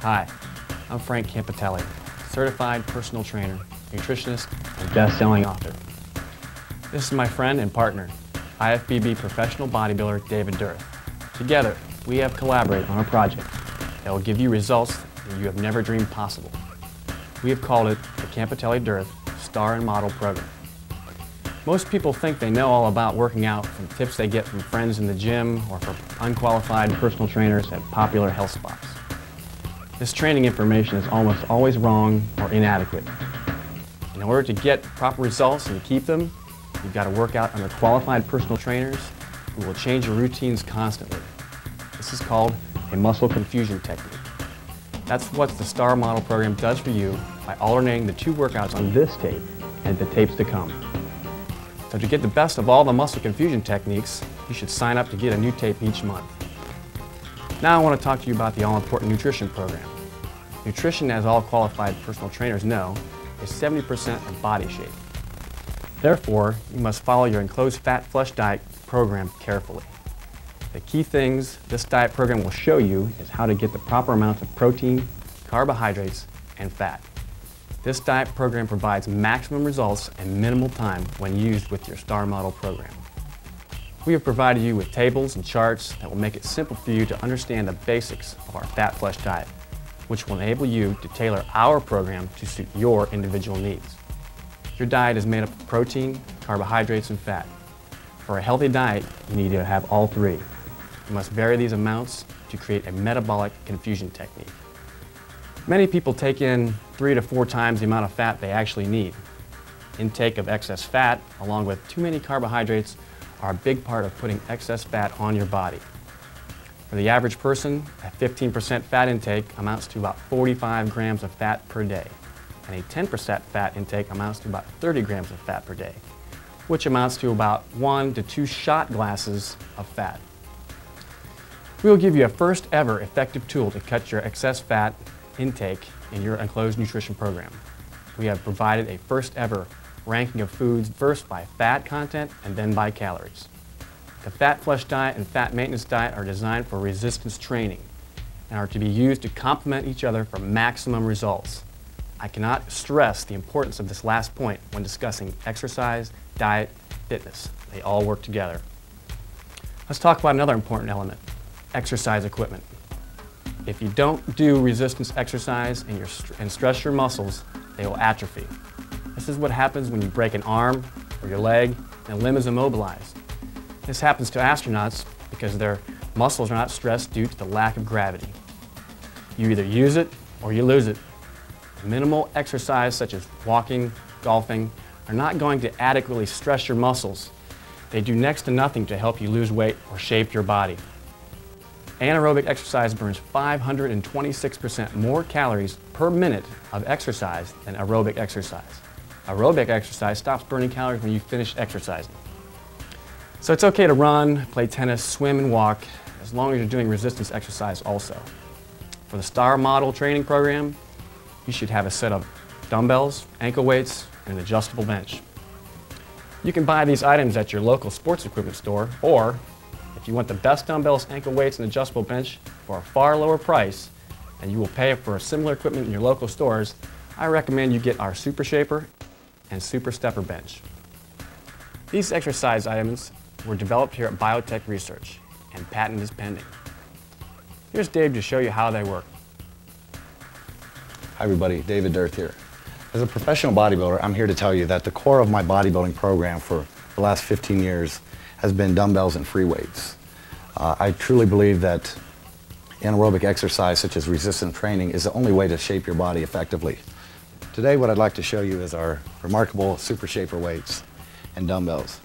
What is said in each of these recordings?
Hi, I'm Frank Campitelli, certified personal trainer, nutritionist, and best-selling author. This is my friend and partner, IFBB professional bodybuilder David Dearth. Together, we have collaborated on a project that will give you results that you have never dreamed possible. We have called it the Campitelli Dearth Star and Model Program. Most people think they know all about working out from tips they get from friends in the gym or from unqualified personal trainers at popular health spots. This training information is almost always wrong or inadequate. In order to get proper results and to keep them, you've got to work out under qualified personal trainers who will change your routines constantly. This is called a muscle confusion technique. That's what the STAR model program does for you by alternating the two workouts on this tape and the tapes to come. So to get the best of all the muscle confusion techniques, you should sign up to get a new tape each month. Now I want to talk to you about the all-important nutrition program. Nutrition, as all qualified personal trainers know, is 70% of body shape. Therefore, you must follow your enclosed fat flush diet program carefully. The key things this diet program will show you is how to get the proper amounts of protein, carbohydrates, and fat. This diet program provides maximum results and minimal time when used with your STAR model program. We have provided you with tables and charts that will make it simple for you to understand the basics of our fat flush diet, which will enable you to tailor our program to suit your individual needs. Your diet is made up of protein, carbohydrates, and fat. For a healthy diet, you need to have all three. You must vary these amounts to create a metabolic confusion technique. Many people take in 3 to 4 times the amount of fat they actually need. Intake of excess fat, along with too many carbohydrates, are a big part of putting excess fat on your body. For the average person, a 15% fat intake amounts to about 45 grams of fat per day, and a 10% fat intake amounts to about 30 grams of fat per day, which amounts to about 1 to 2 shot glasses of fat. We will give you a first ever effective tool to cut your excess fat intake in your enclosed nutrition program. We have provided a first ever ranking of foods first by fat content and then by calories. The fat flush diet and fat maintenance diet are designed for resistance training and are to be used to complement each other for maximum results. I cannot stress the importance of this last point when discussing exercise, diet, fitness. They all work together. Let's talk about another important element, exercise equipment. If you don't do resistance exercise and stress your muscles, they will atrophy. This is what happens when you break an arm or your leg and a limb is immobilized. This happens to astronauts because their muscles are not stressed due to the lack of gravity. You either use it or you lose it. Minimal exercise such as walking, golfing, are not going to adequately stress your muscles. They do next to nothing to help you lose weight or shape your body. Anaerobic exercise burns 526% more calories per minute of exercise than aerobic exercise. Aerobic exercise stops burning calories when you finish exercising. So it's okay to run, play tennis, swim, and walk, as long as you're doing resistance exercise also. For the STAR model training program, you should have a set of dumbbells, ankle weights, and an adjustable bench. You can buy these items at your local sports equipment store, or if you want the best dumbbells, ankle weights, and adjustable bench for a far lower price than you will pay for similar equipment in your local stores, I recommend you get our Super Shaper and Super Stepper bench. These exercise items were developed here at Biotech Research, and patent is pending. Here's Dave to show you how they work. Hi everybody, David Dearth here. As a professional bodybuilder, I'm here to tell you that the core of my bodybuilding program for the last 15 years has been dumbbells and free weights. I truly believe that anaerobic exercise such as resistance training is the only way to shape your body effectively. Today what I'd like to show you is our remarkable Super Shaper weights and dumbbells.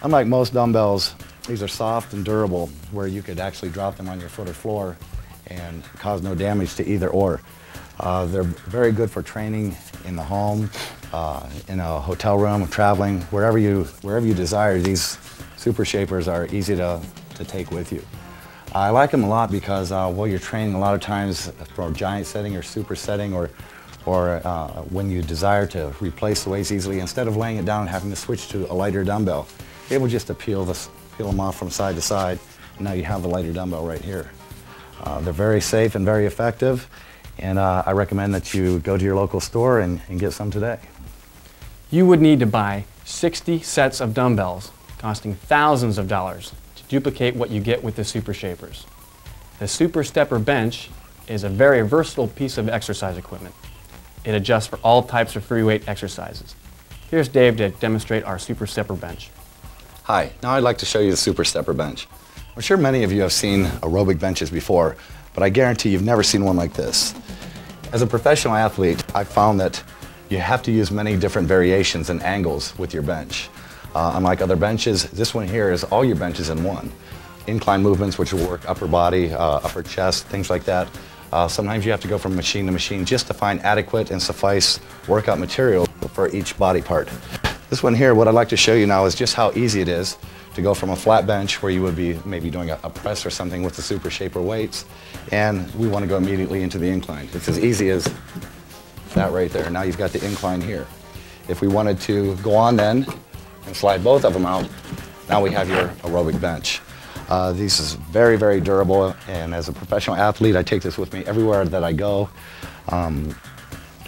Unlike most dumbbells, these are soft and durable where you could actually drop them on your foot or floor and cause no damage to either or. They're very good for training in the home, in a hotel room, traveling, wherever you desire. These Super Shapers are easy to take with you. I like them a lot because while you're training, a lot of times for a giant setting or super setting, or when you desire to replace the weights easily, instead of laying it down and having to switch to a lighter dumbbell, you're able just to peel them off from side to side, and now you have the lighter dumbbell right here. They're very safe and very effective, And I recommend that you go to your local store and get some today. You would need to buy 60 sets of dumbbells costing thousands of dollars to duplicate what you get with the Super Shapers. The Super Stepper Bench is a very versatile piece of exercise equipment. It adjusts for all types of free weight exercises. Here's Dave to demonstrate our Super Stepper Bench. Hi, now I'd like to show you the Super Stepper Bench. I'm sure many of you have seen aerobic benches before, but I guarantee you've never seen one like this. As a professional athlete, I've found that you have to use many different variations and angles with your bench. Unlike other benches, this one here is all your benches in one. Incline movements, which will work upper body, upper chest, things like that. Sometimes you have to go from machine to machine just to find adequate and suffice workout material for each body part. This one here, what I'd like to show you now is just how easy it is to go from a flat bench where you would be maybe doing a press or something with the Super Shaper weights, and we want to go immediately into the incline. It's as easy as that right there. Now you've got the incline here. If we wanted to go on then and slide both of them out, now we have your aerobic bench. This is very, very durable, and as a professional athlete, I take this with me everywhere that I go.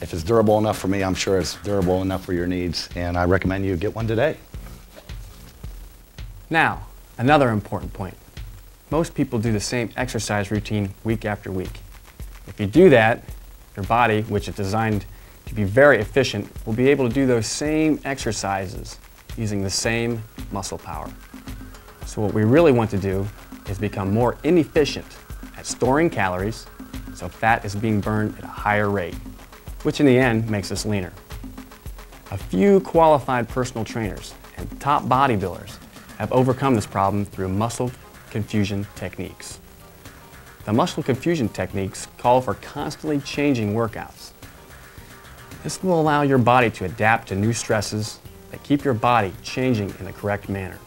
If it's durable enough for me, I'm sure it's durable enough for your needs, and I recommend you get one today. Now, another important point. Most people do the same exercise routine week after week. If you do that, your body, which is designed to be very efficient, will be able to do those same exercises using the same muscle power. So what we really want to do is become more inefficient at storing calories, so fat is being burned at a higher rate, which in the end makes us leaner. A few qualified personal trainers and top bodybuilders have overcome this problem through muscle confusion techniques. The muscle confusion techniques call for constantly changing workouts. This will allow your body to adapt to new stresses that keep your body changing in the correct manner.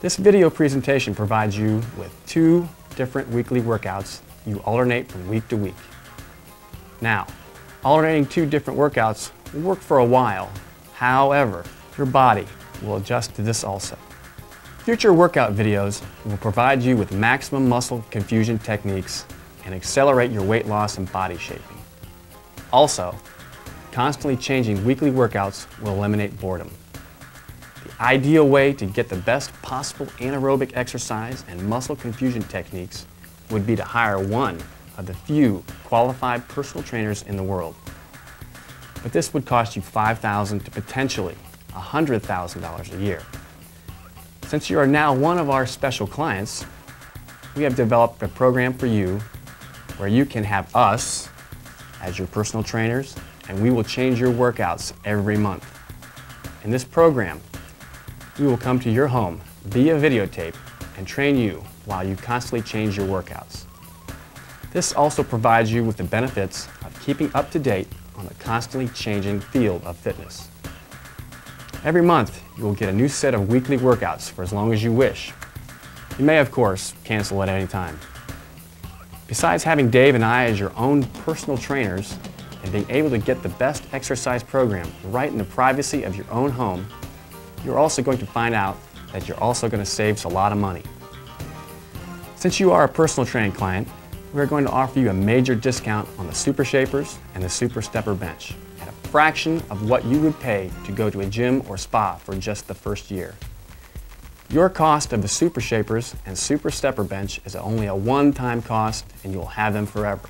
This video presentation provides you with 2 different weekly workouts you alternate from week to week. Now, alternating 2 different workouts will work for a while. However, your body will adjust to this also. Future workout videos will provide you with maximum muscle confusion techniques and accelerate your weight loss and body shaping. Also, constantly changing weekly workouts will eliminate boredom. The ideal way to get the best possible anaerobic exercise and muscle confusion techniques would be to hire one of the few qualified personal trainers in the world. But this would cost you $5,000 to potentially $100,000 a year. Since you are now one of our special clients, we have developed a program for you where you can have us as your personal trainers, and we will change your workouts every month. In this program, we will come to your home via videotape and train you while you constantly change your workouts. This also provides you with the benefits of keeping up to date on the constantly changing field of fitness. Every month, you will get a new set of weekly workouts for as long as you wish. You may, of course, cancel at any time. Besides having Dave and I as your own personal trainers and being able to get the best exercise program right in the privacy of your own home, you're also going to find out that you're also going to save us a lot of money. Since you are a personal training client, we're going to offer you a major discount on the Super Shapers and the Super Stepper Bench at a fraction of what you would pay to go to a gym or spa for just the first year. Your cost of the Super Shapers and Super Stepper Bench is only a one-time cost, and you'll have them forever.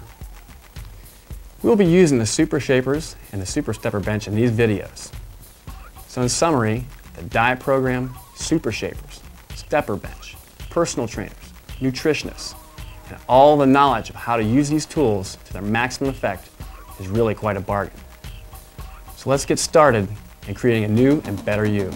We'll be using the Super Shapers and the Super Stepper Bench in these videos. So in summary, the diet program, Super Shapers, Stepper Bench, personal trainers, nutritionists, and all the knowledge of how to use these tools to their maximum effect is really quite a bargain. So let's get started in creating a new and better you.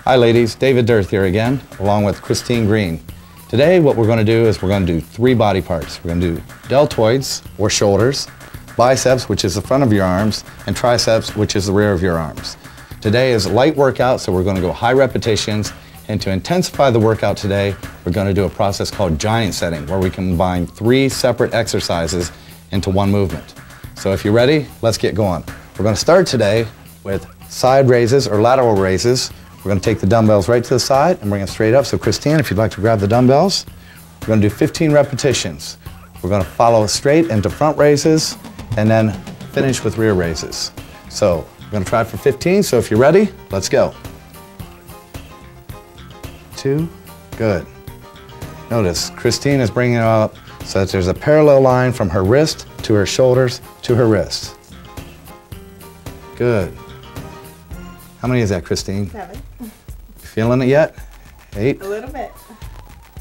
Hi ladies, David Dearth here again, along with Christine Green. Today what we're going to do is we're going to do 3 body parts. We're going to do deltoids, or shoulders, biceps, which is the front of your arms, and triceps, which is the rear of your arms. Today is a light workout, so we're going to go high repetitions. And to intensify the workout today, we're going to do a process called giant setting, where we combine 3 separate exercises into one movement. So if you're ready, let's get going. We're going to start today with side raises or lateral raises. We're going to take the dumbbells right to the side and bring them straight up. So Christine, if you'd like to grab the dumbbells, we're going to do 15 repetitions. We're going to follow straight into front raises and then finish with rear raises. So we're going to try it for 15. So if you're ready, let's go. 2, good. Notice Christine is bringing it up so that there's a parallel line from her wrist to her shoulders to her wrist. Good. How many is that, Christine? 7. Feeling it yet? 8? A little bit.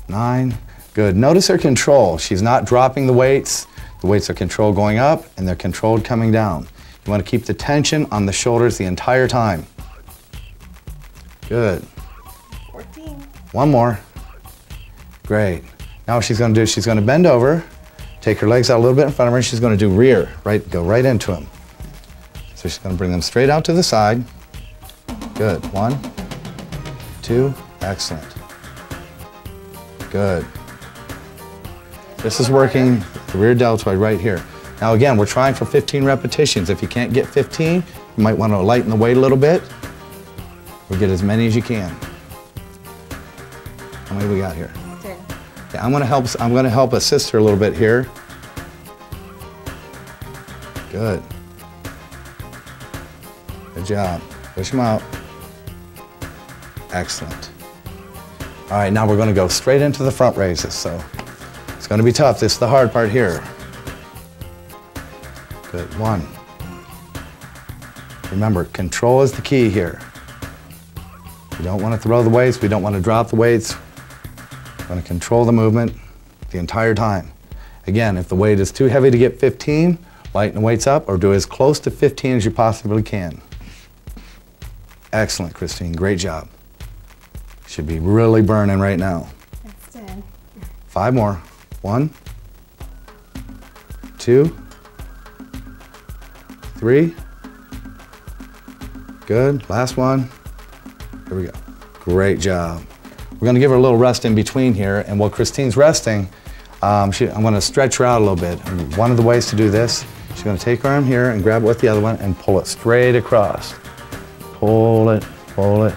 9. Good. Notice her control. She's not dropping the weights. The weights are controlled going up and they're controlled coming down. You want to keep the tension on the shoulders the entire time. Good. 14. One more. Great. Now what she's going to do, she's going to bend over, take her legs out a little bit in front of her, and she's going to do rear, right? Go right into them. So she's going to bring them straight out to the side. Good. 1, 2, excellent. Good. This is working the rear deltoid right here. Now again, we're trying for 15 repetitions. If you can't get 15, you might want to lighten the weight a little bit, or get as many as you can. How many we got here? 10. Okay, I'm going to help assist her a little bit here. Good. Good job. Push them out. Excellent. All right, now we're going to go straight into the front raises. So it's going to be tough. This is the hard part here. Good. 1. Remember, control is the key here. We don't want to throw the weights. We don't want to drop the weights. We're going to control the movement the entire time. Again, if the weight is too heavy to get 15, lighten the weights up or do as close to 15 as you possibly can. Excellent, Christine. Great job. Should be really burning right now. That's 10. 5 more. 1, 2, 3. Good. Last one. Here we go. Great job. We're going to give her a little rest in between here, and while Christine's resting, I'm going to stretch her out a little bit. And one of the ways to do this, she's going to take her arm here and grab it with the other one and pull it straight across. Pull it, pull it.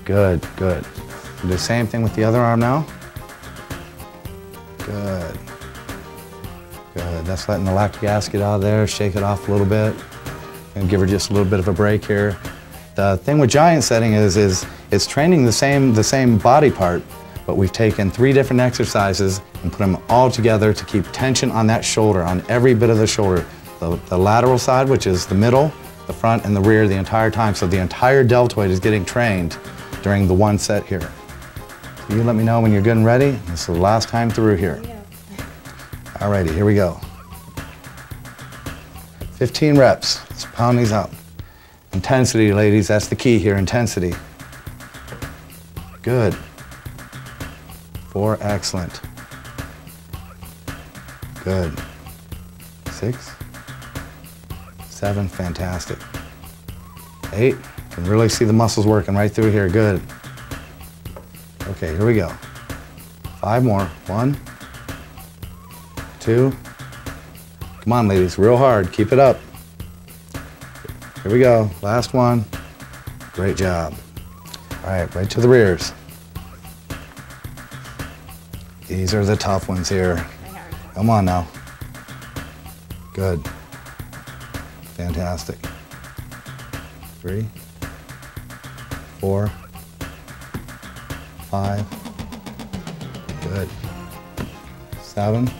Good, good. Do the same thing with the other arm now. Good. Good. That's letting the lactic acid get out of there. Shake it off a little bit. And give her just a little bit of a break here. The thing with giant setting is it's training the same body part, but we've taken 3 different exercises and put them all together to keep tension on that shoulder, on every bit of the shoulder. The lateral side, which is the middle, the front, and the rear the entire time. So the entire deltoid is getting trained during the one set here. So you let me know when you're good and ready. This is the last time through here. Yeah. Alrighty, here we go. 15 reps. Let's pound these out. Intensity, ladies, that's the key here, intensity. Good. 4, excellent. Good. 6, 7, fantastic. 8, can really see the muscles working right through here, good. Okay, here we go. 5 more. 1, 2. Come on, ladies, real hard, keep it up. Here we go, last one. Great job. All right, right to the rears. These are the tough ones here. Come on now. Good. Fantastic. 3, 4, 5. Good. 7.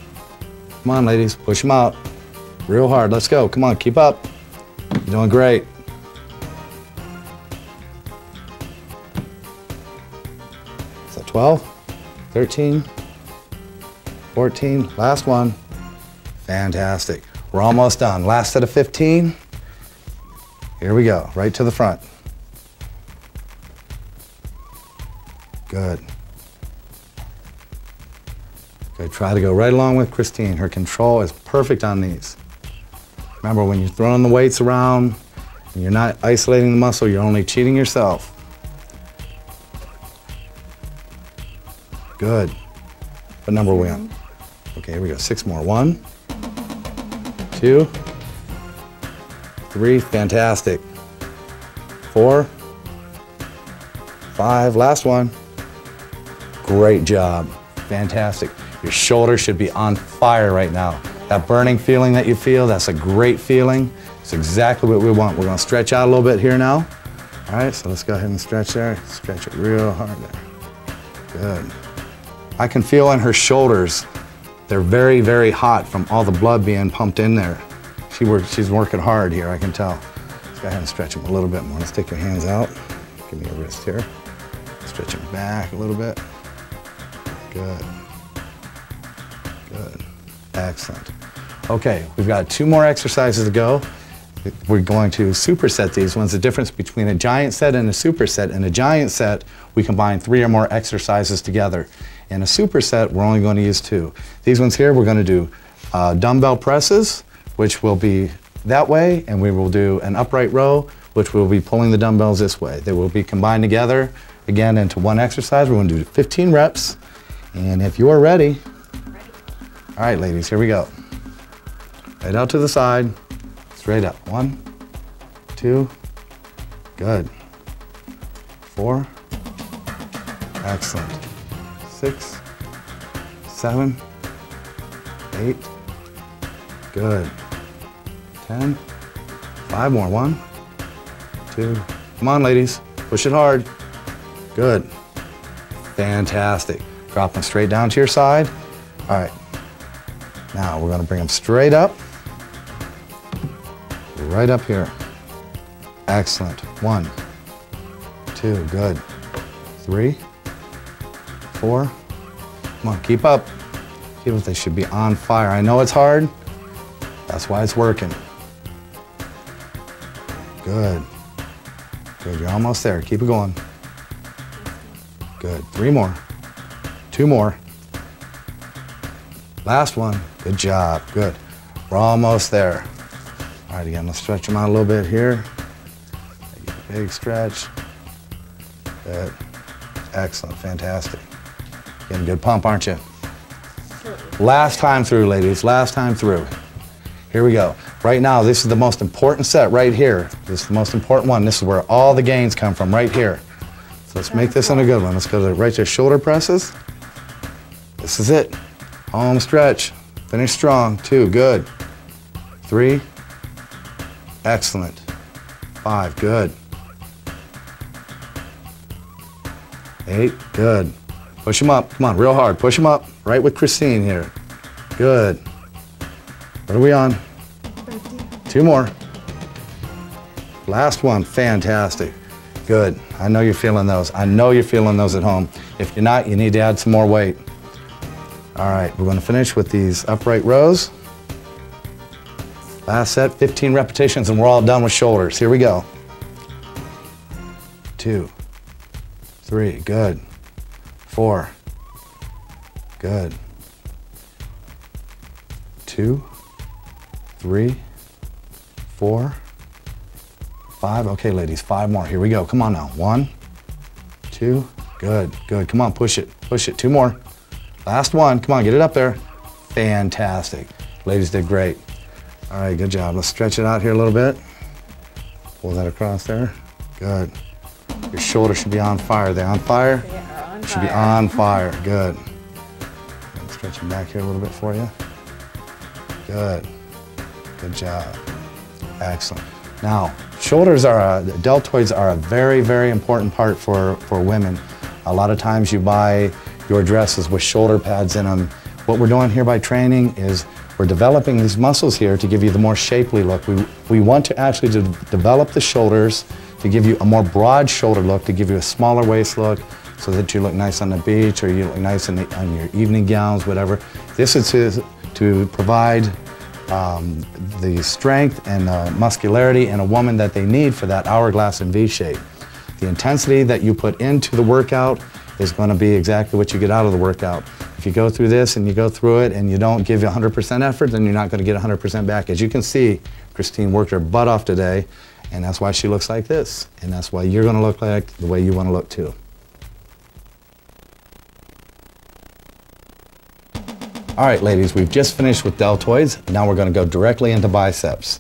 Come on, ladies, push them out. Real hard, let's go. Come on, keep up. You're doing great. Is that 12, 13, 14, last one. Fantastic. We're almost done. Last set of 15. Here we go, right to the front. Good. Good, try to go right along with Christine. Her control is perfect on these. Remember, when you're throwing the weights around and you're not isolating the muscle, you're only cheating yourself. Good. What number are we on? Okay, here we go. 6 more. 1, 2, 3. Fantastic. 4, 5. Last one. Great job. Fantastic. Your shoulders should be on fire right now. That burning feeling that you feel, that's a great feeling. It's exactly what we want. We're going to stretch out a little bit here now. All right, so let's go ahead and stretch there. Stretch it real hard there. Good. I can feel in her shoulders, they're very, very hot from all the blood being pumped in there. She's working hard here, I can tell. Let's go ahead and stretch them a little bit more. Let's take your hands out. Give me your wrist here. Stretch them back a little bit. Good. Good. Excellent. Okay, we've got 2 more exercises to go. We're going to superset these. What's the difference between a giant set and a superset? In a giant set, we combine 3 or more exercises together. In a superset, we're only going to use 2. These ones here, we're going to do dumbbell presses, which will be that way, and we will do an upright row, which will be pulling the dumbbells this way. They will be combined together, again, into one exercise. We're going to do 15 reps, and if you are ready, all right, ladies, here we go. Right out to the side, straight up. 1, 2, good. 4, excellent. 6, 7, 8, good. 10, 5 more. 1, 2, come on, ladies, push it hard. Good. Fantastic. Drop them straight down to your side. All right. Now we're going to bring them straight up. Right up here. Excellent. 1, 2, good. 3, 4. Come on, keep up. Feel like they should be on fire. I know it's hard. That's why it's working. Good. Good, you're almost there. Keep it going. Good. 3 more. 2 more. Last one. Good job. Good. We're almost there. All right, again, let's stretch them out a little bit here. Get a big stretch. Good. Excellent. Fantastic. Getting a good pump, aren't you? Last time through, ladies. Last time through. Here we go. Right now, this is the most important set right here. This is the most important one. This is where all the gains come from, right here. So let's make this one a good one. Let's go to right to shoulder presses. This is it. Home stretch. Finish strong. 2, good. 3, excellent. 5, good. 8, good. Push them up. Come on, real hard. Push them up. Right with Christine here. Good. What are we on? 2 more. Last one. Fantastic. Good. I know you're feeling those. I know you're feeling those at home. If you're not, you need to add some more weight. All right, we're going to finish with these upright rows. Last set, 15 repetitions, and we're all done with shoulders. Here we go. 2, 3, good. 4, good. 2, 3, 4, 5. Okay, ladies, 5 more. Here we go. Come on now. 1, 2, good, good. Come on, push it, push it. 2 more. Last one. Come on, get it up there. Fantastic. Ladies did great. All right, good job. Let's stretch it out here a little bit. Pull that across there. Good. Your shoulders should be on fire. Are they on fire? They are on fire. Should be on fire. Good. Stretch them back here a little bit for you. Good. Good job. Excellent. Now, shoulders are, deltoids are a very, very important part for women. A lot of times you buy your dresses with shoulder pads in them. What we're doing here by training is we're developing these muscles here to give you the more shapely look. We want to actually develop the shoulders to give you a more broad shoulder look, to give you a smaller waist look, so that you look nice on the beach or you look nice on your evening gowns, whatever. This is to provide the strength and muscularity in a woman that they need for that hourglass and V shape. The intensity that you put into the workout is going to be exactly what you get out of the workout. If you go through this and you go through it and you don't give 100% effort, then you're not going to get 100% back. As you can see, Christine worked her butt off today, and that's why she looks like this. And that's why you're going to look like the way you want to look too. All right, ladies, we've just finished with deltoids. Now we're going to go directly into biceps.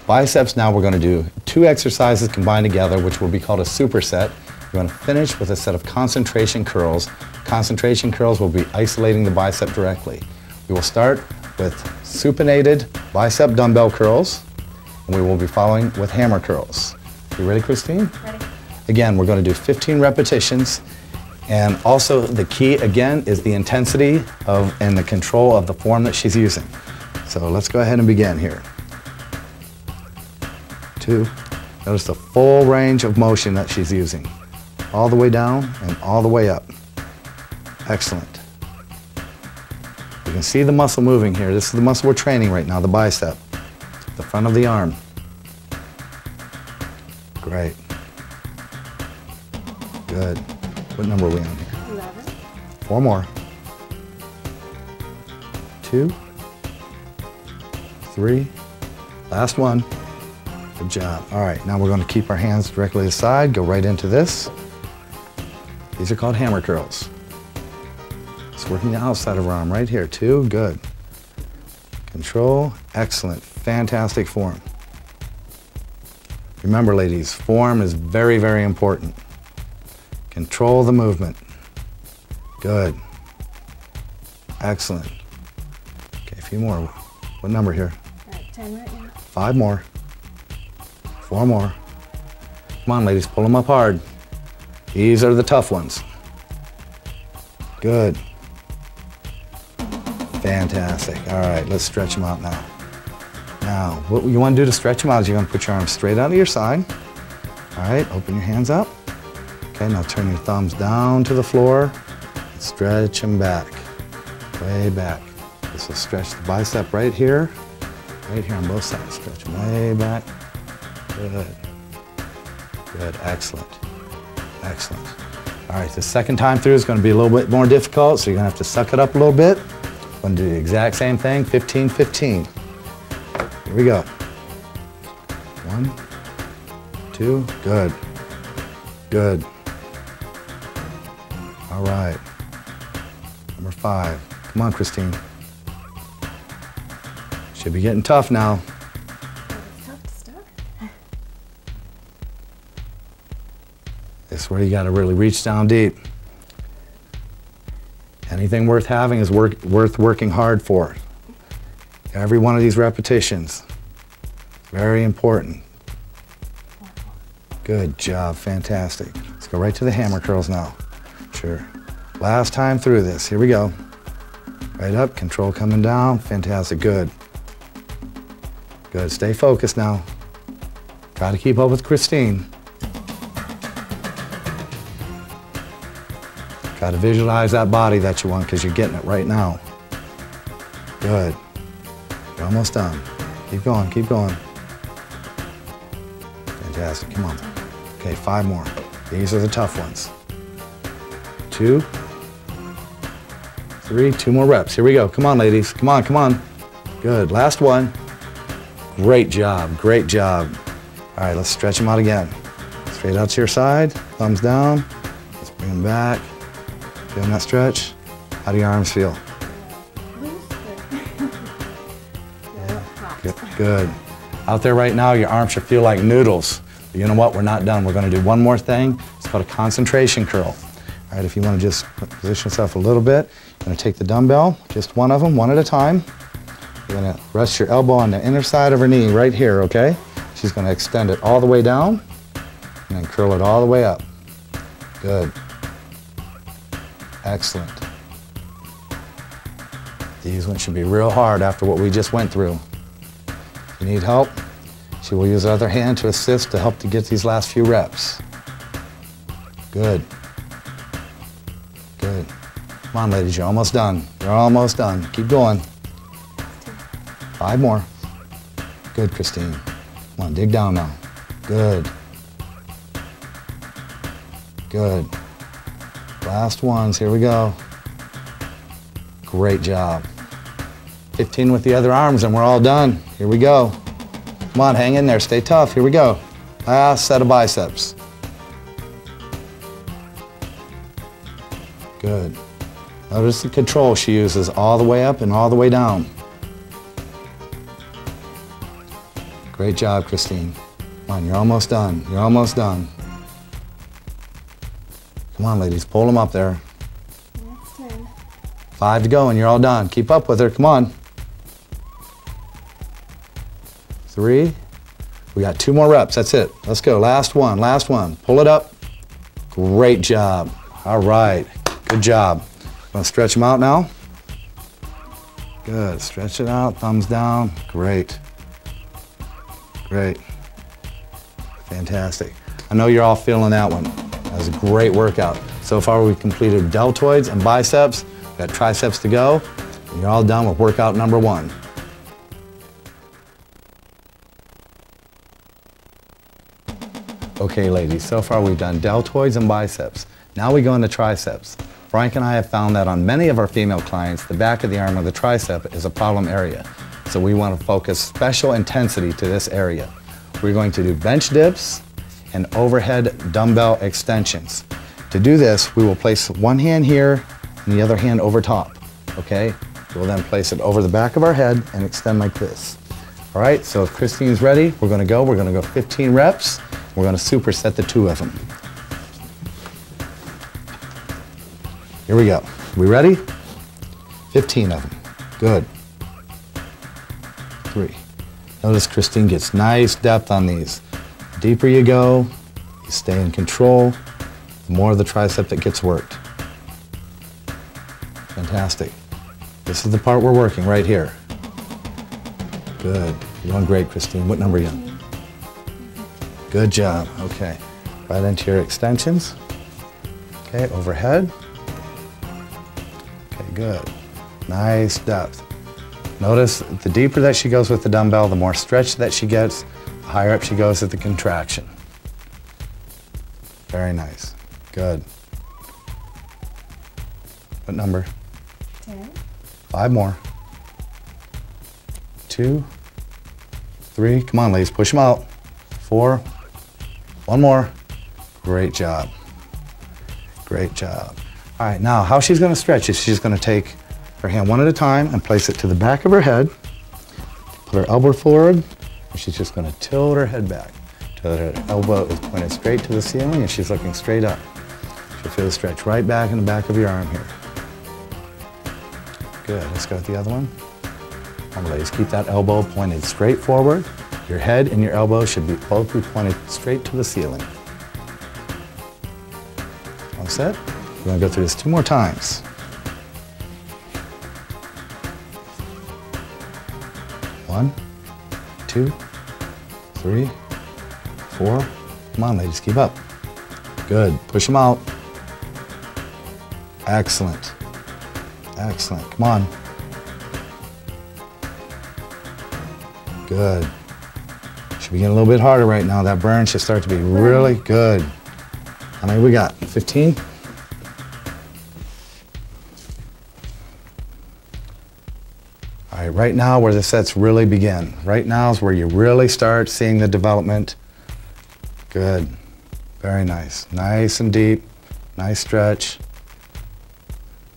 Biceps, now we're going to do 2 exercises combined together, which will be called a superset. We're going to finish with a set of concentration curls. Concentration curls will be isolating the bicep directly. We will start with supinated bicep dumbbell curls, and we will be following with hammer curls. You ready, Christine? Ready. Again, we're going to do 15 repetitions, and also the key, again, is the intensity and the control of the form that she's using. So let's go ahead and begin here. 2. Notice the full range of motion that she's using. All the way down and all the way up. Excellent. You can see the muscle moving here. This is the muscle we're training right now, the bicep. The front of the arm. Great. Good. What number are we on here? 11. 4 more. 2. 3. Last one. Good job. All right, now we're going to keep our hands directly aside, go right into this. These are called hammer curls. It's working the outside of our arm right here, 2. Good. Control. Excellent. Fantastic form. Remember, ladies, form is very, very important. Control the movement. Good. Excellent. Okay, a few more. What number here? At 10 right now. 5 more. 4 more. Come on, ladies, pull them up hard. These are the tough ones. Good. Fantastic. All right, let's stretch them out now. Now, what you want to do to stretch them out is you're going to put your arms straight out to your side. All right, open your hands up. Okay, now turn your thumbs down to the floor and stretch them back, way back. This will stretch the bicep right here on both sides. Stretch them way back. Good. Good, excellent. Excellent. All right, the second time through is going to be a little bit more difficult, so you're going to have to suck it up a little bit. I'm going to do the exact same thing, 15, 15. Here we go. 1, 2, good. Good. All right. Number 5. Come on, Christine. Should be getting tough now. It's tough to start. This is where you got to really reach down deep. Anything worth having is worth working hard for. Every one of these repetitions, very important. Good job, fantastic. Let's go right to the hammer curls now. Sure. Last time through this, here we go. Right up, control coming down, fantastic, good. Good, stay focused now. Try to keep up with Christine. Try to visualize that body that you want because you're getting it right now. Good. You're almost done. Keep going, keep going. Fantastic, come on. Okay, 5 more. These are the tough ones. 2, 3, 2 more reps. Here we go. Come on, ladies. Come on, come on. Good, last one. Great job, great job. All right, let's stretch them out again. Straight out to your side, thumbs down. Let's bring them back. Feeling that stretch? How do your arms feel? Loose, Yeah, good, good. Out there right now, your arms should feel like noodles. But you know what? We're not done. We're going to do one more thing. It's called a concentration curl. All right, if you want to just position yourself a little bit, you're going to take the dumbbell, just one of them, one at a time. You're going to rest your elbow on the inner side of her knee right here, okay? She's going to extend it all the way down and then curl it all the way up. Good. Excellent. These ones should be real hard after what we just went through. If you need help, she will use the other hand to assist to help to get these last few reps. Good. Good. Come on, ladies, you're almost done. You're almost done. Keep going. 5 more. Good, Christine. Come on, dig down now. Good. Good. Last ones, here we go. Great job. 15 with the other arms and we're all done. Here we go. Come on, hang in there, stay tough. Here we go. Last set of biceps. Good. Notice the control she uses all the way up and all the way down. Great job, Christine. Come on, you're almost done. You're almost done. Come on, ladies, pull them up there. That's 10. 5 to go and you're all done. Keep up with her, come on. 3. We got 2 more reps, that's it. Let's go, last one, last one. Pull it up. Great job. All right, good job. Want to stretch them out now? Good, stretch it out, thumbs down. Great. Great. Fantastic. I know you're all feeling that one. That was a great workout. So far we've completed deltoids and biceps. We've got triceps to go. And you're all done with workout number 1. Okay, ladies, so far we've done deltoids and biceps. Now we go into triceps. Frank and I have found that on many of our female clients, the back of the arm or the tricep is a problem area. So we want to focus special intensity to this area. We're going to do bench dips and overhead dumbbell extensions. To do this, we will place one hand here and the other hand over top, okay? We'll then place it over the back of our head and extend like this. All right, so if Christine's ready, we're gonna go 15 reps. We're gonna superset the 2 of them. Here we go. We ready? 15 of them. Good. 3. Notice Christine gets nice depth on these. The deeper you go, you stay in control, the more of the tricep that gets worked. Fantastic. This is the part we're working right here. Good. You're doing great, Christine. What number are you on? Good job. Okay. Right into your extensions. Okay, overhead. Okay, good. Nice depth. Notice the deeper that she goes with the dumbbell, the more stretch that she gets, the higher up she goes with the contraction. Very nice. Good. What number? 10. 5 more. 2, 3. Come on, ladies, push them out. 4. 1 more. Great job. Great job. All right, now how she's going to stretch is she's going to take her hand one at a time and place it to the back of her head. Put her elbow forward, and she's just going to tilt her head back till her elbow is pointed straight to the ceiling and she's looking straight up. She'll feel the stretch right back in the back of your arm here. Good. Let's go with the other one. Come on, ladies, keep that elbow pointed straight forward. Your head and your elbow should both be pointed straight to the ceiling. All set? We're going to go through this 2 more times. 1, 2, 3, 4. Come on, ladies, keep up. Good. Push them out. Excellent. Excellent. Come on. Good. Should be getting a little bit harder right now. That burn should start to be really good. How many we got? 15? All right, right now where the sets really begin. Right now is where you really start seeing the development. Good. Very nice. Nice and deep. Nice stretch.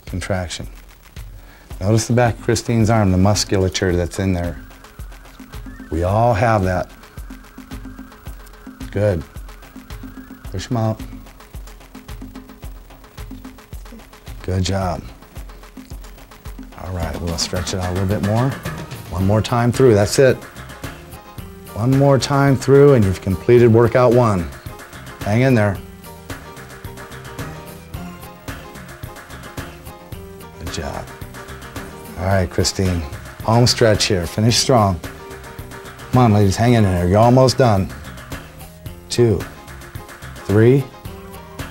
Contraction. Notice the back of Christine's arm, the musculature that's in there. We all have that. Good. Push them out. Good job. All right, we'll stretch it out a little bit more. One more time through, that's it. One more time through and you've completed workout 1. Hang in there. Good job. All right, Christine, home stretch here, finish strong. Come on, ladies, hang in there, you're almost done. 2, 3,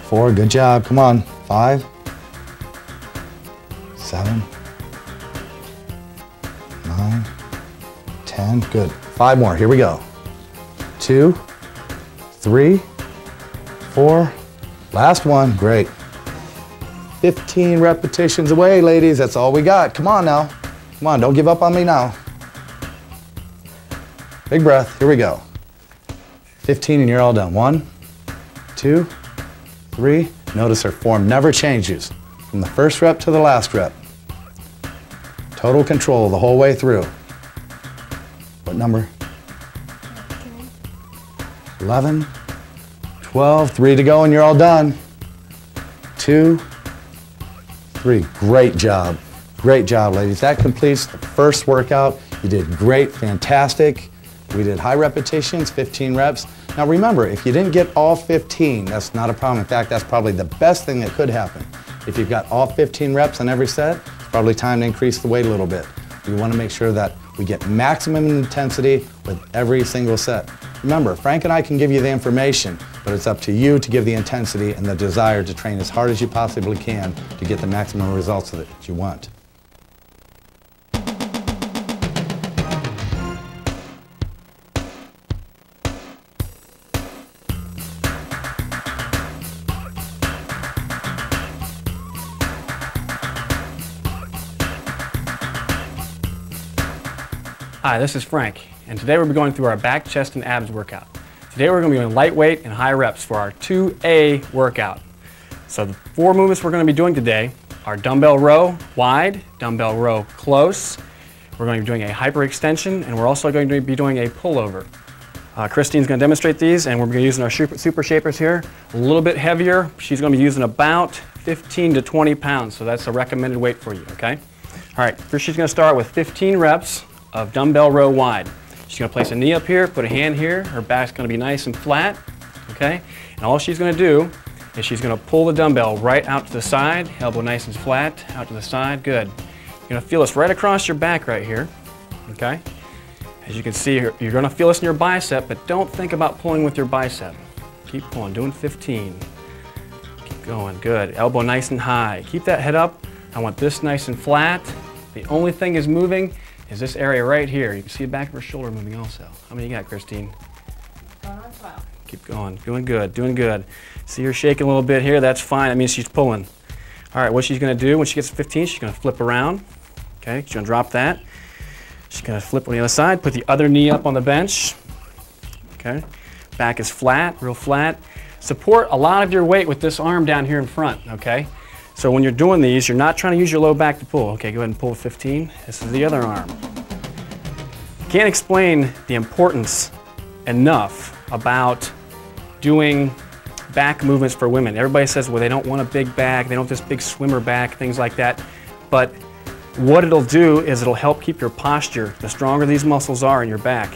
4, good job, come on. 5, 7, 9, 10, good. 5 more, here we go. 2, 3, 4, last one, great. 15 repetitions away, ladies. That's all we got. Come on now. Come on, don't give up on me now. Big breath, here we go. 15 and you're all done. 1, 2, 3. Notice her form never changes from the first rep to the last rep. Total control the whole way through. What number? 11, 12, 3 to go and you're all done. 2, 3. Great job. Great job, ladies. That completes the first workout. You did great, fantastic. We did high repetitions, 15 reps. Now remember, if you didn't get all 15, that's not a problem. In fact, that's probably the best thing that could happen. If you've got all 15 reps on every set, it's probably time to increase the weight a little bit. We want to make sure that we get maximum intensity with every single set. Remember, Frank and I can give you the information, but it's up to you to give the intensity and the desire to train as hard as you possibly can to get the maximum results that you want. Hi, this is Frank, and today we'll be going through our back, chest, and abs workout. Today we're going to be doing lightweight and high reps for our 2A workout. So the 4 movements we're going to be doing today are dumbbell row wide, dumbbell row close. We're going to be doing a hyperextension, and we're also going to be doing a pullover. Christine's going to demonstrate these, and we're going to be using our super shapers here. A little bit heavier. She's going to be using about 15 to 20 pounds, so that's a recommended weight for you, okay? All right, first she's going to start with 15 reps of dumbbell row wide. She's going to place a knee up here, put a hand here, her back's going to be nice and flat, okay? And all she's going to do is she's going to pull the dumbbell right out to the side, elbow nice and flat, out to the side, good. You're going to feel this right across your back right here, okay? As you can see, you're going to feel this in your bicep, but don't think about pulling with your bicep. Keep pulling, doing 15. Keep going, good. Elbow nice and high. Keep that head up. I want this nice and flat. The only thing is moving is this area right here. You can see the back of her shoulder moving also. How many you got, Christine? 12. Keep going, doing good, doing good. See her shaking a little bit here, that's fine, that means she's pulling. All right, what she's gonna do when she gets to 15, she's gonna flip around. Okay, she's gonna drop that. She's gonna flip on the other side, put the other knee up on the bench. Okay, back is flat, real flat. Support a lot of your weight with this arm down here in front, okay? So when you're doing these, you're not trying to use your low back to pull. Okay, go ahead and pull 15. This is the other arm. Can't explain the importance enough about doing back movements for women. Everybody says, well, they don't want a big back, they don't want this big swimmer back, things like that. But what it'll do is it'll help keep your posture. The stronger these muscles are in your back,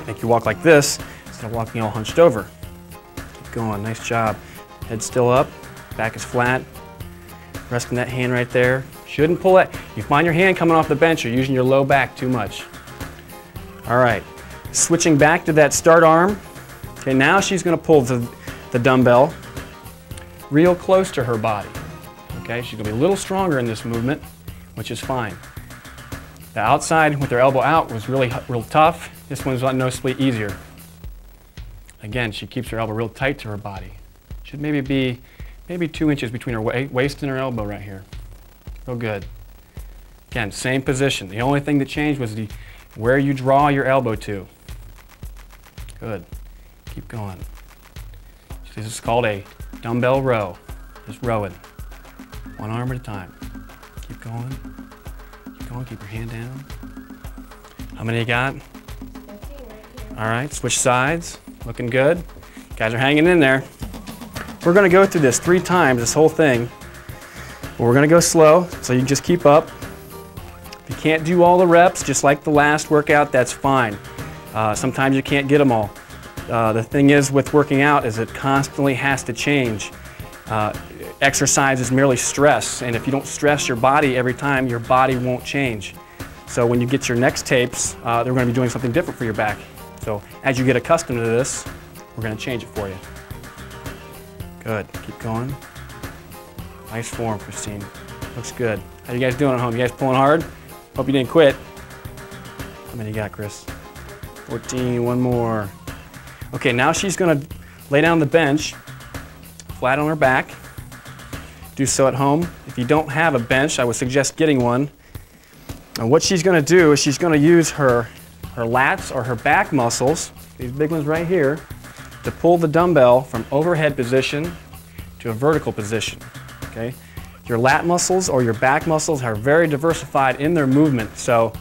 make you walk like this instead of walking all hunched over. Keep going, nice job. Head still up, back is flat. Resting that hand right there. Shouldn't pull it. You find your hand coming off the bench, you're using your low back too much. All right, switching back to that start arm. Okay, now she's gonna pull the dumbbell real close to her body. Okay, she's gonna be a little stronger in this movement, which is fine. The outside with her elbow out was real tough. This one's noticeably easier. Again, she keeps her elbow real tight to her body. Should maybe be 2 inches between her waist and her elbow right here. Real good. Again, same position. The only thing that changed was where you draw your elbow to. Good. Keep going. This is called a dumbbell row. Just rowing. One arm at a time. Keep going. Keep going. Keep your hand down. How many you got? 15 right here. All right, switch sides. Looking good. You guys are hanging in there. We're going to go through this 3 times, this whole thing. But we're going to go slow, so you can just keep up. If you can't do all the reps, just like the last workout, that's fine. Sometimes you can't get them all. The thing is with working out is it constantly has to change. Exercise is merely stress, and if you don't stress your body every time, your body won't change. So when you get your next tapes, they're going to be doing something different for your back. So as you get accustomed to this, we're going to change it for you. Good. Keep going. Nice form, Christine. Looks good. How you guys doing at home? You guys pulling hard? Hope you didn't quit. How many you got, Chris? 14. One more. Okay, now she's going to lay down on the bench, flat on her back. do so at home. If you don't have a bench, I would suggest getting one. And what she's going to do is she's going to use her lats or her back muscles, these big ones right here, to pull the dumbbell from overhead position to a vertical position. Okay? Your lat muscles or your back muscles are very diversified in their movement. So,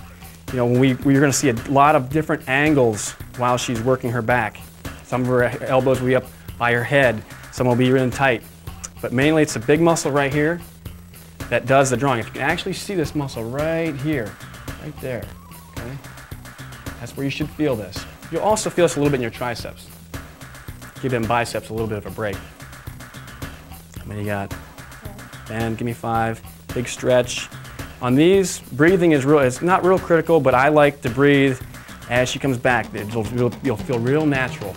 you know, you're going to see a lot of different angles while she's working her back. Some of her elbows will be up by her head, some will be in tight. But mainly it's a big muscle right here that does the drawing. If you can actually see this muscle right here, right there, okay? That's where you should feel this. You'll also feel this a little bit in your triceps. Give them biceps a little bit of a break. How many you got? And give me 5. Big stretch. On these, breathing is it's not real critical, but I like to breathe as she comes back. You'll feel real natural.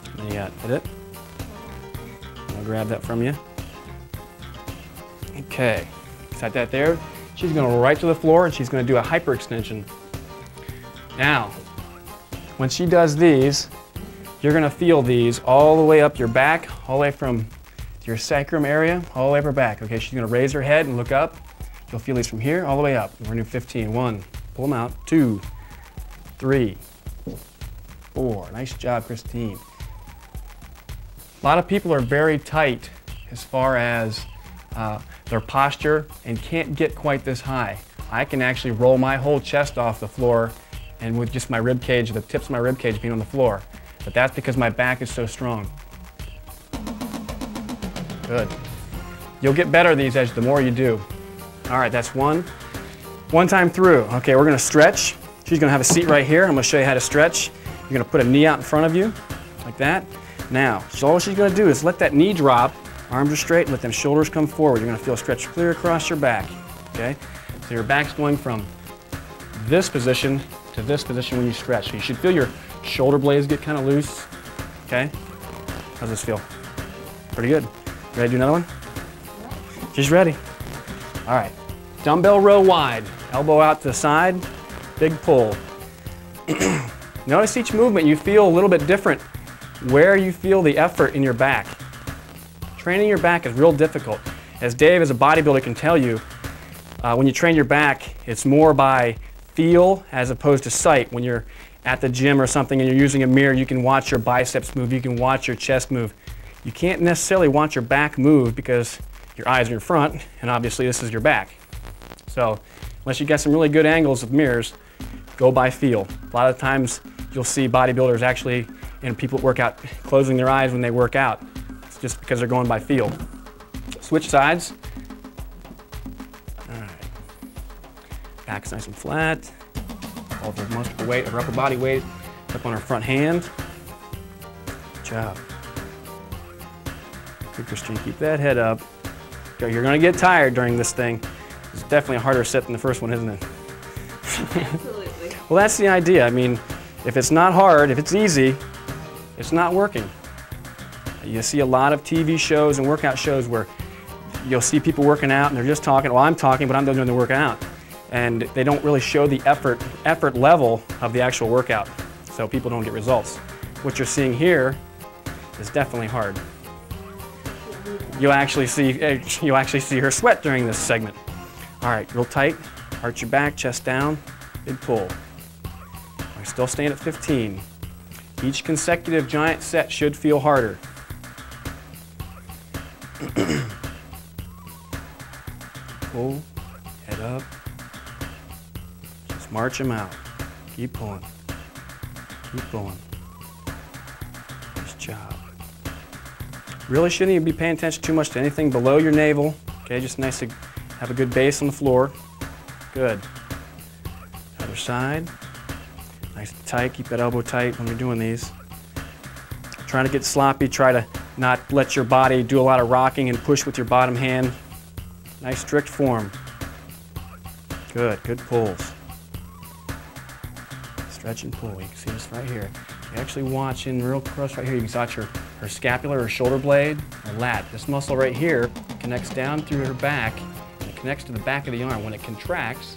How many you got? Hit it? I'll grab that from you. Okay, set that there. She's going to roll right to the floor and she's going to do a hyperextension. Now, when she does these, you're going to feel these all the way up your back, all the way from your sacrum area, all the way up her back. Okay, she's going to raise her head and look up. You'll feel these from here all the way up. We're going to do 15. 1, pull them out. 2, 3, 4. Nice job, Christine. A lot of people are very tight as far as their posture and can't get quite this high. I can actually roll my whole chest off the floor and with just my rib cage, the tips of my rib cage being on the floor. But that's because my back is so strong. Good. You'll get better at these the more you do. All right, that's one. One time through. Okay, we're gonna stretch. She's gonna have a seat right here. I'm gonna show you how to stretch. You're gonna put a knee out in front of you, like that. Now, so all she's gonna do is let that knee drop, arms are straight, and let them shoulders come forward. You're gonna feel a stretch clear across your back, okay? So your back's going from this position to this position when you stretch. So you should feel your shoulder blades get kind of loose, okay? How's this feel? Pretty good. Ready to do another one? She's ready. All right, dumbbell row wide, elbow out to the side, big pull. Notice each movement you feel a little bit different where you feel the effort in your back. Training your back is real difficult. As Dave as a bodybuilder can tell you, when you train your back, it's more by feel as opposed to sight. When you're at the gym or something and you're using a mirror, you can watch your biceps move, you can watch your chest move. You can't necessarily watch your back move because your eyes are in front, and obviously this is your back. So unless you get some really good angles with mirrors, go by feel. A lot of times you'll see bodybuilders actually, and people that work out, closing their eyes when they work out. It's just because they're going by feel. Switch sides. All right. Back's nice and flat. All of most of the weight, her upper body weight up on her front hand. Good job. Good, Christine, keep that head up. You're going to get tired during this thing. It's definitely a harder set than the first one, isn't it? Absolutely. Well, that's the idea. I mean, if it's not hard, if it's easy, it's not working. You see a lot of TV shows and workout shows where you'll see people working out and they're just talking, well, I'm talking, but I'm doing the working out. And they don't really show the effort level of the actual workout, so people don't get results. What you're seeing here is definitely hard. You'll actually see her sweat during this segment. All right, real tight, arch your back, chest down, big pull. I still stand at 15. Each consecutive giant set should feel harder. Pull, head up. Just march them out. Keep pulling. Keep pulling. Nice job. Really shouldn't even be paying attention too much to anything below your navel. Okay, just nice to have a good base on the floor. Good. Other side. Nice and tight. Keep that elbow tight when you're doing these. Trying to get sloppy. Try to not let your body do a lot of rocking and push with your bottom hand. Nice strict form. Good. Good pulls. Stretch and pull. You can see this right here. You're actually watching real close right here. You can watch her scapular or shoulder blade or lat. This muscle right here connects down through her back and it connects to the back of the arm. When it contracts,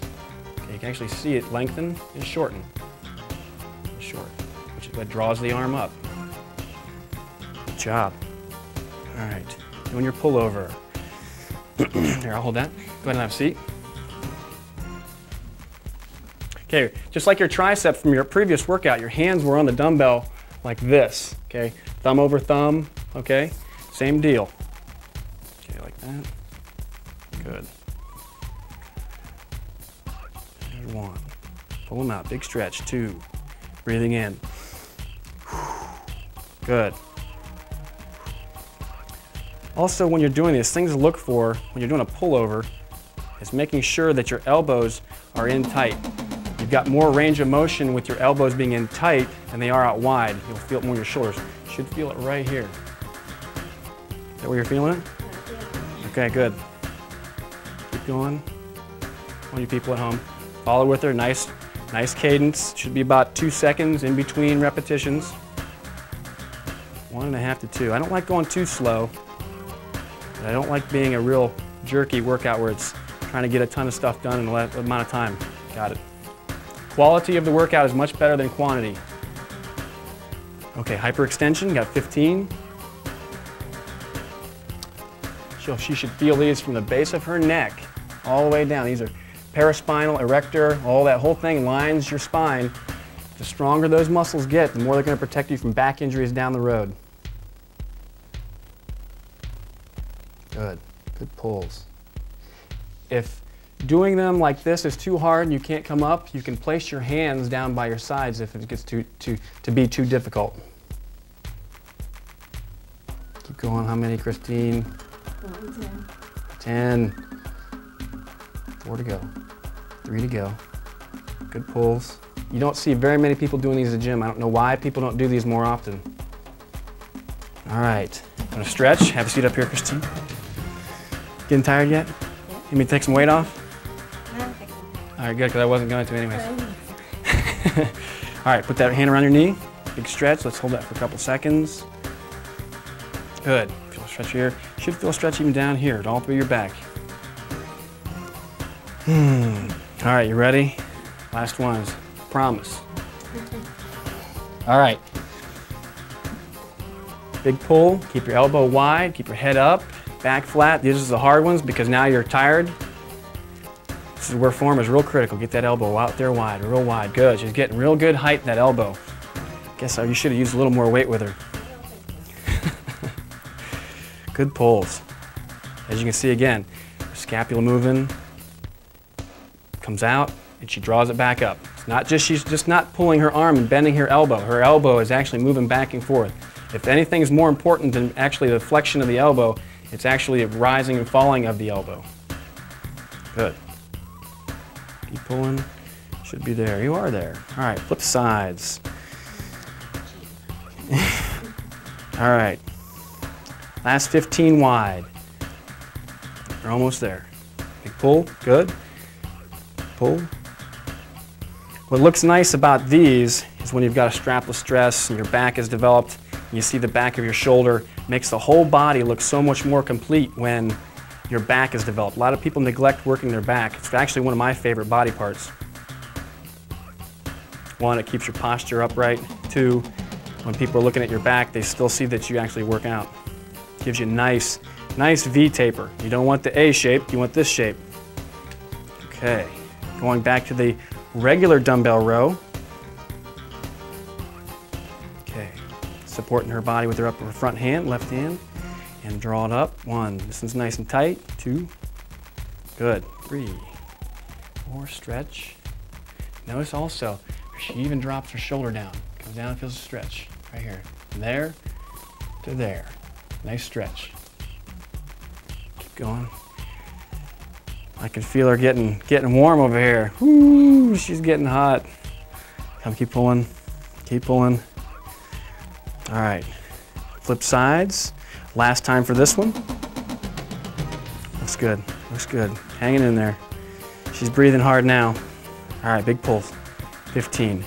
okay, you can actually see it lengthen and shorten. Short, which is what draws the arm up. Good job. All right, doing your pullover. Here, I'll hold that. Go ahead and have a seat. Okay, just like your tricep from your previous workout, your hands were on the dumbbell like this, okay? Thumb over thumb, okay? Same deal. Okay, like that. Good. There's one. Pull them out, big stretch, 2. Breathing in. Good. Also, when you're doing these, things to look for when you're doing a pullover is making sure that your elbows are in tight. You've got more range of motion with your elbows being in tight than they are out wide. You'll feel it more in your shoulders. You should feel it right here. Is that where you're feeling it? Okay, good. Keep going. All you people at home, follow with her. Nice cadence. Should be about 2 seconds in between repetitions. 1.5 to 2. I don't like going too slow. I don't like being a real jerky workout where it's trying to get a ton of stuff done in a less amount of time. Got it. Quality of the workout is much better than quantity. Okay, hyperextension, got 15. So she should feel these from the base of her neck all the way down. These are paraspinal, erector, all that whole thing lines your spine. The stronger those muscles get, the more they're going to protect you from back injuries down the road. Good. Good pulls. If doing them like this is too hard and you can't come up, you can place your hands down by your sides if it gets to be too difficult. Keep going. How many, Christine? 10. 4 to go. 3 to go. Good pulls. You don't see very many people doing these at the gym. I don't know why people don't do these more often. All right. I'm gonna stretch. Have a seat up here, Christine. Getting tired yet? You mean take some weight off? All right, good, because I wasn't going to anyways. All right, put that hand around your knee. Big stretch. Let's hold that for a couple seconds. Good. Feel a stretch here. You should feel a stretch even down here, all through your back. All right, you ready? Last ones. Promise. All right. Big pull. Keep your elbow wide. Keep your head up. Back flat. These are the hard ones because now you're tired. This is where form is real critical. Get that elbow out there wide, real wide. Good. She's getting real good height in that elbow. Guess you should have used a little more weight with her. Good pulls. As you can see again, scapula moving, comes out, and she draws it back up. It's not just, she's just not pulling her arm and bending her elbow. Her elbow is actually moving back and forth. If anything is more important than actually the flexion of the elbow, it's actually a rising and falling of the elbow. Good. Keep pulling. Should be there. You are there. All right, flip sides. All right. Last 15 wide. You're almost there. Big pull. Good. Pull. What looks nice about these is when you've got a strapless dress and your back is developed, and you see the back of your shoulder, makes the whole body look so much more complete when your back is developed. A lot of people neglect working their back. It's actually one of my favorite body parts. 1, it keeps your posture upright. 2, when people are looking at your back, they still see that you actually work out. Gives you nice V taper. You don't want the A shape, you want this shape. Okay, going back to the regular dumbbell row. Okay, supporting her body with her upper front hand, left hand, and draw it up. 1, this one's nice and tight. 2, good. 3, 4, stretch. Notice also, she even drops her shoulder down. Comes down and feels a stretch right here. From there to there. Nice stretch. Keep going. I can feel her getting warm over here. Woo, she's getting hot. Come, keep pulling. Keep pulling. All right. Flip sides. Last time for this one. Looks good. Looks good. Hanging in there. She's breathing hard now. All right, big pulls. 15,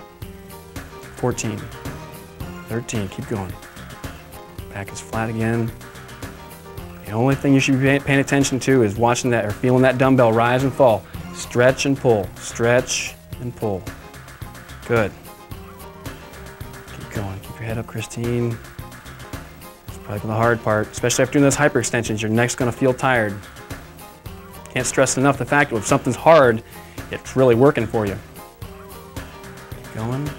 14, 13. Keep going. Back is flat again. The only thing you should be paying attention to is watching that or feeling that dumbbell rise and fall. Stretch and pull. Stretch and pull. Good. Keep going. Keep your head up, Christine. It's probably the hard part, especially after doing those hyperextensions. Your neck's going to feel tired. Can't stress enough the fact that if something's hard, it's really working for you. Keep going.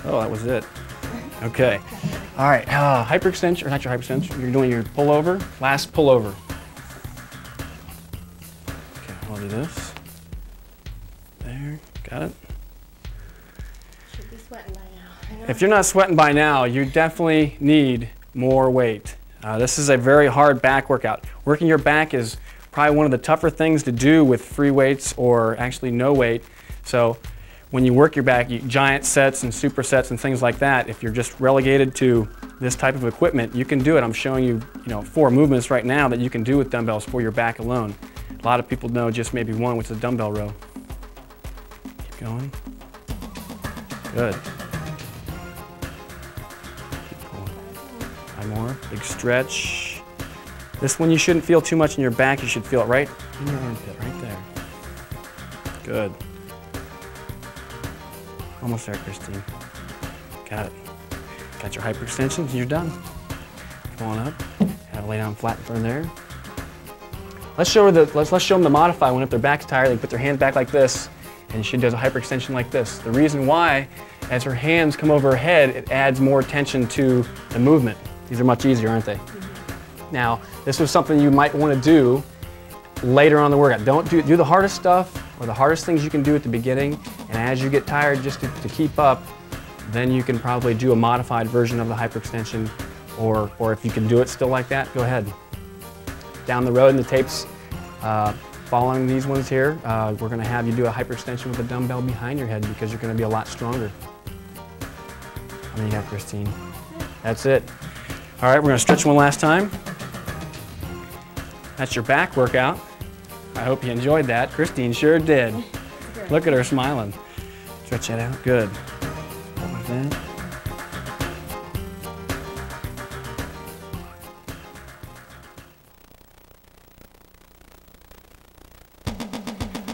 Oh, that was it. Okay. All right, hyperextension, or not your hyperextension, you're doing your pullover, last pullover. Okay, I'll do this. There, got it. Should be sweating by now. If you're not sweating by now, you definitely need more weight. This is a very hard back workout. Working your back is probably one of the tougher things to do with free weights or actually no weight. So when you work your back, giant sets and supersets and things like that, if you're just relegated to this type of equipment, you can do it. I'm showing you, 4 movements right now that you can do with dumbbells for your back alone. A lot of people know just maybe one, which is a dumbbell row. Keep going. Good. Keep going. 5 more. Big stretch. This one you shouldn't feel too much in your back. You should feel it right in your armpit, right there. Good. Almost there, Christine. Got it. Got your hyperextension, you're done. Come on up. Have it lay down flat in front of there. Let's show them the modify one. If their back's tired, they can put their hands back like this, and she does a hyperextension like this. The reason why, as her hands come over her head, it adds more tension to the movement. These are much easier, aren't they? Mm-hmm. Now, this was something you might want to do later on in the workout. Don't do the hardest stuff or the hardest things you can do at the beginning, and as you get tired, just to keep up, then you can probably do a modified version of the hyperextension, or if you can do it still like that, go ahead. Down the road in the tapes, following these ones here, we're going to have you do a hyperextension with a dumbbell behind your head because you're going to be a lot stronger. How many you got, Christine? That's it. All right, we're going to stretch one last time. That's your back workout. I hope you enjoyed that. Christine sure did. Look at her smiling. Stretch that out. Good. Like that.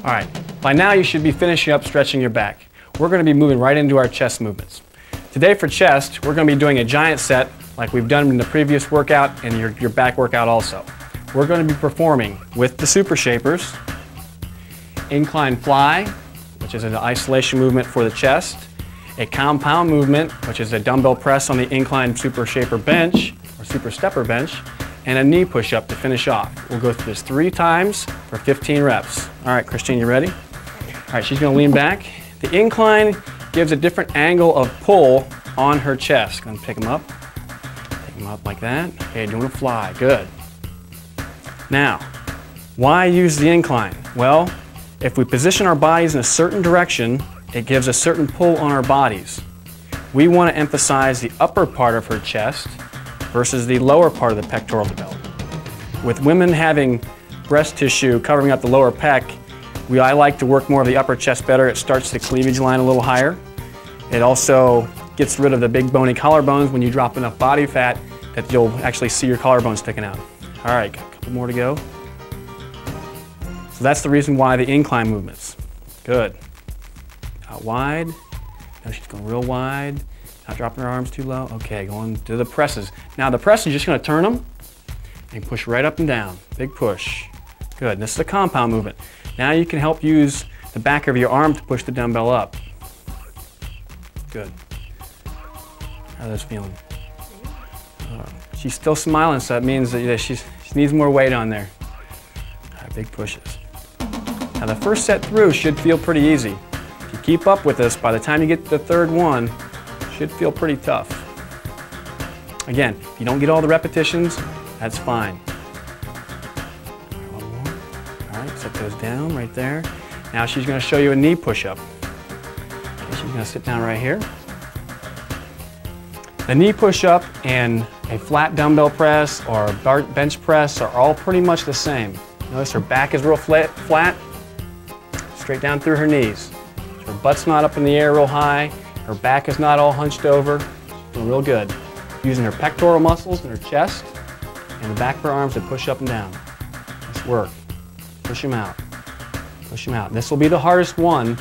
All right. By now you should be finishing up stretching your back. We're going to be moving right into our chest movements. Today for chest, we're going to be doing a giant set like we've done in the previous workout and your back workout also. We're going to be performing with the super shapers, incline fly, which is an isolation movement for the chest, a compound movement, which is a dumbbell press on the incline super shaper bench or super stepper bench, and a knee push-up to finish off. We'll go through this 3 times for 15 reps. All right, Christine, you ready? All right, she's going to lean back. The incline gives a different angle of pull on her chest. Going to pick them up like that. Okay, doing a fly. Good. Now, why use the incline? Well, if we position our bodies in a certain direction, it gives a certain pull on our bodies. We want to emphasize the upper part of her chest versus the lower part of the pectoral development. With women having breast tissue covering up the lower pec, I like to work more of the upper chest better. It starts the cleavage line a little higher. It also gets rid of the big bony collarbones when you drop enough body fat that you'll actually see your collarbone sticking out. All right, got a couple more to go. So that's the reason why the incline movements. Good. Out wide. Now she's going real wide. Not dropping her arms too low. Okay, going to the presses. Now the press, you're just going to turn them and push right up and down. Big push. Good. This is a compound movement. Now you can help use the back of your arm to push the dumbbell up. Good. How are those feeling? She's still smiling, so that means that she needs more weight on there. All right, big pushes. Now the first set through should feel pretty easy. If you keep up with this, by the time you get to the third one, it should feel pretty tough. Again, if you don't get all the repetitions, that's fine. One more. All right, set those down right there. Now she's going to show you a knee push-up. Okay, she's going to sit down right here. The knee push-up and a flat dumbbell press or a bench press are all pretty much the same. Notice her back is real flat, straight down through her knees. Her butt's not up in the air real high. Her back is not all hunched over. She's doing real good. Using her pectoral muscles in her chest and the back of her arms to push up and down. Nice work. Push them out. Push them out. This will be the hardest one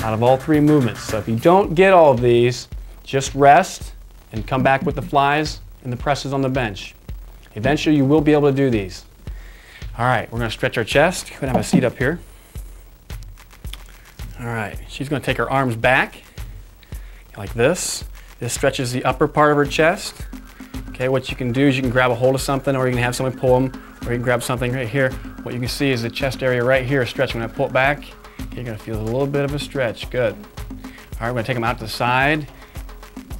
out of all 3 movements. So if you don't get all of these, just rest and come back with the flies and the presses on the bench. Eventually you will be able to do these. All right, we're gonna stretch our chest. Go ahead and have a seat up here. All right, she's gonna take her arms back like this. This stretches the upper part of her chest. Okay, what you can do is you can grab a hold of something, or you can have someone pull them, or you can grab something right here. What you can see is the chest area right here is stretching. When I pull it back, you're gonna feel a little bit of a stretch. Good. All right, we're gonna take them out to the side,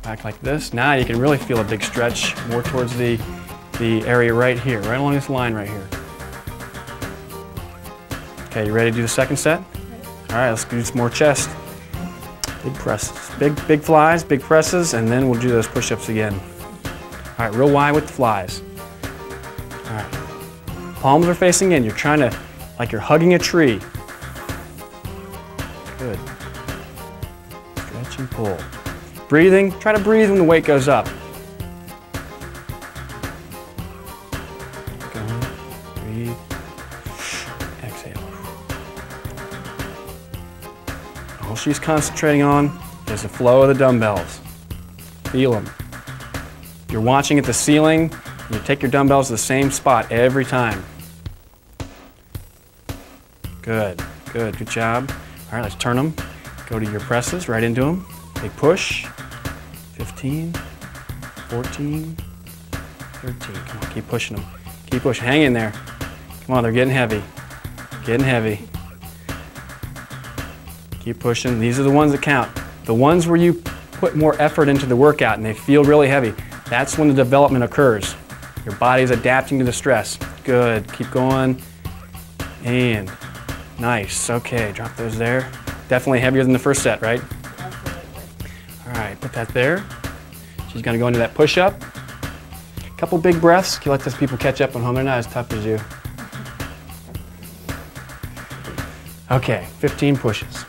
back like this. Now you can really feel a big stretch more towards the area right here, right along this line right here. Okay, you ready to do the second set? All right, let's do some more chest. Big presses, big flies, big presses, and then we'll do those push-ups again. All right, real wide with the flies. All right, palms are facing in. You're trying to, like you're hugging a tree. Good. Stretch and pull. Breathing, try to breathe when the weight goes up. Go, breathe, exhale. All she's concentrating on is the flow of the dumbbells. Feel them. You're watching at the ceiling, and you take your dumbbells to the same spot every time. Good, good, good job. All right, let's turn them. Go to your presses, right into them. Big push. 15, 14, 13. Come on, keep pushing them. Keep pushing, hang in there. Come on, they're getting heavy. Getting heavy. Keep pushing. These are the ones that count. The ones where you put more effort into the workout and they feel really heavy, that's when the development occurs. Your body's adapting to the stress. Good, keep going. And nice, okay, drop those there. Definitely heavier than the first set, right? All right, put that there. She's gonna go into that push-up. Couple big breaths. You let those people catch up on home. They're not as tough as you. Okay, 15 pushes.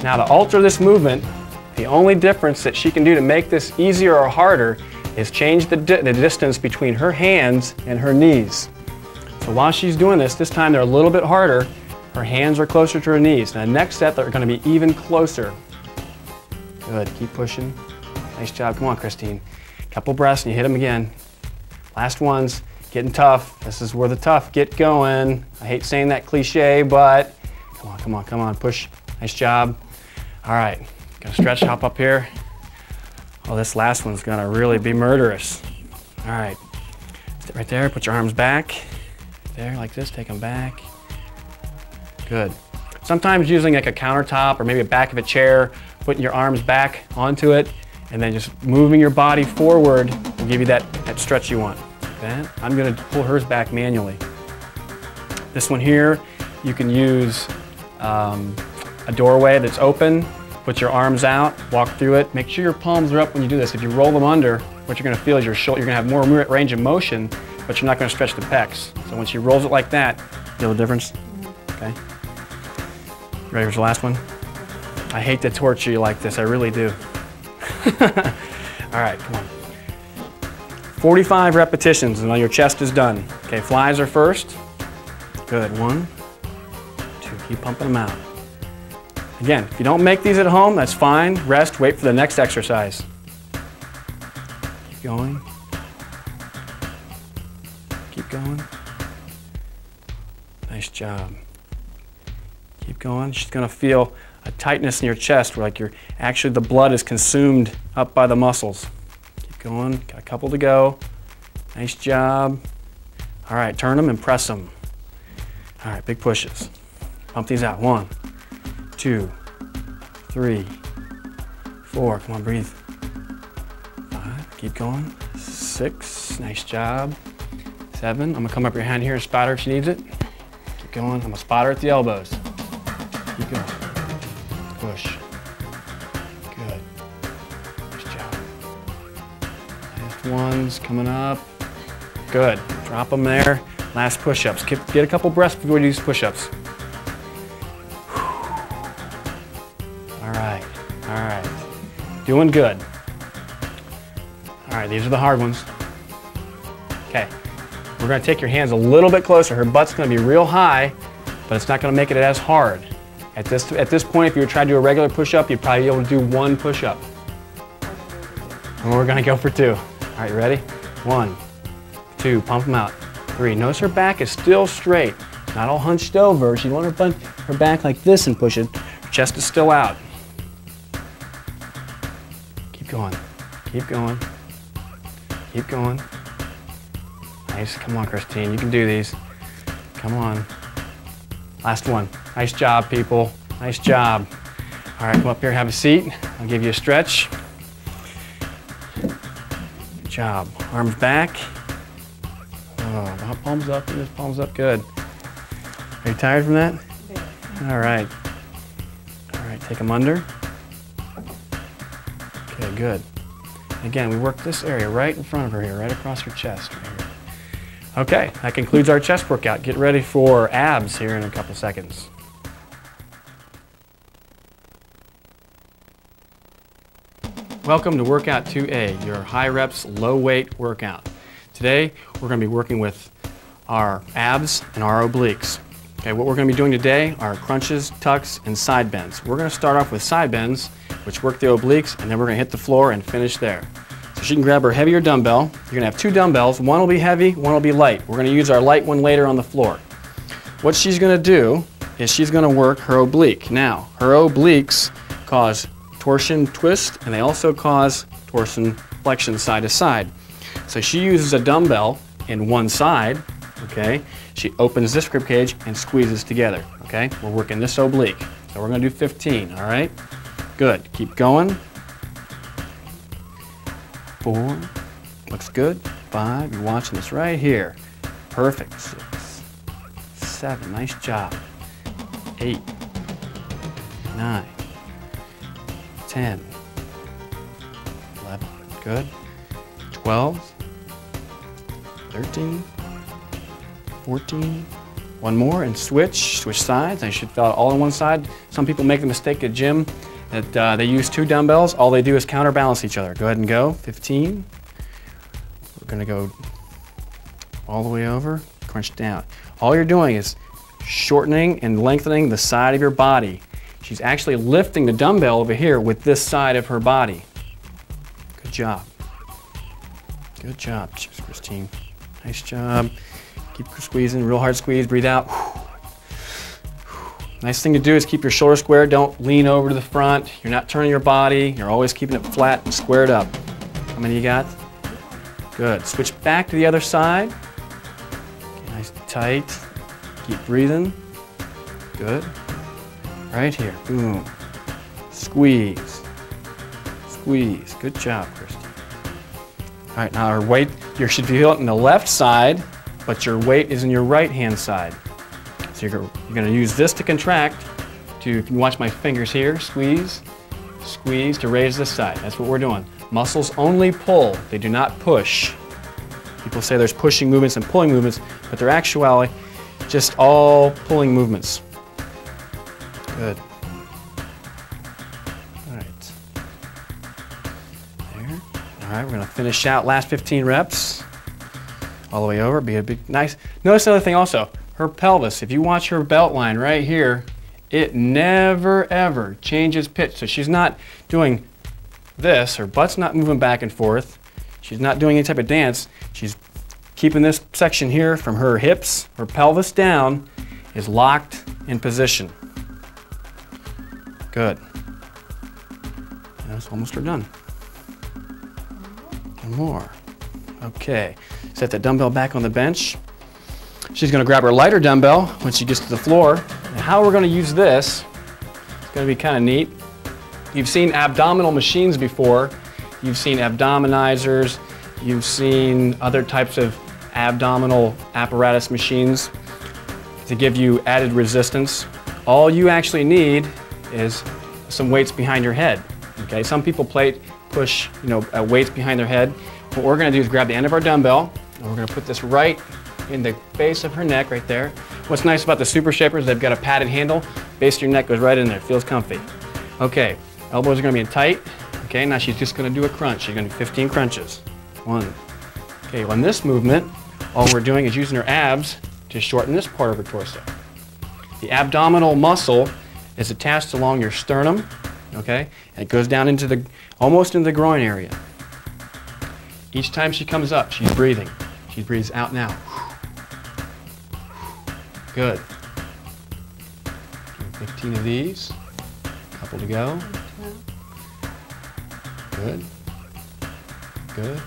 Now to alter this movement, the only difference that she can do to make this easier or harder is change the distance between her hands and her knees. So while she's doing this time they're a little bit harder. Her hands are closer to her knees. Now next set, they're gonna be even closer. Good, keep pushing. Nice job, come on Christine. Couple breaths and you hit them again. Last ones, getting tough. This is where the tough get going. I hate saying that cliche, but come on, come on, come on, push. Nice job. All right, gonna stretch, hop up here. Oh, this last one's gonna really be murderous. All right, sit right there, put your arms back. There, like this, take them back. Good. Sometimes using like a countertop or maybe a back of a chair, putting your arms back onto it, and then just moving your body forward will give you that stretch you want. Like that. I'm gonna pull hers back manually. This one here, you can use a doorway that's open, put your arms out, walk through it. Make sure your palms are up when you do this. If you roll them under, what you're gonna feel is you're gonna have more range of motion, but you're not gonna stretch the pecs. So when she rolls it like that, feel the difference? Okay. Ready for the last one? I hate to torture you like this, I really do. All right, come on. 45 repetitions and your chest is done. Okay, flies are first. Good, 1, 2, keep pumping them out. Again, if you don't make these at home, that's fine. Rest, wait for the next exercise. Keep going. Keep going. Nice job. Keep going. She's gonna feel a tightness in your chest where like actually the blood is consumed up by the muscles. Keep going, got a couple to go. Nice job. All right, turn them and press them. All right, big pushes. Pump these out. 1, 2, 3, 4. Come on, breathe. 5, keep going. 6, nice job. 7, I'm gonna come up your hand here and spot her if she needs it. Keep going, I'm gonna spot her at the elbows. Keep going. Push. Good. Nice job. Last ones coming up. Good. Drop them there. Last push-ups. Get a couple breaths before you do these push-ups. All right. All right. Doing good. All right, these are the hard ones. Okay. We're going to take your hands a little bit closer. Her butt's going to be real high, but it's not going to make it as hard. At this point, if you were trying to do a regular push-up, you'd probably be able to do 1 push-up. And we're gonna go for 2. All right, you ready? 1, 2, pump them out. 3. Notice her back is still straight, not all hunched over. She want her back like this and push it. Her chest is still out. Keep going, keep going, keep going. Nice, come on, Christine, you can do these. Come on. Last one. Nice job, people. Nice job. All right, come up here, have a seat. I'll give you a stretch. Good job. Arms back. Oh, palms up, just palms up, good. Are you tired from that? All right. All right, take them under. Okay, good. Again, we work this area right in front of her here, right across her chest. Right here. Okay, that concludes our chest workout. Get ready for abs here in a couple seconds. Welcome to Workout 2A, your high reps, low weight workout. Today, we're going to be working with our abs and our obliques. Okay, what we're going to be doing today are crunches, tucks, and side bends. We're going to start off with side bends, which work the obliques, and then we're going to hit the floor and finish there. So she can grab her heavier dumbbell. You're going to have 2 dumbbells. One will be heavy, one will be light. We're going to use our light one later on the floor. What she's going to do is she's going to work her oblique. Now, her obliques cause torsion twist, and they also cause torsion flexion side to side. So she uses a dumbbell in one side, okay? She opens this rib cage and squeezes together, okay? We're working this oblique. So we're going to do 15, all right? Good. Keep going. 4. Looks good. 5. You're watching this right here. Perfect. 6. 7. Nice job. 8. 9. 10. 11. Good. 12. 13. 14. One more and switch sides. I should fill it all on one side. Some people make the mistake at gym that they use 2 dumbbells. All they do is counterbalance each other. Go ahead and go. 15. We're going to go all the way over, crunch down. All you're doing is shortening and lengthening the side of your body. She's actually lifting the dumbbell over here with this side of her body. Good job. Good job, Christine. Nice job. Keep squeezing, real hard squeeze, breathe out. Nice thing to do is keep your shoulders square. Don't lean over to the front. You're not turning your body. You're always keeping it flat and squared up. How many you got? Good. Switch back to the other side. Okay, nice and tight. Keep breathing. Good. Right here. Boom. Squeeze. Squeeze. Good job, Christy. All right, now our weight, you should feel it in the left side, but your weight is in your right-hand side. So you're going to use this to contract. You can watch my fingers here. Squeeze, squeeze to raise this side. That's what we're doing. Muscles only pull. They do not push. People say there's pushing movements and pulling movements, but they're actually just all pulling movements. Good. All right. There. All right, we're going to finish out last 15 reps. All the way over. Be a big, nice. Notice another thing also. Her pelvis, if you watch her belt line right here, it never ever changes pitch. So she's not doing this, her butt's not moving back and forth. She's not doing any type of dance. She's keeping this section here from her hips, her pelvis down, is locked in position. Good. That's almost done. One more. Okay. Set the dumbbell back on the bench. She's going to grab her lighter dumbbell when she gets to the floor. And how we're going to use this, it's going to be kind of neat. You've seen abdominal machines before. You've seen abdominizers. You've seen other types of abdominal apparatus machines to give you added resistance. All you actually need is some weights behind your head. Okay, some people push weights behind their head. What we're going to do is grab the end of our dumbbell and we're going to put this right in the base of her neck right there. What's nice about the Super Shapers, they've got a padded handle. Base of your neck goes right in there, feels comfy. Okay, elbows are going to be in tight. Okay, now she's just going to do a crunch. She's going to do 15 crunches. 1. Okay, on this movement, all we're doing is using her abs to shorten this part of her torso. The abdominal muscle is attached along your sternum, okay, and it goes down into almost into the groin area. Each time she comes up, she's breathing. She breathes out now. Good. 15 of these. A couple to go. Good. Good.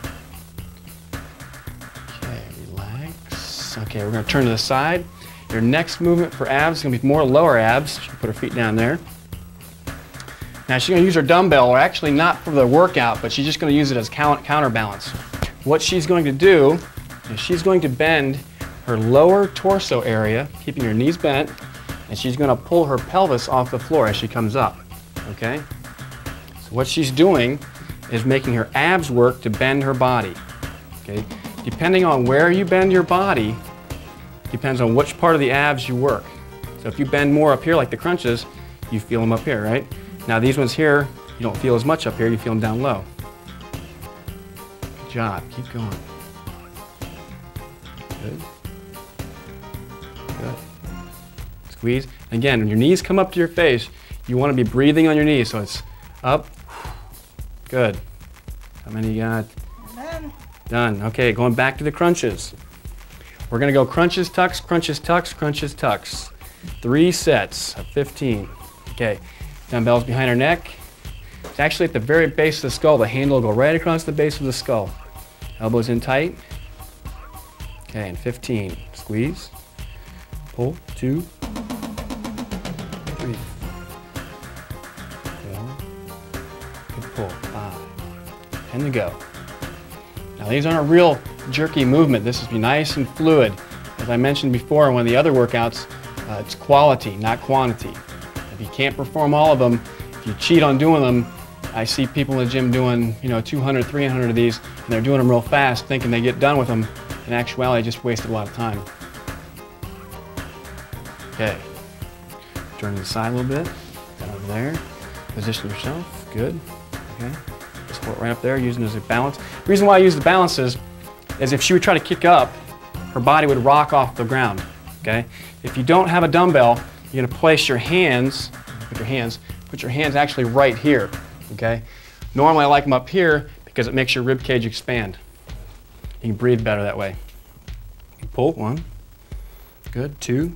Okay, relax. Okay, we're going to turn to the side. Your next movement for abs is going to be more lower abs. She'll put her feet down there. Now she's going to use her dumbbell, or actually not for the workout, but she's just going to use it as counterbalance. What she's going to do is she's going to bend her lower torso area, keeping her knees bent, and she's going to pull her pelvis off the floor as she comes up. Okay? So what she's doing is making her abs work to bend her body. Okay? Depending on where you bend your body, depends on which part of the abs you work. So if you bend more up here like the crunches, you feel them up here, right? Now these ones here, you don't feel as much up here, you feel them down low. Good job, keep going. Good. Good. Squeeze. Again, when your knees come up to your face, you want to be breathing on your knees, so it's up. Good. How many you got? Done. Done. Okay, going back to the crunches. We're going to go crunches, tucks, crunches, tucks, crunches, tucks. 3 sets of 15. Okay, dumbbells behind our neck. It's actually at the very base of the skull. The handle will go right across the base of the skull. Elbows in tight. Okay, and 15. Squeeze. Pull. 2, 3, 4. Good pull. 5. 10 to go. Now these aren't a real jerky movement. This is be nice and fluid. As I mentioned before in one of the other workouts, it's quality, not quantity. If you can't perform all of them, if you cheat on doing them, I see people in the gym doing 200, 300 of these, and they're doing them real fast, thinking they get done with them. In actuality, just wasted a lot of time. Okay, turn to the side a little bit, down over there, position yourself, good, okay. Support right up there, using it as a balance. The reason why I use the balance is if she would try to kick up, her body would rock off the ground, okay. If you don't have a dumbbell, you're gonna place your hands, put your hands actually right here, okay. Normally I like them up here because it makes your rib cage expand. You can breathe better that way. You pull, 1, good, 2,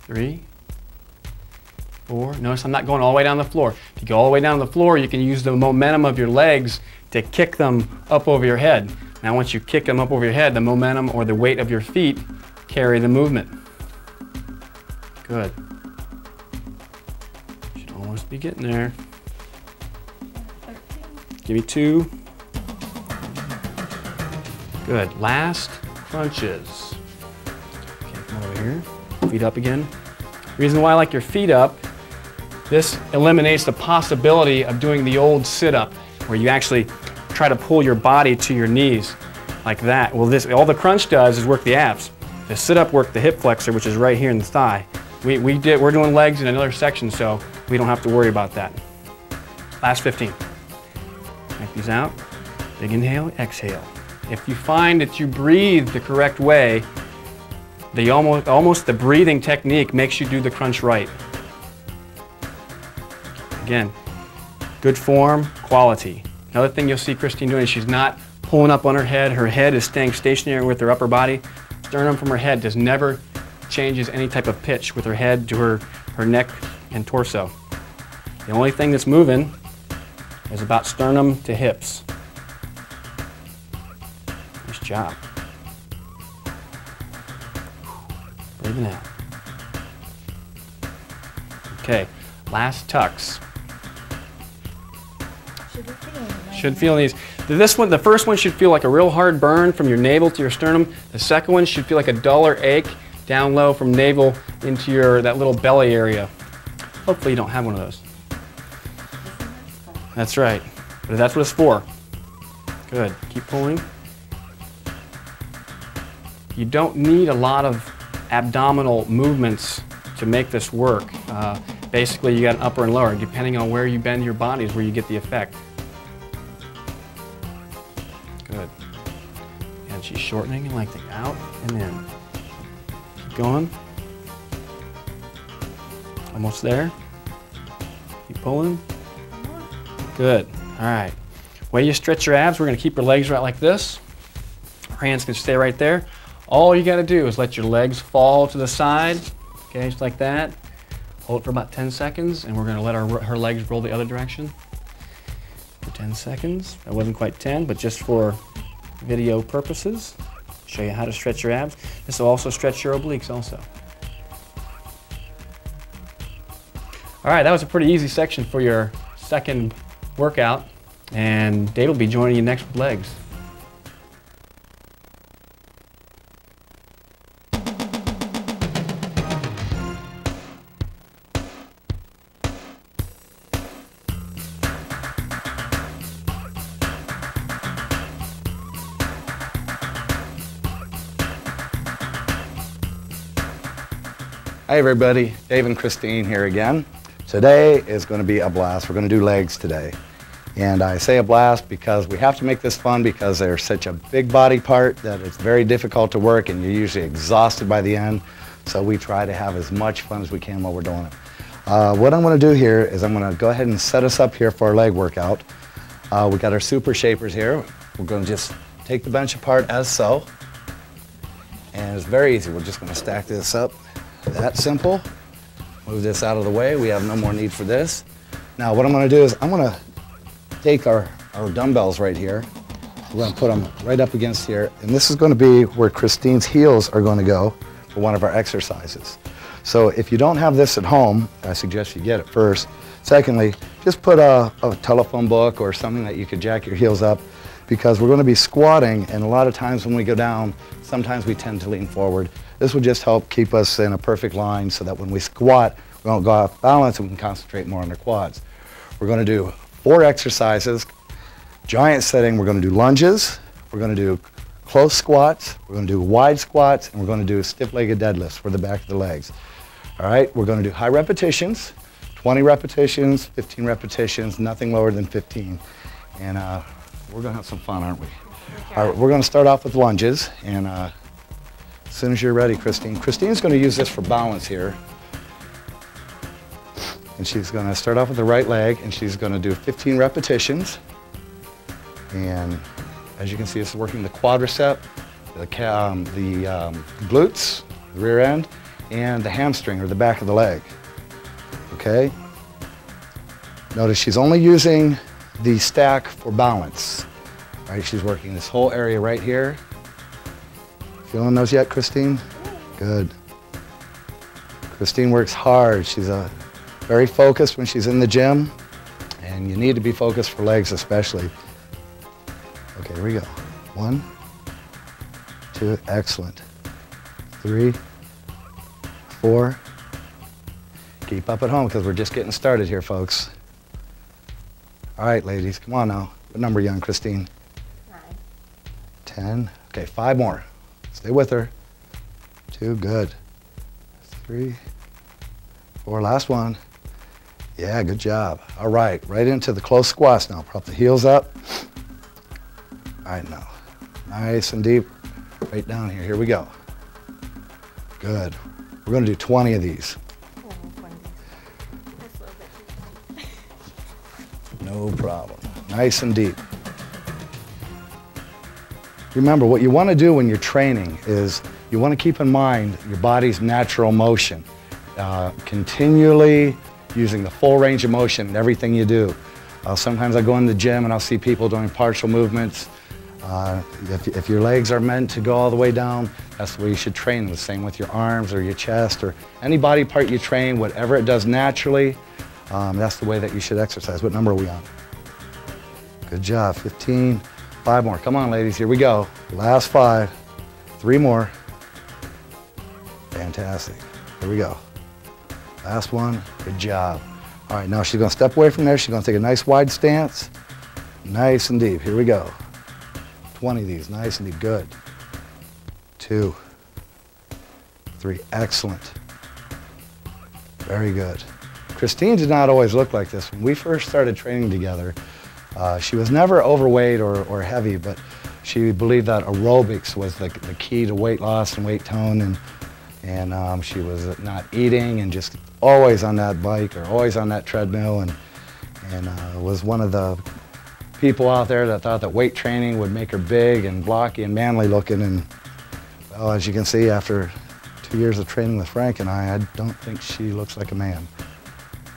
3, 4. Notice I'm not going all the way down the floor. If you go all the way down the floor, you can use the momentum of your legs to kick them up over your head. Now once you kick them up over your head, the momentum or the weight of your feet carry the movement. Good. Should almost be getting there. 13. Give me 2. Good. Last crunches. Okay, come over here. Feet up again. Reason why I like your feet up, this eliminates the possibility of doing the old sit-up where you actually try to pull your body to your knees like that. Well, all the crunch does is work the abs. The sit-up work the hip flexor, which is right here in the thigh. We're doing legs in another section, so we don't have to worry about that. Last 15. Make these out. Big inhale, exhale. If you find that you breathe the correct way, almost the breathing technique makes you do the crunch right. Again, good form, quality. Another thing you'll see Christine doing is she's not pulling up on her head is staying stationary with her upper body. Sternum from her head never changes any type of pitch with her head to her neck and torso. The only thing that's moving is about sternum to hips. Nice job. Breathing out. Okay, last tucks. Should feel these. The first one should feel like a real hard burn from your navel to your sternum. The second one should feel like a duller ache down low from navel into that little belly area. Hopefully you don't have one of those. That's right. But that's what it's for. Good. Keep pulling. You don't need a lot of abdominal movements to make this work. Basically, you got an upper and lower. Depending on where you bend your body is where you get the effect. Good. And she's shortening and lengthening out and in. Keep going. Almost there. Keep pulling. Good. All right. Way you stretch your abs, we're going to keep your legs right like this. Our hands can stay right there. All you gotta do is let your legs fall to the side, okay, just like that. Hold it for about 10 seconds, and we're gonna let her legs roll the other direction for 10 seconds. That wasn't quite 10, but just for video purposes, show you how to stretch your abs. This will also stretch your obliques also. All right, that was a pretty easy section for your second workout, and Dave will be joining you next with legs. Hi everybody, Dave and Christine here again. Today is going to be a blast. We're going to do legs today. And I say a blast because we have to make this fun because they're such a big body part that it's very difficult to work and you're usually exhausted by the end. So we try to have as much fun as we can while we're doing it. What I'm going to do here is I'm going to go ahead and set us up here for our leg workout. We got our super shapers here. We're going to just take the bench apart as so. And it's very easy. We're just going to stack this up. That simple. Move this out of the way. We have no more need for this. Now what I'm going to do is I'm going to take our dumbbells right here. We're going to put them right up against here. And this is going to be where Christine's heels are going to go for one of our exercises. So if you don't have this at home, I suggest you get it first. Secondly, just put a telephone book or something that you could jack your heels up because we're going to be squatting, and a lot of times when we go down, sometimes we tend to lean forward. This will just help keep us in a perfect line so that when we squat, we don't go off balance and we can concentrate more on our quads. We're going to do 4 exercises. Giant setting, we're going to do lunges, we're going to do close squats, we're going to do wide squats, and we're going to do stiff-legged deadlifts for the back of the legs. All right, we're going to do high repetitions, 20 repetitions, 15 repetitions, nothing lower than 15. And we're going to have some fun, aren't we? All right, we're going to start off with lunges, and as soon as you're ready, Christine's going to use this for balance here. And she's going to start off with the right leg, and she's going to do 15 repetitions. And as you can see, this is working the quadricep, the glutes, the rear end, and the hamstring, or the back of the leg. Okay? Notice she's only using the stack for balance. All right, she's working this whole area right here. Feeling those yet, Christine? Good. Christine works hard. She's very focused when she's in the gym, and you need to be focused for legs especially. Okay, here we go. 1, 2, excellent. 3, 4. Keep up at home because we're just getting started here, folks. All right, ladies, come on now. What number are you on, Christine? 9. 10. Okay, 5 more. Stay with her. 2, good. 3, 4, last one. Yeah, good job. All right, right into the close squats now. Prop the heels up. All right, now, nice and deep, right down here. Here we go. Good. We're going to do 20 of these. Oh, 20. That's a little bit too No problem. Nice and deep. Remember, what you want to do when you're training is you want to keep in mind your body's natural motion. Continually using the full range of motion in everything you do. Sometimes I go in the gym and I'll see people doing partial movements. If your legs are meant to go all the way down, that's the way you should train. The same with your arms or your chest or any body part you train, whatever it does naturally, that's the way that you should exercise. What number are we on? Good job, 15. 5 more. Come on, ladies, here we go. Last 5. 3 more. Fantastic. Here we go. Last one. Good job. All right, now she's going to step away from there. She's going to take a nice wide stance. Nice and deep. Here we go. 20 of these. Nice and deep. Good. 2. 3. Excellent. Very good. Christine did not always look like this. When we first started training together, she was never overweight or heavy, but she believed that aerobics was the key to weight loss and weight tone, and she was not eating and just always on that bike or always on that treadmill, and was one of the people out there that thought that weight training would make her big and blocky and manly looking, and Well, as you can see, after 2 years of training with Frank and I don't think she looks like a man.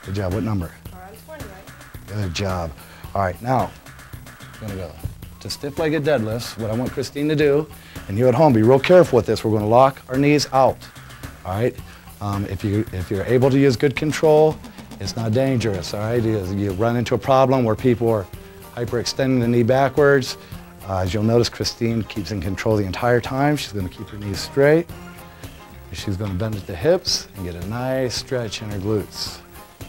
Good job. What number? Around 20, right? Good job. All right, now, I'm gonna go to stiff-legged deadlifts. What I want Christine to do, and you at home, be real careful with this. We're gonna lock our knees out, all right? If you're able to use good control, it's not dangerous, all right? You run into a problem where people are hyperextending the knee backwards. As you'll notice, Christine keeps in control the entire time. She's gonna keep her knees straight. She's gonna bend at the hips and get a nice stretch in her glutes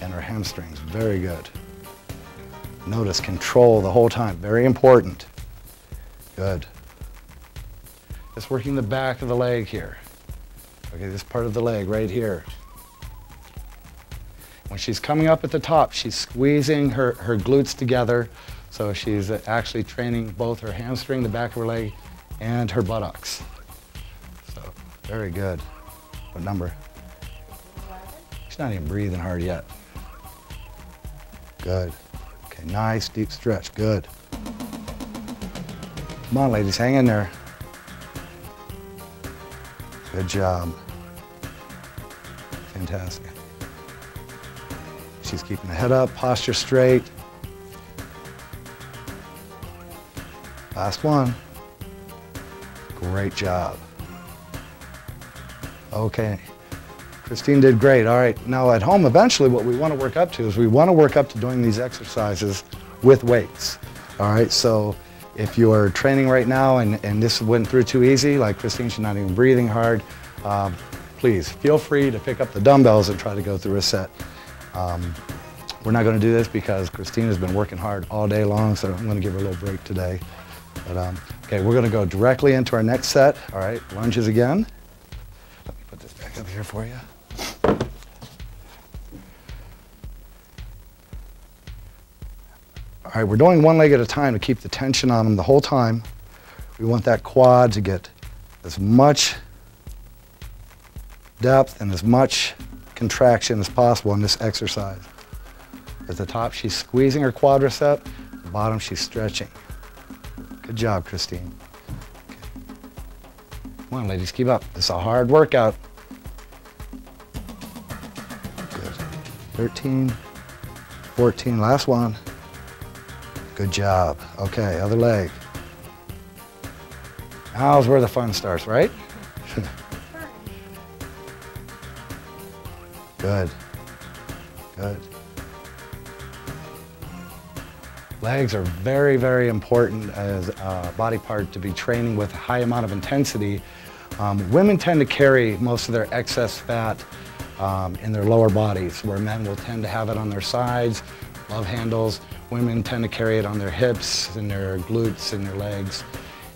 and her hamstrings. Very good. Notice control the whole time, very important. Good. Just working the back of the leg here. Okay, this part of the leg right here. When she's coming up at the top, she's squeezing her glutes together, so she's actually training both her hamstring, the back of her leg, and her buttocks. So, very good. What number? 11. She's not even breathing hard yet. Good. Okay, nice deep stretch. Good. Come on, ladies, hang in there. Good job. Fantastic. She's keeping the head up, posture straight. Last one. Great job. Okay. Christine did great. All right. Now at home, eventually what we want to work up to is we want to work up to doing these exercises with weights. All right. So if you are training right now and this went through too easy, like Christine, she's not even breathing hard, please feel free to pick up the dumbbells and try to go through a set. We're not going to do this because Christine has been working hard all day long, so I'm going to give her a little break today. But, okay, we're going to go directly into our next set. All right, lunges again. Let me put this back up here for you. All right, we're doing one leg at a time to keep the tension on them the whole time. We want that quad to get as much depth and as much contraction as possible in this exercise. At the top, she's squeezing her quadricep. At the bottom, she's stretching. Good job, Christine. Okay. Come on, ladies, keep up. This is a hard workout. Good. 13, 14, last one. Good job. Okay, other leg. Now's where the fun starts, right? Good. Good. Legs are very, very important as a body part to be training with a high amount of intensity. Women tend to carry most of their excess fat in their lower bodies, where men will tend to have it on their sides, love handles. Women tend to carry it on their hips and their glutes and their legs.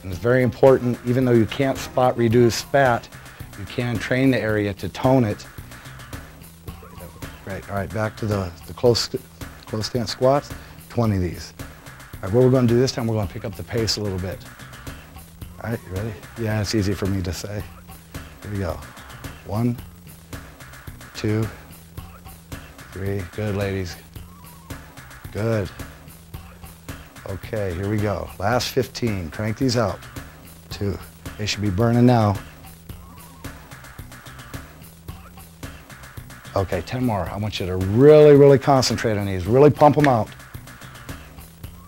And it's very important, even though you can't spot reduce fat, you can train the area to tone it. Great, all right, back to the close stance squats, 20 of these. All right, what we're gonna do this time, we're gonna pick up the pace a little bit. All right, you ready? Yeah, it's easy for me to say. Here we go. 1, 2, 3, good ladies. Good. Okay, here we go. Last 15, crank these out. 2, they should be burning now. Okay, 10 more. I want you to really, really concentrate on these. Really pump them out.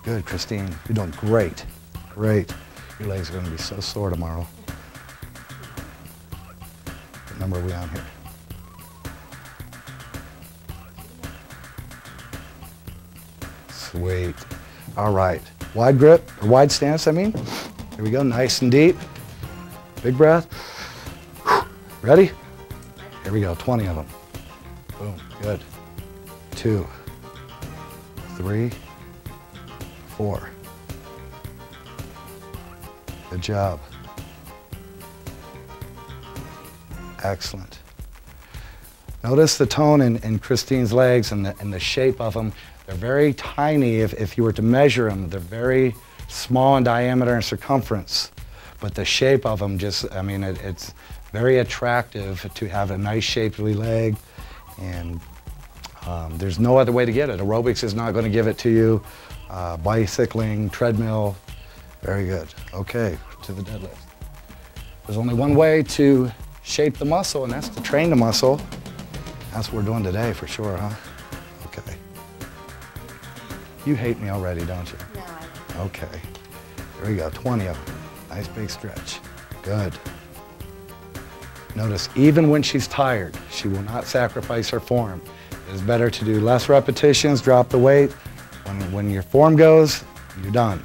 Good, Christine. You're doing great. Great. Your legs are going to be so sore tomorrow. What number are we on here? Sweet. All right. Wide grip, or wide stance, I mean. Here we go. Nice and deep. Big breath. Ready? Here we go. 20 of them. Boom, good. 2, 3, 4. Good job. Excellent. Notice the tone in Christine's legs and the shape of them. They're very tiny if you were to measure them. They're very small in diameter and circumference. But the shape of them just, I mean, it's very attractive to have a nice shapely leg. And there's no other way to get it. Aerobics is not going to give it to you. Bicycling, treadmill, very good. Okay, to the deadlift. There's only one way to shape the muscle, and that's to train the muscle. That's what we're doing today for sure, huh? Okay. You hate me already, don't you? No, I don't. Okay. Here we go, 20 of them. Nice big stretch. Good. Notice, even when she's tired, she will not sacrifice her form. It is better to do less repetitions, drop the weight. When your form goes, you're done.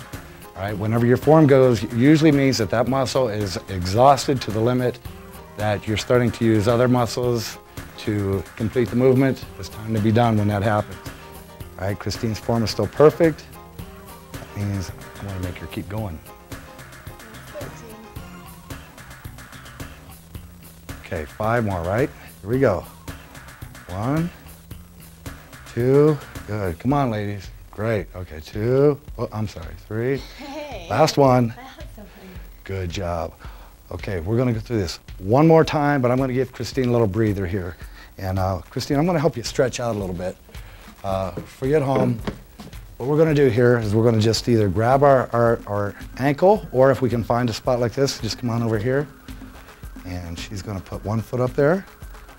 All right, whenever your form goes, it usually means that that muscle is exhausted to the limit that you're starting to use other muscles to complete the movement. It's time to be done when that happens. All right, Christine's form is still perfect. That means I want to make her keep going. 13. Okay, 5 more, right? Here we go. 1, 2, good. Come on, ladies. Great. Okay, 2. Oh, I'm sorry, 3. Hey. Last one. That's something. Good job. Okay, we're going to go through this one more time, but I'm going to give Christine a little breather here. And Christine, I'm going to help you stretch out a little bit. For you at home, what we're going to do here is we're going to just either grab our ankle, or if we can find a spot like this, just come on over here. And she's going to put one foot up there,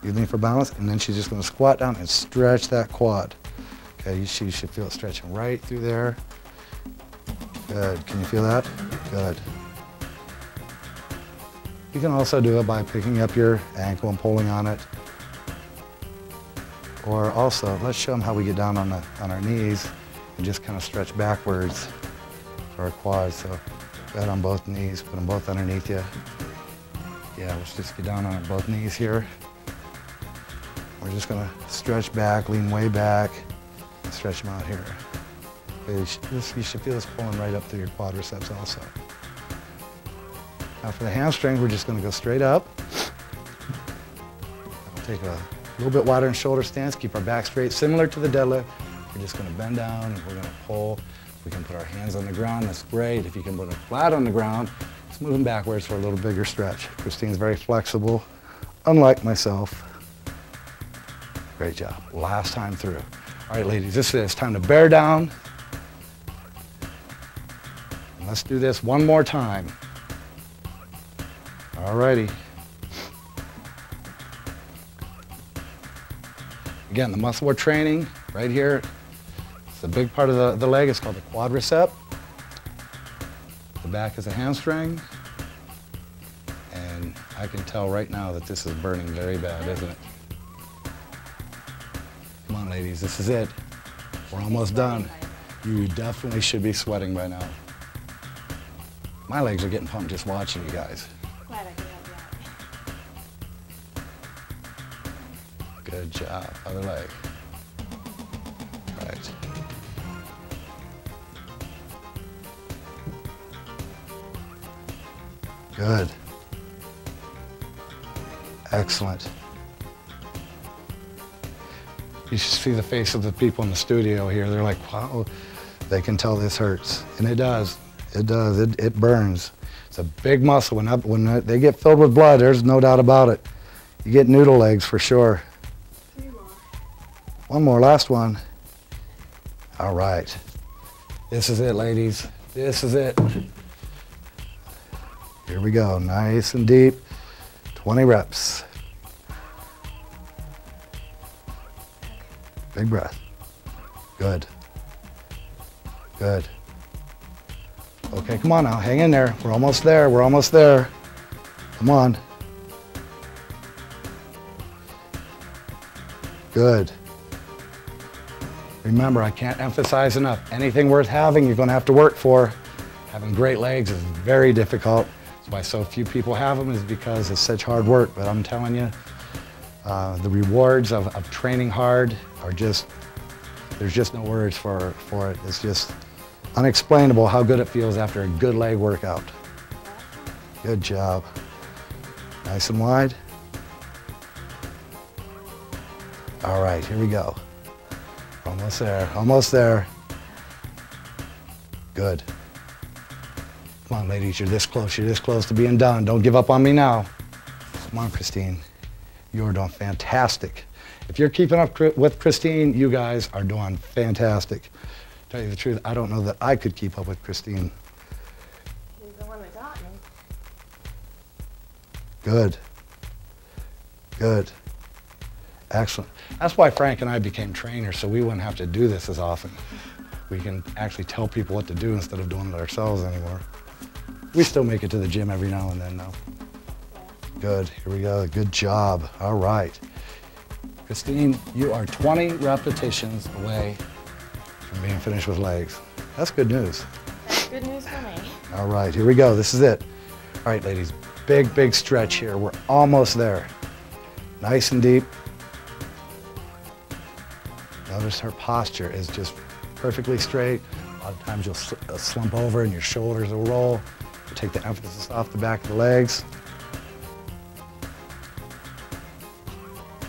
using for balance, and then she's just going to squat down and stretch that quad. Okay, you should feel it stretching right through there. Good. Can you feel that? Good. You can also do it by picking up your ankle and pulling on it. Or also, let's show them how we get down on our knees and just kind of stretch backwards for our quads. So go ahead on both knees, put them both underneath you. Yeah, let's just get down on both knees here. We're just gonna stretch back, lean way back, and stretch them out here. Okay, you should feel this pulling right up through your quadriceps also. Now for the hamstrings, we're just gonna go straight up. I'll take a little bit wider in shoulder stance, keep our back straight, similar to the deadlift. We're just gonna bend down and we're gonna pull. We can put our hands on the ground, that's great. If you can put it flat on the ground, just moving backwards for a little bigger stretch. Christine's very flexible, unlike myself. Great job, last time through. All right, ladies, this is time to bear down. And let's do this one more time. All righty. Again, the muscle we're training right here, it's a big part of the leg. It's called the quadricep. The back is a hamstring. And I can tell right now that this is burning very bad, isn't it? Come on, ladies, this is it. We're almost done. You definitely should be sweating by now. My legs are getting pumped just watching you guys. Glad I could help you out. Good job. Other leg. Right. Good. Excellent. You should see the face of the people in the studio here. They're like, wow, they can tell this hurts. And it does. It does. It burns. It's a big muscle. When they get filled with blood, there's no doubt about it. You get noodle legs for sure. 3 more. One more, last one. All right. This is it, ladies. This is it. Here we go, nice and deep. 20 reps. Big breath. Good. Good. Okay, come on now, hang in there. We're almost there, we're almost there. Come on. Good. Remember, I can't emphasize enough, anything worth having, you're gonna have to work for. Having great legs is very difficult. That's why so few people have them, is because it's such hard work. But I'm telling you, the rewards of training hard are just, there's just no words for it. It's just unexplainable how good it feels after a good leg workout. Good job. Nice and wide. All right, here we go. Almost there, almost there. Good. Come on, ladies, you're this close to being done. Don't give up on me now. Come on, Christine. You're doing fantastic. If you're keeping up with Christine, you guys are doing fantastic. Tell you the truth, I don't know that I could keep up with Christine. He's the one that got me. Good. Good. Excellent. That's why Frank and I became trainers, so we wouldn't have to do this as often. We can actually tell people what to do instead of doing it ourselves anymore. We still make it to the gym every now and then, though. Good. Here we go. Good job. All right. Christine, you are 20 repetitions away from being finished with legs. That's good news. That's good news for me. All right, here we go. This is it. All right, ladies, big stretch here. We're almost there. Nice and deep. Notice her posture is just perfectly straight. A lot of times you'll slump over and your shoulders will roll. You'll take the emphasis off the back of the legs.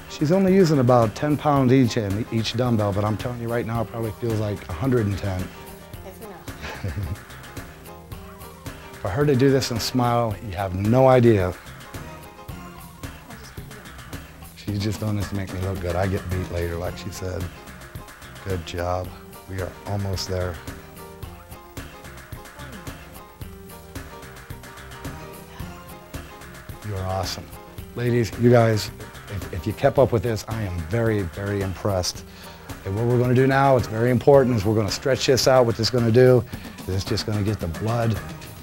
She's only using about 10 pounds each in each dumbbell, but I'm telling you right now, it probably feels like 110. It's enough. For her to do this and smile, you have no idea. She's just doing this to make me look good. I get beat later, like she said. Good job. We are almost there. You are awesome. Ladies, you guys, if you kept up with this, I am very impressed. And what we're going to do now, it's very important, is we're going to stretch this out. What this is going to do is it's just going to get the blood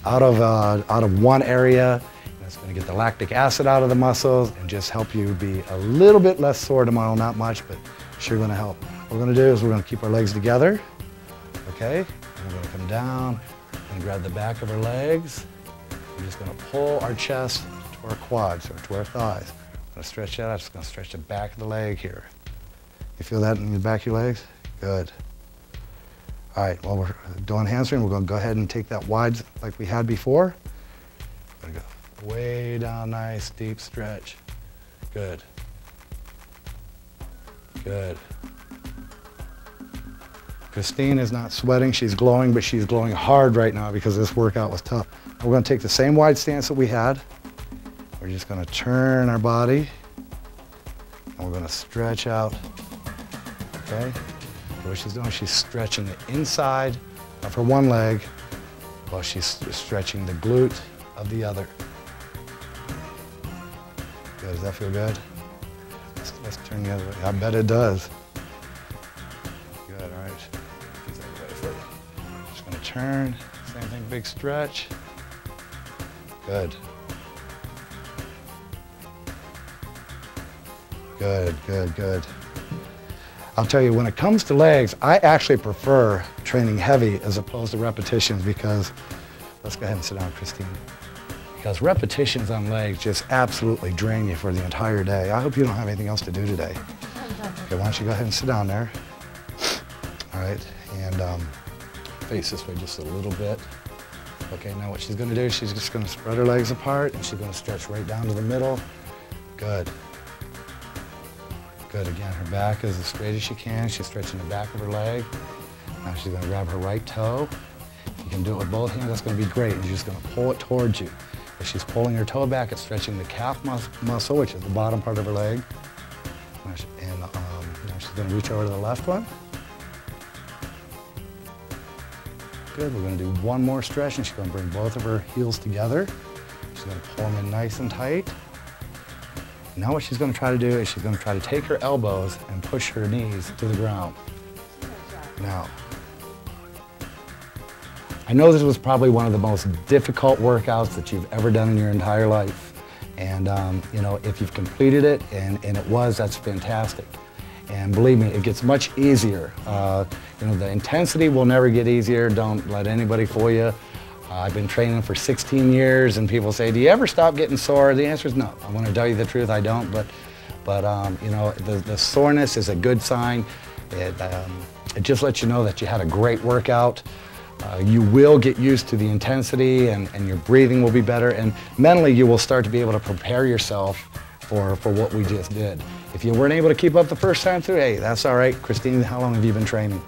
out of one area. And it's going to get the lactic acid out of the muscles and just help you be a little bit less sore tomorrow. Not much, but sure going to help. What we're going to do is we're going to keep our legs together. Okay? And we're going to come down and grab the back of our legs. We're just going to pull our chest to our quads or to our thighs. I'm going to stretch that out. Just going to stretch the back of the leg here. You feel that in the back of your legs? Good. All right, while we're doing hamstring, we're going to go ahead and take that wide like we had before. We're going to go way down, nice, deep stretch. Good. Good. Christine is not sweating, she's glowing, but she's glowing hard right now because this workout was tough. Now we're going to take the same wide stance that we had. We're just going to turn our body, and we're going to stretch out. Okay? What she's doing, she's stretching the inside of her one leg while she's stretching the glute of the other. Good, does that feel good? Let's turn the other way. I bet it does. Good, all right. Just gonna turn, same thing, big stretch. Good. Good, good, good. I'll tell you, when it comes to legs, I actually prefer training heavy as opposed to repetitions because, let's go ahead and sit down, Christine. Because repetitions on legs just absolutely drain you for the entire day. I hope you don't have anything else to do today. Okay, why don't you go ahead and sit down there. All right, and face this way just a little bit. Okay, now what she's gonna do, she's just gonna spread her legs apart and she's gonna stretch right down to the middle. Good. Good, again, her back is as straight as she can. She's stretching the back of her leg. Now she's gonna grab her right toe. If you can do it with both hands, that's gonna be great. And you're just gonna pull it towards you. If she's pulling her toe back, it's stretching the calf muscle, which is the bottom part of her leg. And now she's gonna reach over to the left one. Good, we're gonna do one more stretch and she's gonna bring both of her heels together. She's gonna pull them in nice and tight. Now what she's going to try to do is she's going to try to take her elbows and push her knees to the ground. Now, I know this was probably one of the most difficult workouts that you've ever done in your entire life. And, you know, if you've completed it, and it was, that's fantastic. And believe me, it gets much easier. You know, the intensity will never get easier. Don't let anybody fool you. I've been training for 16 years and people say, do you ever stop getting sore? The answer is no. I want to tell you the truth, I don't, but you know, the soreness is a good sign. It just lets you know that you had a great workout. You will get used to the intensity and your breathing will be better, and mentally you will start to be able to prepare yourself for what we just did. If you weren't able to keep up the first time through, hey, that's all right. Christine, how long have you been training?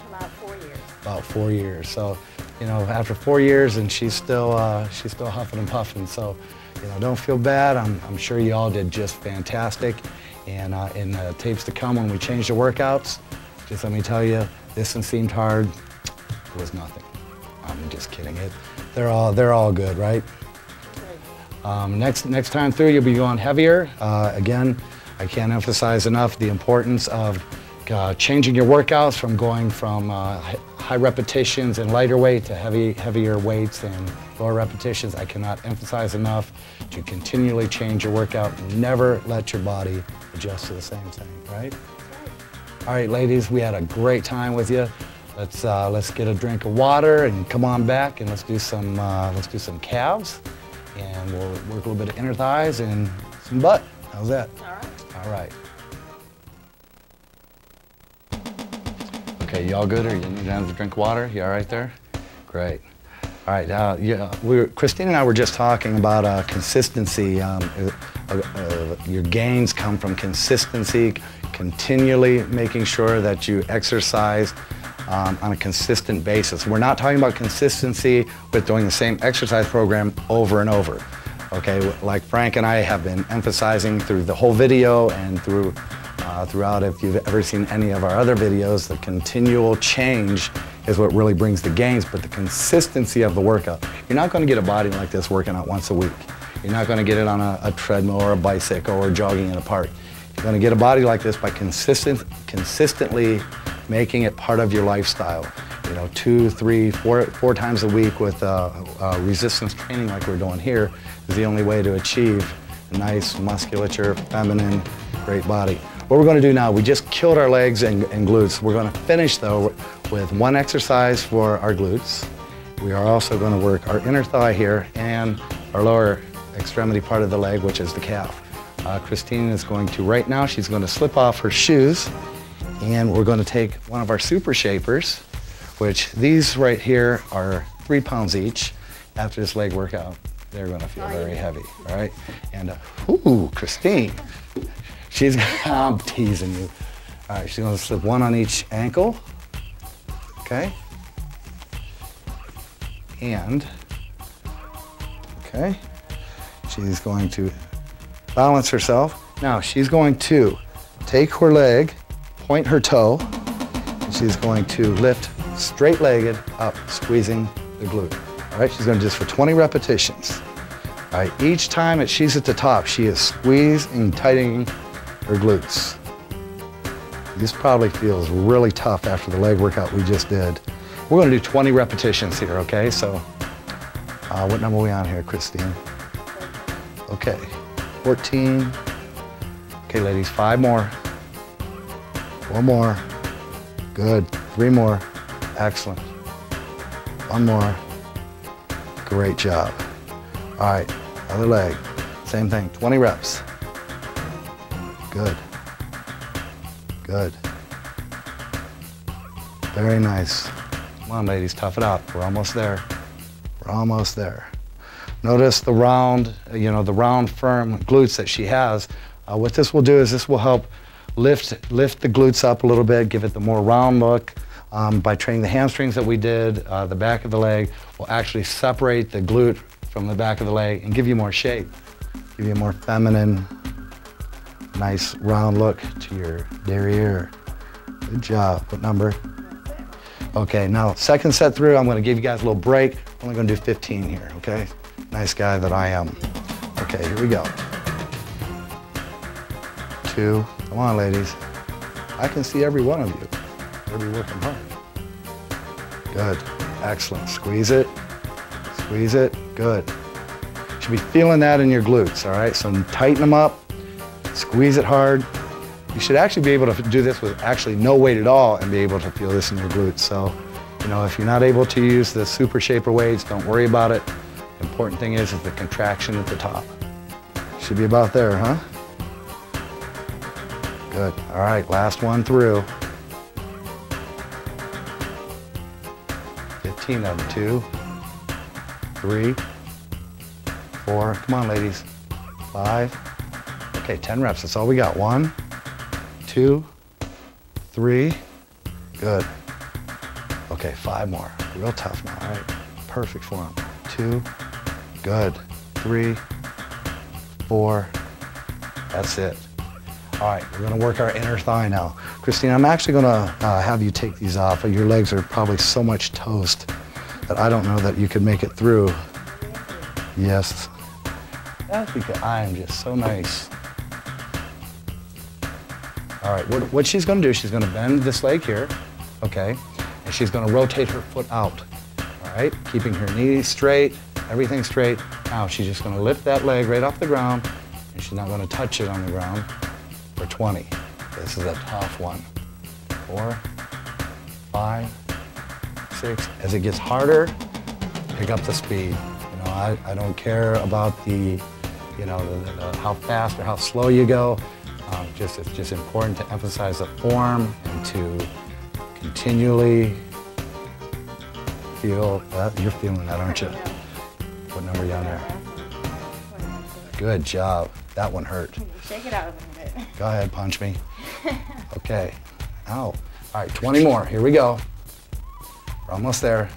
About 4 years. About 4 years. So, you know, after 4 years and she's still huffing and puffing. So, you know, don't feel bad. I'm sure you all did just fantastic. And in the tapes to come when we change the workouts, just let me tell you, this one seemed hard. It was nothing. I'm just kidding. They're all good, right? Next time through, you'll be going heavier. Again, I can't emphasize enough the importance of changing your workouts from going from high repetitions and lighter weight to heavier weights and lower repetitions. I cannot emphasize enough to continually change your workout. Never let your body adjust to the same thing, right? All right, ladies, we had a great time with you. Let's get a drink of water and come on back and let's do some calves, and we'll work a little bit of inner thighs and some butt. How's that? All right. All right. Okay, you all good, or you need to have a drink of water? You all right there? Great. All right, Christine and I were just talking about consistency. Your gains come from consistency, continually making sure that you exercise on a consistent basis. We're not talking about consistency with doing the same exercise program over and over. Okay, like Frank and I have been emphasizing through the whole video and throughout, if you've ever seen any of our other videos, the continual change is what really brings the gains, but the consistency of the workout. You're not going to get a body like this working out once a week. You're not going to get it on a treadmill or a bicycle or jogging in a park. You're going to get a body like this by consistently making it part of your lifestyle. You know, 2, 3, 4 times a week with resistance training like we're doing here is the only way to achieve a nice musculature, feminine, great body. What we're going to do now, we just killed our legs and glutes. We're going to finish though with one exercise for our glutes. We are also going to work our inner thigh here and our lower extremity part of the leg, which is the calf. Christine is going to, right now, she's going to slip off her shoes, and we're going to take one of our super shapers, which these right here are 3 pounds each. After this leg workout, they're going to feel very heavy, all right? And, ooh, Christine, I'm teasing you. All right, she's going to slip one on each ankle, okay? And, okay, she's going to balance herself. Now, she's going to take her leg, point her toe, and she's going to lift straight-legged up, squeezing the glute. All right, she's going to do this for 20 repetitions. All right, each time that she's at the top, she is squeezing, tightening her glutes. This probably feels really tough after the leg workout we just did. We're going to do 20 repetitions here, okay? So, what number are we on here, Christine? Okay, 14. Okay, ladies, 5 more. 4 more. Good. 3 more. Excellent. 1 more. Great job. All right, other leg. Same thing, 20 reps. Good. Good. Very nice. Come on, ladies, tough it out. We're almost there. We're almost there. Notice the round, the round, firm glutes that she has. What this will do is this will help lift the glutes up a little bit, give it the more round look. By training the hamstrings that we did, the back of the leg will actually separate the glute from the back of the leg and give you more shape, give you a more feminine, nice round look to your derriere. Good job. What number? Okay, now second set through, I'm going to give you guys a little break. I'm only going to do 15 here, okay? Nice guy that I am. Okay, here we go. 2. Come on, ladies. I can see every one of you. You'll be working hard. Good. Excellent. Squeeze it. Squeeze it. Good. You should be feeling that in your glutes, all right? So tighten them up. Squeeze it hard. You should actually be able to do this with actually no weight at all and be able to feel this in your glutes. So, if you're not able to use the super shaper weights, don't worry about it. The important thing is the contraction at the top. Should be about there, huh? Good. All right, last one through. 15 of them. 2, 3, 4. Come on, ladies. 5. Okay, 10 reps. That's all we got. 1, 2, 3. Good. Okay, 5 more. Real tough now, all right? Perfect form. 2. Good. 3, 4. That's it. All right, we're going to work our inner thigh now. Christine, I'm actually going to have you take these off. Your legs are probably so much toast that I don't know that you could make it through. Yes. That's because I am just so nice. All right, what she's gonna do, she's gonna bend this leg here, okay? And she's gonna rotate her foot out, all right? Keeping her knees straight, everything straight. Now she's just gonna lift that leg right off the ground, and she's not gonna touch it on the ground for 20. This is a tough one. 4, 5, 6. As it gets harder, pick up the speed. You know, I don't care about the, you know, how fast or how slow you go. It's just important to emphasize the form and to continually feel that. You're feeling that, aren't you? What number are you on there? Good job. That one hurt. Shake it out a little bit. Go ahead, punch me. Okay. Ow. All right, 20 more. Here we go. We're almost there.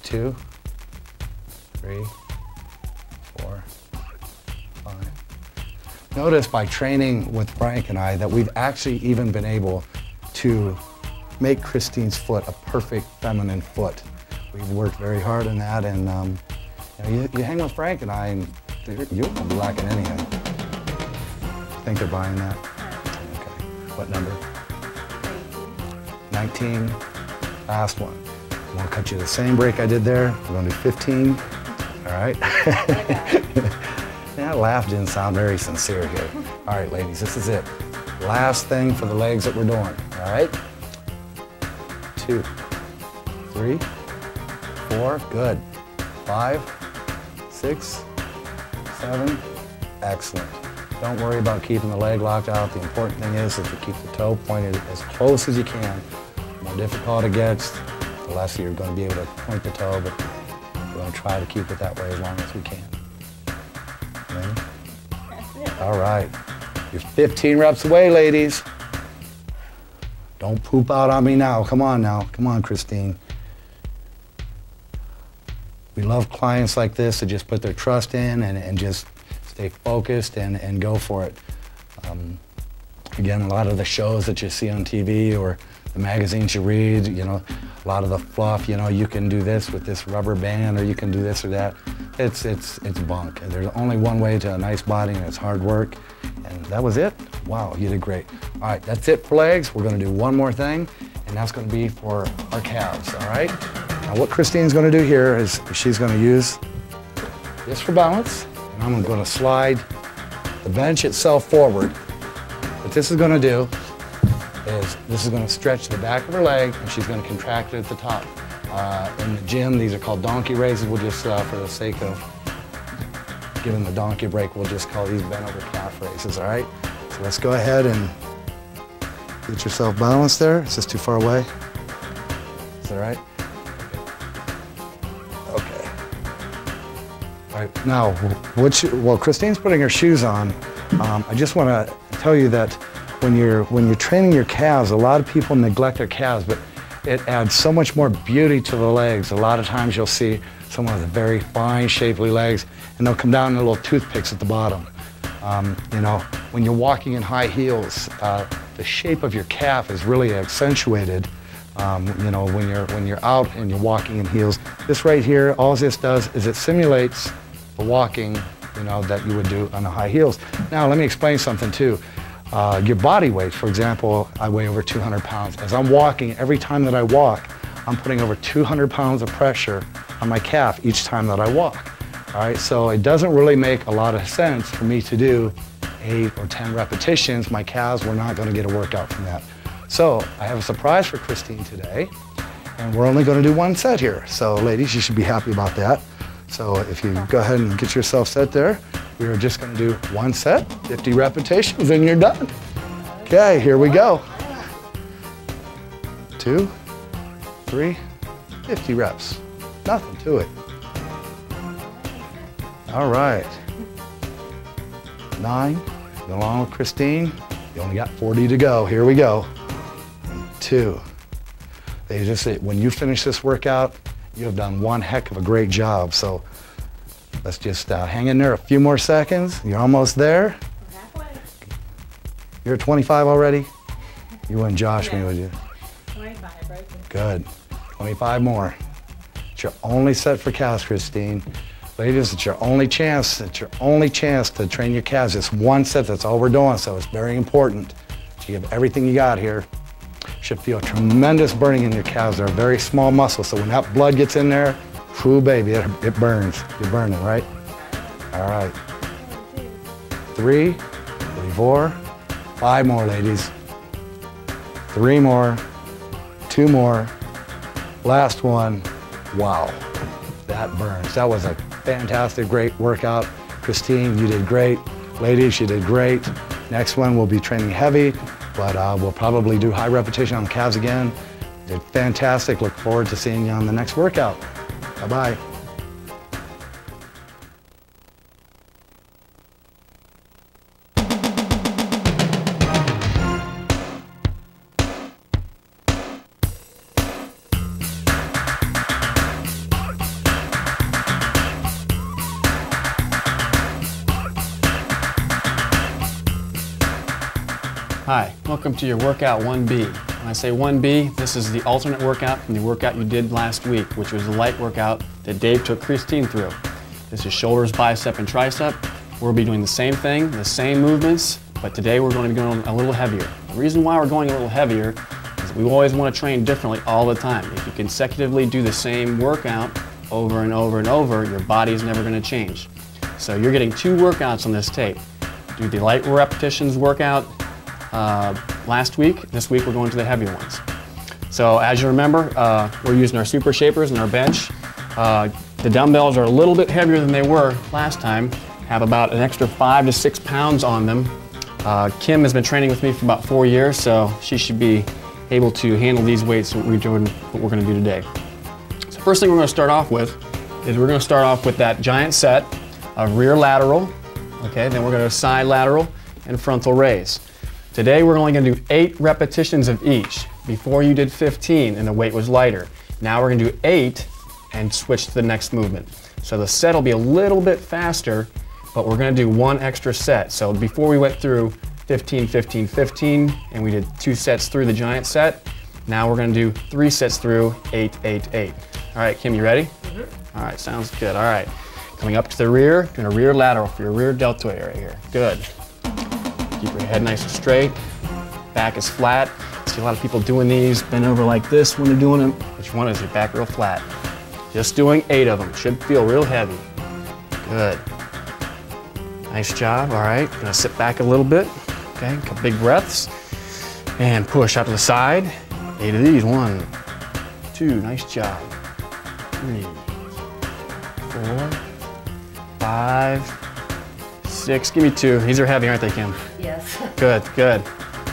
2, 3, 4, 5. Notice by training with Frank and I that we've actually even been able to make Christine's foot a perfect feminine foot. We've worked very hard on that, and you know, you hang with Frank and I, and you won't be lacking anything. Think they're buying that? Okay. What number? 19. Last one. I'm gonna cut you the same break I did there. We're gonna do 15. All right. That laugh didn't sound very sincere here. All right, ladies, this is it. Last thing for the legs that we're doing. All right. 2, 3, 4. Good. 5, 6, 7. Excellent. Don't worry about keeping the leg locked out. The important thing is to keep the toe pointed as close as you can. The more difficult it gets, the less you're going to be able to point the toe, but we're going to try to keep it that way as long as we can. Okay? That's it. All right. You're 15 reps away, ladies. Don't poop out on me now. Come on now. Come on, Christine. We love clients like this to just put their trust in and just stay focused and go for it. Again, a lot of the shows that you see on TV or the magazines you read, you know, a lot of the fluff, you know, you can do this with this rubber band or you can do this or that. It's bunk. There's only one way to a nice body, and it's hard work. And that was it. Wow, you did great. All right, that's it for legs. We're gonna do one more thing, and that's gonna be for our calves, all right? Now what Christine's gonna do here is she's gonna use this for balance, and I'm gonna slide the bench itself forward. What this is gonna do is this is gonna stretch the back of her leg, and she's gonna contract it at the top. In the gym, these are called donkey raises. We'll just, for the sake of giving the donkey a break, we'll just call these bent over calf raises, all right? So let's go ahead and get yourself balanced there. Is this too far away? Is that all right? Okay. All right, now, while Christine's putting her shoes on, I just want to tell you that when you're training your calves, a lot of people neglect their calves, but it adds so much more beauty to the legs. A lot of times you'll see someone with very fine, shapely legs, and they'll come down to little toothpicks at the bottom. You know, when you're walking in high heels, the shape of your calf is really accentuated. You know, when you're out and you're walking in heels. This right here, all this does is it simulates the walking, you know, that you would do on the high heels. Now, let me explain something too. Your body weight, for example, I weigh over 200 pounds. As I'm walking, every time that I walk, I'm putting over 200 pounds of pressure on my calf each time that I walk. All right, so it doesn't really make a lot of sense for me to do 8 or 10 repetitions. My calves were not going to get a workout from that. So I have a surprise for Christine today, and we're only going to do one set here. So ladies, you should be happy about that. So if you go ahead and get yourself set there, we are just going to do one set, 50 repetitions, and you're done. Okay, here we go. 2, 3, 50 reps. Nothing to it. All right. 9, along with Christine. You only got 40 to go. Here we go. 2. They just say, when you finish this workout, you have done one heck of a great job. So let's just hang in there a few more seconds. You're almost there. Halfway. You're at 25 already? You wouldn't josh me, would you? 25, right? Good. 25 more. It's your only set for calves, Christine. Ladies, it's your only chance. It's your only chance to train your calves. It's one set, that's all we're doing, so it's very important. You give everything you got here. You should feel tremendous burning in your calves. They're very small muscles, so when that blood gets in there, whoo baby, it burns. You're burning, right? All right. 3, 4, 5 more, ladies. 3 more, 2 more, last one. Wow, that burns. That was a fantastic, great workout. Christine, you did great. Ladies, you did great. Next one, we'll be training heavy, but we'll probably do high repetition on the calves again. Did fantastic. Look forward to seeing you on the next workout. Bye-bye. Hi, welcome to your workout 1B. When I say 1B, this is the alternate workout from the workout you did last week, which was the light workout that Dave took Christine through. This is shoulders, bicep, and tricep. We'll be doing the same thing, the same movements, but today we're going to be going a little heavier. The reason why we're going a little heavier is we always want to train differently all the time. If you consecutively do the same workout over and over and over, your body's never going to change. So you're getting 2 workouts on this tape. Do the light repetitions workout last week. This week we're going to the heavier ones. So as you remember, we're using our super shapers and our bench. The dumbbells are a little bit heavier than they were last time, have about an extra 5 to 6 pounds on them. Kim has been training with me for about 4 years, so she should be able to handle these weights what we're going to do today. So first thing we're going to start off with is we're going to start off with that giant set of rear lateral, okay, then we're going to side lateral and frontal raise. Today we're only going to do 8 repetitions of each. Before you did 15 and the weight was lighter. Now we're going to do 8 and switch to the next movement. So the set will be a little bit faster, but we're going to do 1 extra set. So before we went through 15, 15, 15, and we did 2 sets through the giant set, now we're going to do 3 sets through 8, 8, 8. All right, Kim, you ready? Mm-hmm. All right, sounds good. All right, coming up to the rear, doing a rear lateral for your rear deltoid right here. Good. Keep your head nice and straight, back is flat. See a lot of people doing these, bend over like this when they're doing them. What you want is your back real flat. Just doing 8 of them, should feel real heavy. Good. Nice job, all right. Gonna sit back a little bit, okay, a couple big breaths. And push out to the side. 8 of these, 1, 2, nice job. 3, 4, 5, 6, give me 2. These are heavy, aren't they, Kim? Yes. Good, good.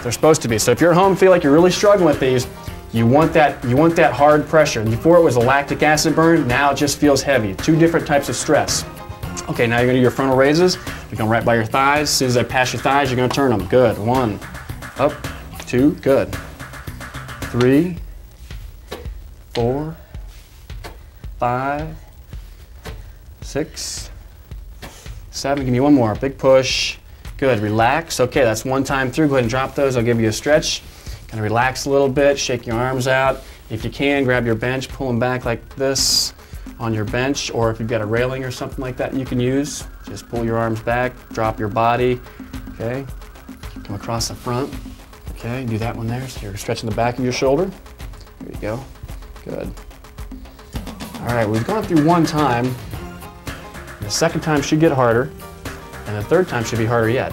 They're supposed to be. So if you're at home and feel like you're really struggling with these, you want that hard pressure. Before it was a lactic acid burn, now it just feels heavy. 2 different types of stress. Okay, now you're gonna do your frontal raises. You're going right by your thighs. As soon as I pass your thighs, you're gonna turn them. Good. 1, up, 2, good. 3, 4, 5, 6, 7, give me 1 more, big push. Good, relax. Okay, that's 1 time through. Go ahead and drop those. I'll give you a stretch. Kind of relax a little bit, shake your arms out. If you can, grab your bench, pull them back like this on your bench, or if you've got a railing or something like that you can use, just pull your arms back, drop your body, okay? Come across the front, okay? Do that one there, so you're stretching the back of your shoulder. There you go, good. All right, we've gone through 1 time. The second time should get harder, and the third time should be harder yet.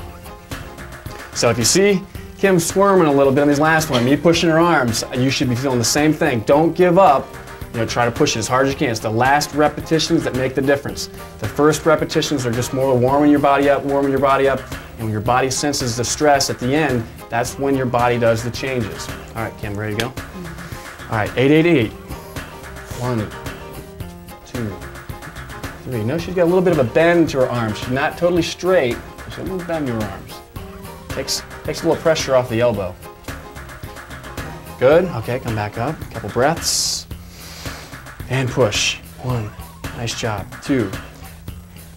So if you see Kim squirming a little bit on these last one, me pushing her arms, you should be feeling the same thing. Don't give up. You know, try to push it as hard as you can. It's the last repetitions that make the difference. The first repetitions are just more warming your body up, and when your body senses the stress at the end, that's when your body does the changes. All right, Kim, ready to go? All right, 8, 8, 8. 1, 2, 3. No, she's got a little bit of a bend to her arms. She's not totally straight. She's got a little bend to her arms. Takes a little pressure off the elbow. Good. Okay, come back up. A couple breaths. And push. 1. Nice job. 2,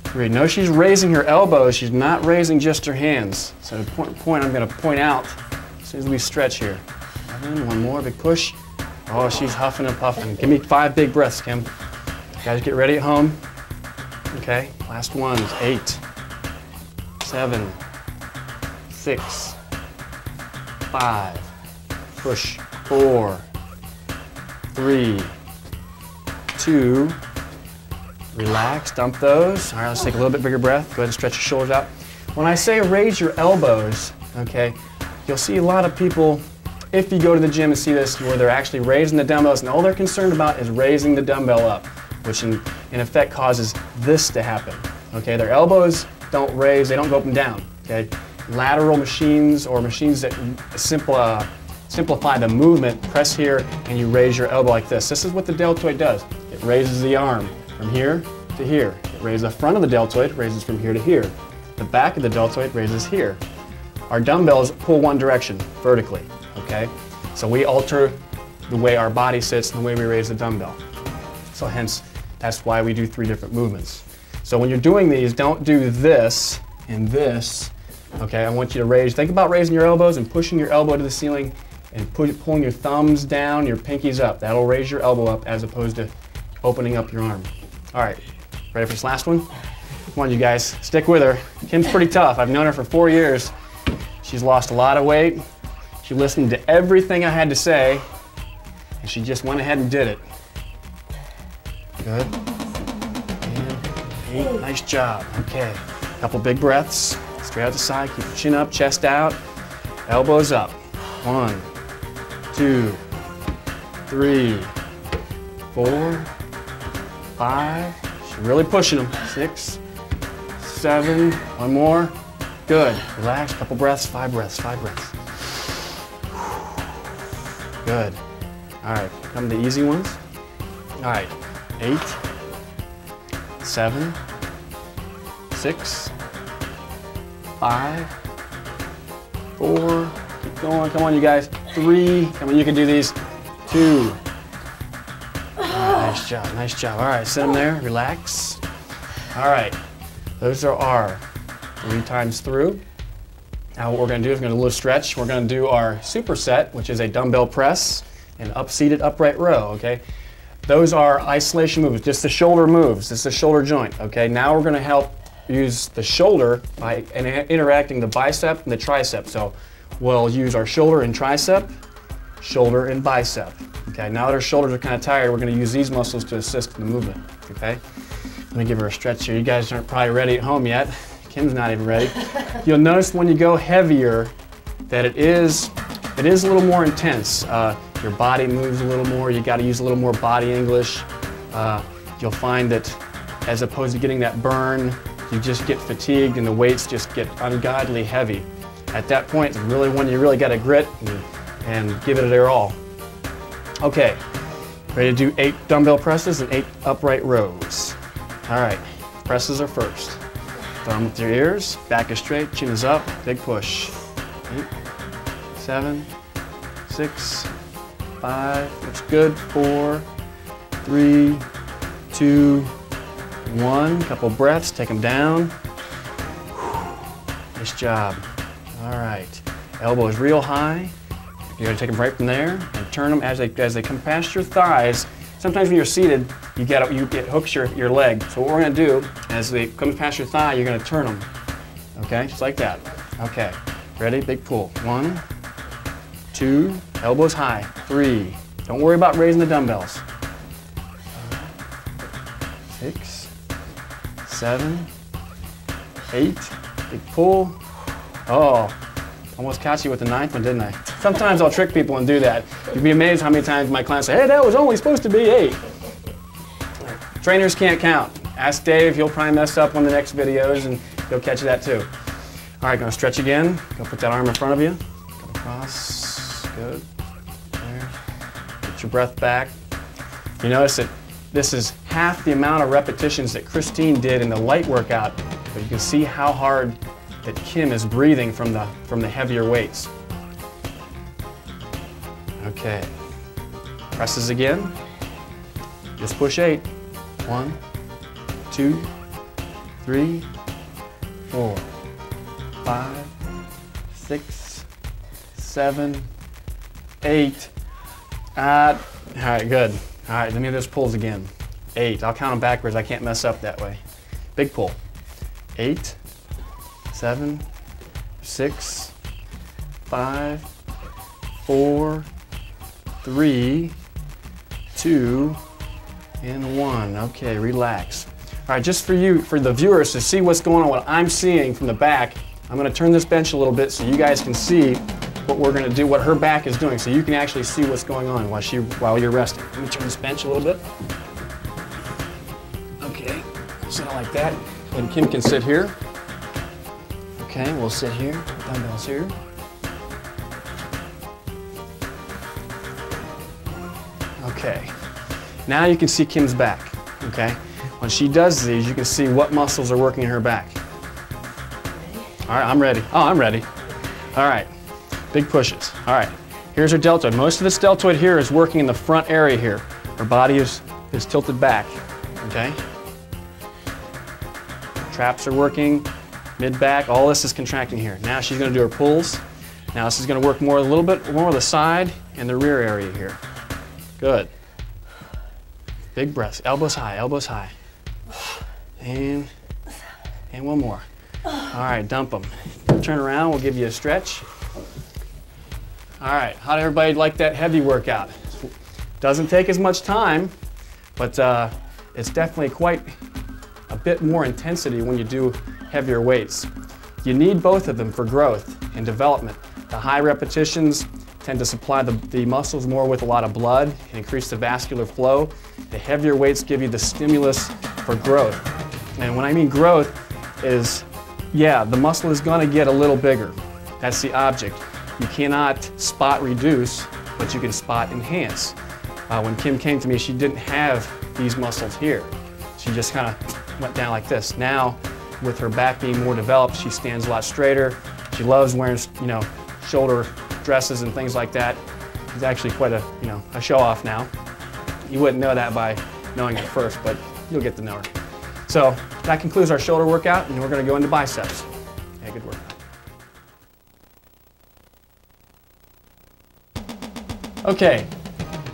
3. No, she's raising her elbows. She's not raising just her hands. So the point I'm going to point out as soon as we stretch here. 1 more. Big push. Oh, she's huffing and puffing. Give me 5 big breaths, Kim. Guys, get ready at home. Okay, last ones. 8, 7, 6, 5. Push. 4, 3, 2. Relax, dump those. All right, let's take a little bit bigger breath. Go ahead and stretch your shoulders out. When I say raise your elbows, okay, you'll see a lot of people, if you go to the gym and see this, where they're actually raising the dumbbells, and all they're concerned about is raising the dumbbell up, which in effect causes this to happen. Okay, their elbows don't raise, they don't go up and down. Okay, lateral machines or machines that simplify the movement, press here and you raise your elbow like this. This is what the deltoid does. It raises the arm from here to here. It raises the front of the deltoid, raises from here to here. The back of the deltoid raises here. Our dumbbells pull one direction, vertically, okay? So we alter the way our body sits and the way we raise the dumbbell. So hence, that's why we do 3 different movements. So when you're doing these, don't do this and this, okay? I want you to raise, think about raising your elbows and pushing your elbow to the ceiling and pulling your thumbs down, your pinkies up. That'll raise your elbow up as opposed to opening up your arm. All right, ready for this last one? Come on, you guys, stick with her. Kim's pretty tough. I've known her for 4 years. She's lost a lot of weight. She listened to everything I had to say, and she just went ahead and did it. Good. And 8, nice job. Okay, couple big breaths. Straight out the side, keep your chin up, chest out, elbows up. 1, 2, 3, 4, 5. She's really pushing them. 6, 7. One more. Good. Relax. Couple breaths. 5 breaths. 5 breaths. Good. All right. Come to the easy ones. All right. 8, 7, 6, 5, 4. Keep going. Come on, you guys. 3. Come on, you can do these. 2. Nice job, nice job. All right, sit them there, relax. All right, those are our 3 times through. Now what we're gonna do is we're gonna do a little stretch. We're gonna do our superset, which is a dumbbell press and up-seated upright row, okay? Those are isolation moves, just the shoulder moves. This is the shoulder joint, okay? Now we're gonna help use the shoulder by interacting the bicep and the tricep. So we'll use our shoulder and tricep, shoulder and bicep. Okay, now that our shoulders are kind of tired, we're going to use these muscles to assist in the movement. Okay, let me give her a stretch here. You guys aren't probably ready at home yet. Kim's not even ready. You'll notice when you go heavier that it is a little more intense. Your body moves a little more. You got to use a little more body English. You'll find that as opposed to getting that burn, you just get fatigued and the weights just get ungodly heavy. At that point, it's really when you really got to grit and give it your all. Okay, ready to do 8 dumbbell presses and 8 upright rows. All right, presses are first. Thumb with your ears, back is straight, chin is up, big push. 8, 7, 6, 5, looks good. 4, 3, 2, 1. Couple breaths, take them down. Nice job. All right, elbows real high. You're going to take them right from there and turn them as they come past your thighs. Sometimes when you're seated, it hooks your leg. So what we're going to do, as they come past your thigh, you're going to turn them. Okay, just like that. Okay, ready? Big pull. 1, 2, elbows high. 3. Don't worry about raising the dumbbells. 6, 7, 8. Big pull. Oh, almost caught you with the 9th one, didn't I? Sometimes I'll trick people and do that. You'd be amazed how many times my clients say, hey, that was only supposed to be 8. Trainers can't count. Ask Dave, he'll probably mess up on the next videos and he'll catch that too. All right, gonna stretch again. Go put that arm in front of you. Come across, good. There. Get your breath back. You notice that this is half the amount of repetitions that Christine did in the light workout, but you can see how hard that Kim is breathing from the heavier weights. Okay, presses again. Just push 8. 1, 2, 3, 4, 5, 6, 7, 8. All right, good. All right, let me do those pulls again. 8. I'll count them backwards. I can't mess up that way. Big pull. 8, 7, 6, 5, 4, 3, 2, and 1. Okay, relax. All right, just for you, for the viewers to see what's going on, what I'm seeing from the back, I'm going to turn this bench a little bit so you guys can see what we're going to do, what her back is doing, so you can actually see what's going on while you're resting. Let me turn this bench a little bit. Okay, sit it like that. And Kim can sit here. Okay, we'll sit here. Dumbbells here. Okay. Now you can see Kim's back. Okay. When she does these, you can see what muscles are working in her back. All right, I'm ready. Oh, I'm ready. All right. Big pushes. All right. Here's her deltoid. Most of this deltoid here is working in the front area here. Her body is tilted back. Okay. Traps are working, mid-back, all this is contracting here. Now she's going to do her pulls. Now this is going to work more, a little bit more of the side and the rear area here. Good. Big breaths, elbows high, elbows high. And one more. All right, dump them. Turn around, we'll give you a stretch. All right, how did everybody like that heavy workout? Doesn't take as much time, but it's definitely quite a bit more intensity when you do heavier weights. You need both of them for growth and development. The high repetitions tend to supply the muscles more with a lot of blood and increase the vascular flow. The heavier weights give you the stimulus for growth. And when I mean growth is, yeah, the muscle is going to get a little bigger. That's the object. You cannot spot reduce, but you can spot enhance. When Kim came to me, she didn't have these muscles here. She just kind of went down like this. Now, with her back being more developed, she stands a lot straighter. She loves wearing, you know, shoulder dresses and things like that. She's actually quite a, you know, a show-off now. You wouldn't know that by knowing it first, but you'll get to know her. So that concludes our shoulder workout, and we're going to go into biceps. Okay, good work. Okay,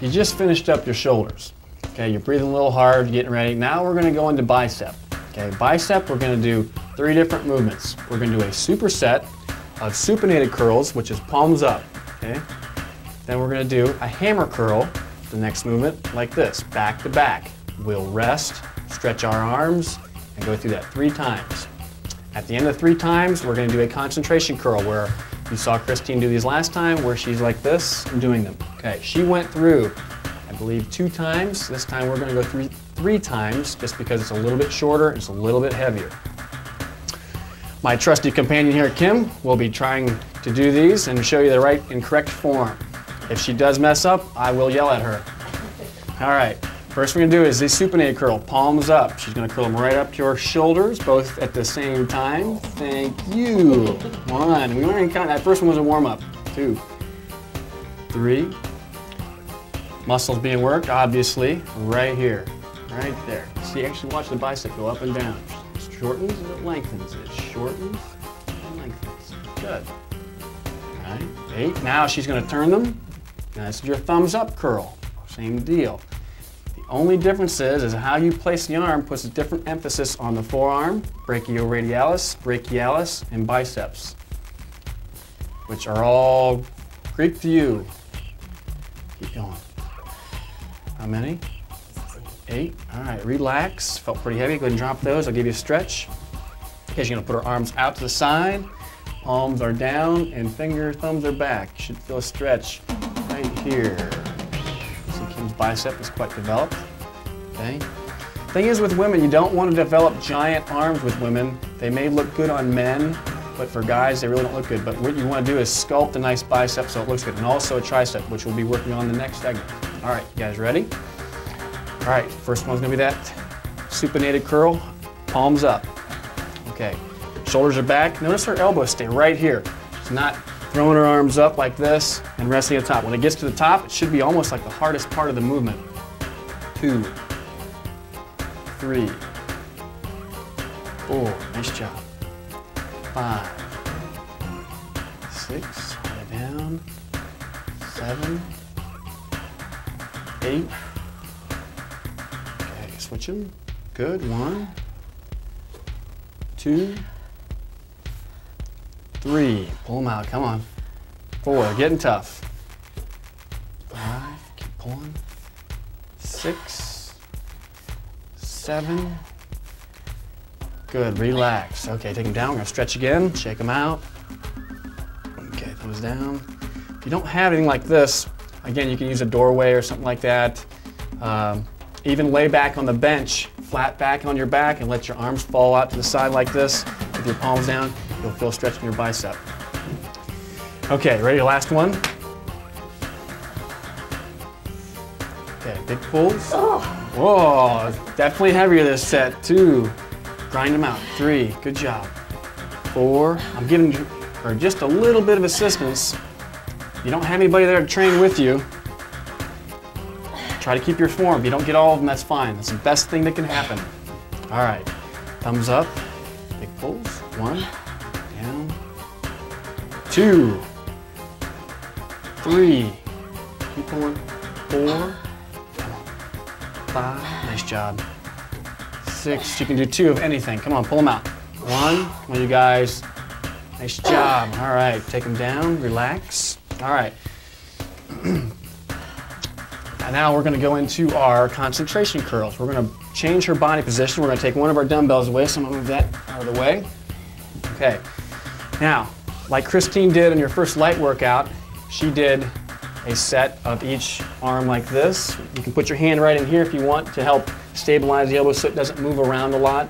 you just finished up your shoulders. Okay, you're breathing a little hard, you're getting ready. Now we're going to go into bicep. Okay, bicep, we're going to do 3 different movements. We're going to do a superset of supinated curls, which is palms up. Okay, then we're going to do a hammer curl, the next movement, like this, back to back. We'll rest, stretch our arms, and go through that 3 times. At the end of 3 times, we're going to do a concentration curl, where you saw Christine do these last time, where she's like this and doing them. Okay, she went through, I believe, 2 times. This time we're going to go 3 times, just because it's a little bit shorter, it's a little bit heavier. My trusty companion here, Kim, will be trying to do these and show you the right and correct form. If she does mess up, I will yell at her. All right, first we're going to do is the supinated curl, palms up. She's going to curl them right up to your shoulders, both at the same time. Thank you. 1, we weren't even counting, that first one was a warm-up. 2, 3. Muscles being worked, obviously, right here, right there. See, actually watch the bicep go up and down. It shortens and it lengthens. It shortens and lengthens. Good. All right, 8. Now she's going to turn them. Now this is your thumbs up curl. Same deal. The only difference is how you place the arm puts a different emphasis on the forearm, brachioradialis, brachialis, and biceps, which are all Greek to you. Keep going. How many? 8. All right, relax. Felt pretty heavy. Go ahead and drop those. I'll give you a stretch. Okay, she's going to put her arms out to the side. Palms are down and thumbs are back. You should feel a stretch right here. See, Kim's bicep is quite developed. Okay. Thing is with women, you don't want to develop giant arms with women. They may look good on men, but for guys, they really don't look good. But what you want to do is sculpt a nice bicep so it looks good, and also a tricep, which we'll be working on the next segment. All right, you guys ready? All right, first one's gonna be that supinated curl, palms up. Okay, shoulders are back. Notice her elbows stay right here. She's not throwing her arms up like this and resting at the top. When it gets to the top, it should be almost like the hardest part of the movement. 2, 3, 4, nice job. 5, 6, hold it down. 7, 8. Okay, switch them. Good. 1, 2, 3. Pull them out. Come on. 4. Getting tough. 5. Keep pulling. 6, 7. Good. Relax. Okay, take them down. We're going to stretch again. Shake them out. Okay, thumbs down. If you don't have anything like this, again, you can use a doorway or something like that. Even lay back on the bench, flat back on your back, and let your arms fall out to the side like this with your palms down. You'll feel stretching your bicep. Okay, ready? Last one. Okay, big pulls. Whoa, definitely heavier this set. 2, grind them out. 3, good job. 4, I'm giving you just a little bit of assistance. You don't have anybody there to train with you. Try to keep your form. If you don't get all of them, that's fine. That's the best thing that can happen. All right, thumbs up, big pulls. 1, down. 2, 3, keep pulling. 4, 5, nice job. 6, you can do 2 of anything. Come on, pull them out. 1, come on you guys. Nice job. All right, take them down, relax. All right. And now we're going to go into our concentration curls. We're going to change her body position. We're going to take one of our dumbbells away, so I'm going to move that out of the way. Okay. Now, like Christine did in your first light workout, she did a set of each arm like this. You can put your hand right in here if you want to help stabilize the elbow so it doesn't move around a lot.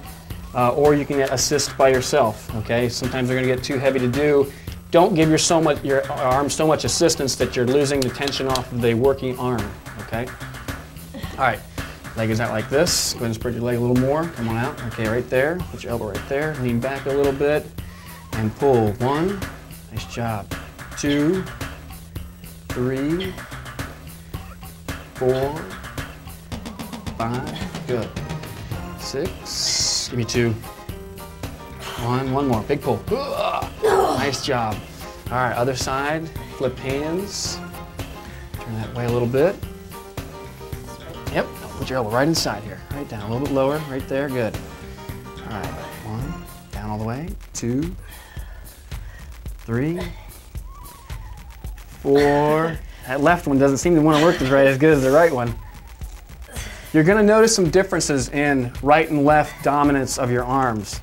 Or you can assist by yourself. Okay. Sometimes they're going to get too heavy to do. Don't give your arm so much assistance that you're losing the tension off of the working arm. Okay. All right. Leg is out like this. Go ahead and spread your leg a little more. Come on out. Okay, right there. Put your elbow right there. Lean back a little bit and pull. 1. Nice job. 2, 3, 4, 5. Good. 6. Give me 2. 1. One more. Big pull. Nice job. All right, other side. Flip hands. Turn that way a little bit. Yep. Put your elbow right inside here. Right down. A little bit lower. Right there. Good. All right. 1. Down all the way. 2, 3, 4. That left one doesn't seem to want to work as good as the right one. You're going to notice some differences in right and left dominance of your arms.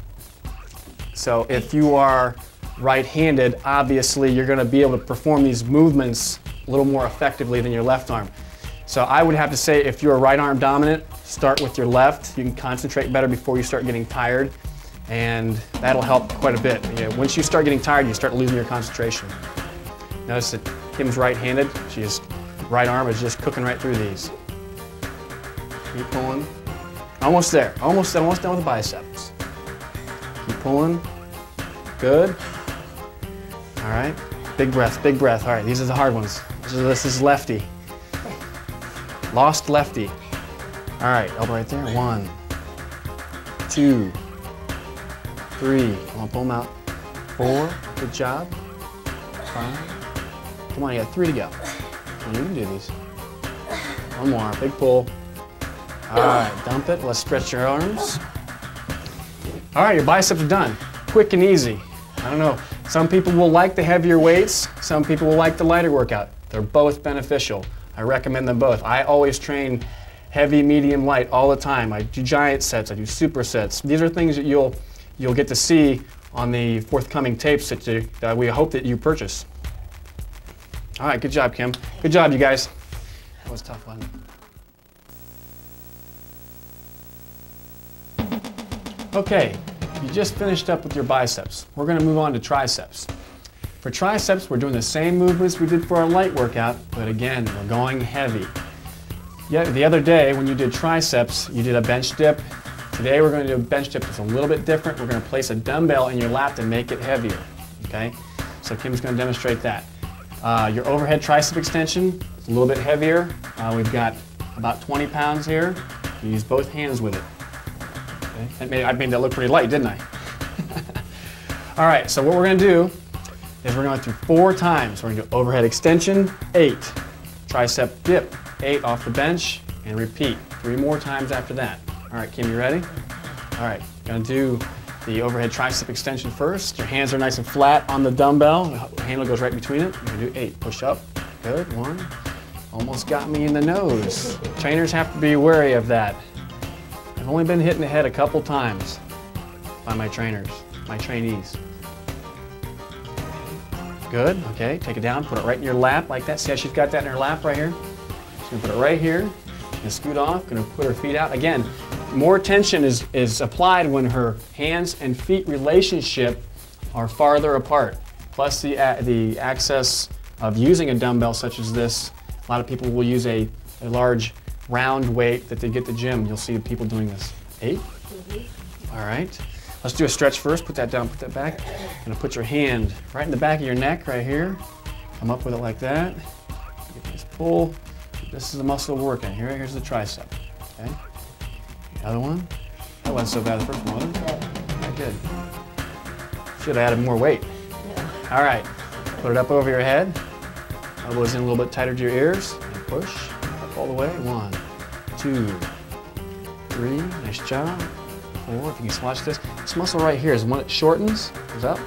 So if you are right-handed, obviously you're going to be able to perform these movements a little more effectively than your left arm. So I would have to say if you're right arm dominant, start with your left. You can concentrate better before you start getting tired, and that'll help quite a bit. You know, once you start getting tired, you start losing your concentration. Notice that Kim's right-handed. Right arm is just cooking right through these. Keep pulling. Almost there. Almost done with the biceps. Keep pulling. Good. All right. Big breath, big breath. All right, these are the hard ones. This is lefty. Lost lefty. All right, elbow right there. 1, 2, 3. Come on, pull them out. 4. Good job. 5. Come on, you got 3 to go. You can do these. 1 more. Big pull. All right, dump it. Let's stretch your arms. All right, your biceps are done. Quick and easy. I don't know. Some people will like the heavier weights. Some people will like the lighter workout. They're both beneficial. I recommend them both. I always train heavy, medium, light all the time. I do giant sets. I do supersets. These are things that you'll get to see on the forthcoming tapes that we hope that you purchase. All right, good job, Kim. Good job, you guys. That was a tough one. Okay, you just finished up with your biceps. We're going to move on to triceps. For triceps, we're doing the same movements we did for our light workout, but again, we're going heavy. Yeah, the other day when you did triceps, you did a bench dip. Today we're going to do a bench dip that's a little bit different. We're going to place a dumbbell in your lap to make it heavier. Okay, so Kim's going to demonstrate that. Your overhead tricep extension is a little bit heavier. We've got about 20 pounds here. You use both hands with it. Okay. I made that look pretty light, didn't I? All right, so what we're going to do is we're going to do 4 times. We're going to do overhead extension, 8. Tricep dip, 8 off the bench, and repeat 3 more times after that. All right, Kim, you ready? All right, going to do the overhead tricep extension first. Your hands are nice and flat on the dumbbell. The handle goes right between it. You're gonna do 8. Push up. Good. 1. Almost got me in the nose. Trainers have to be wary of that. I've only been hit in the head a couple times by my trainers, my trainees. Good. Okay. Take it down. Put it right in your lap like that. See how she's got that in her lap right here? She's gonna put it right here. Gonna scoot off. Gonna put her feet out. Again, more tension is applied when her hands and feet relationship are farther apart. Plus the access of using a dumbbell such as this. A lot of people will use a large round weight that they get at the gym. You'll see people doing this. 8. All right. Let's do a stretch first. Put that down, put that back. Gonna put your hand right in the back of your neck right here. Come up with it like that. Get this pull. This is the muscle working. Here's the tricep. Okay. The other one. That wasn't so bad the first one, was it? All right, good. Should have added more weight. Yeah. All right. Put it up over your head. Elbows in a little bit tighter to your ears. And push up all the way. 1, 2, 3. Nice job. 4. If you can watch this. This muscle right here is when it shortens, goes up,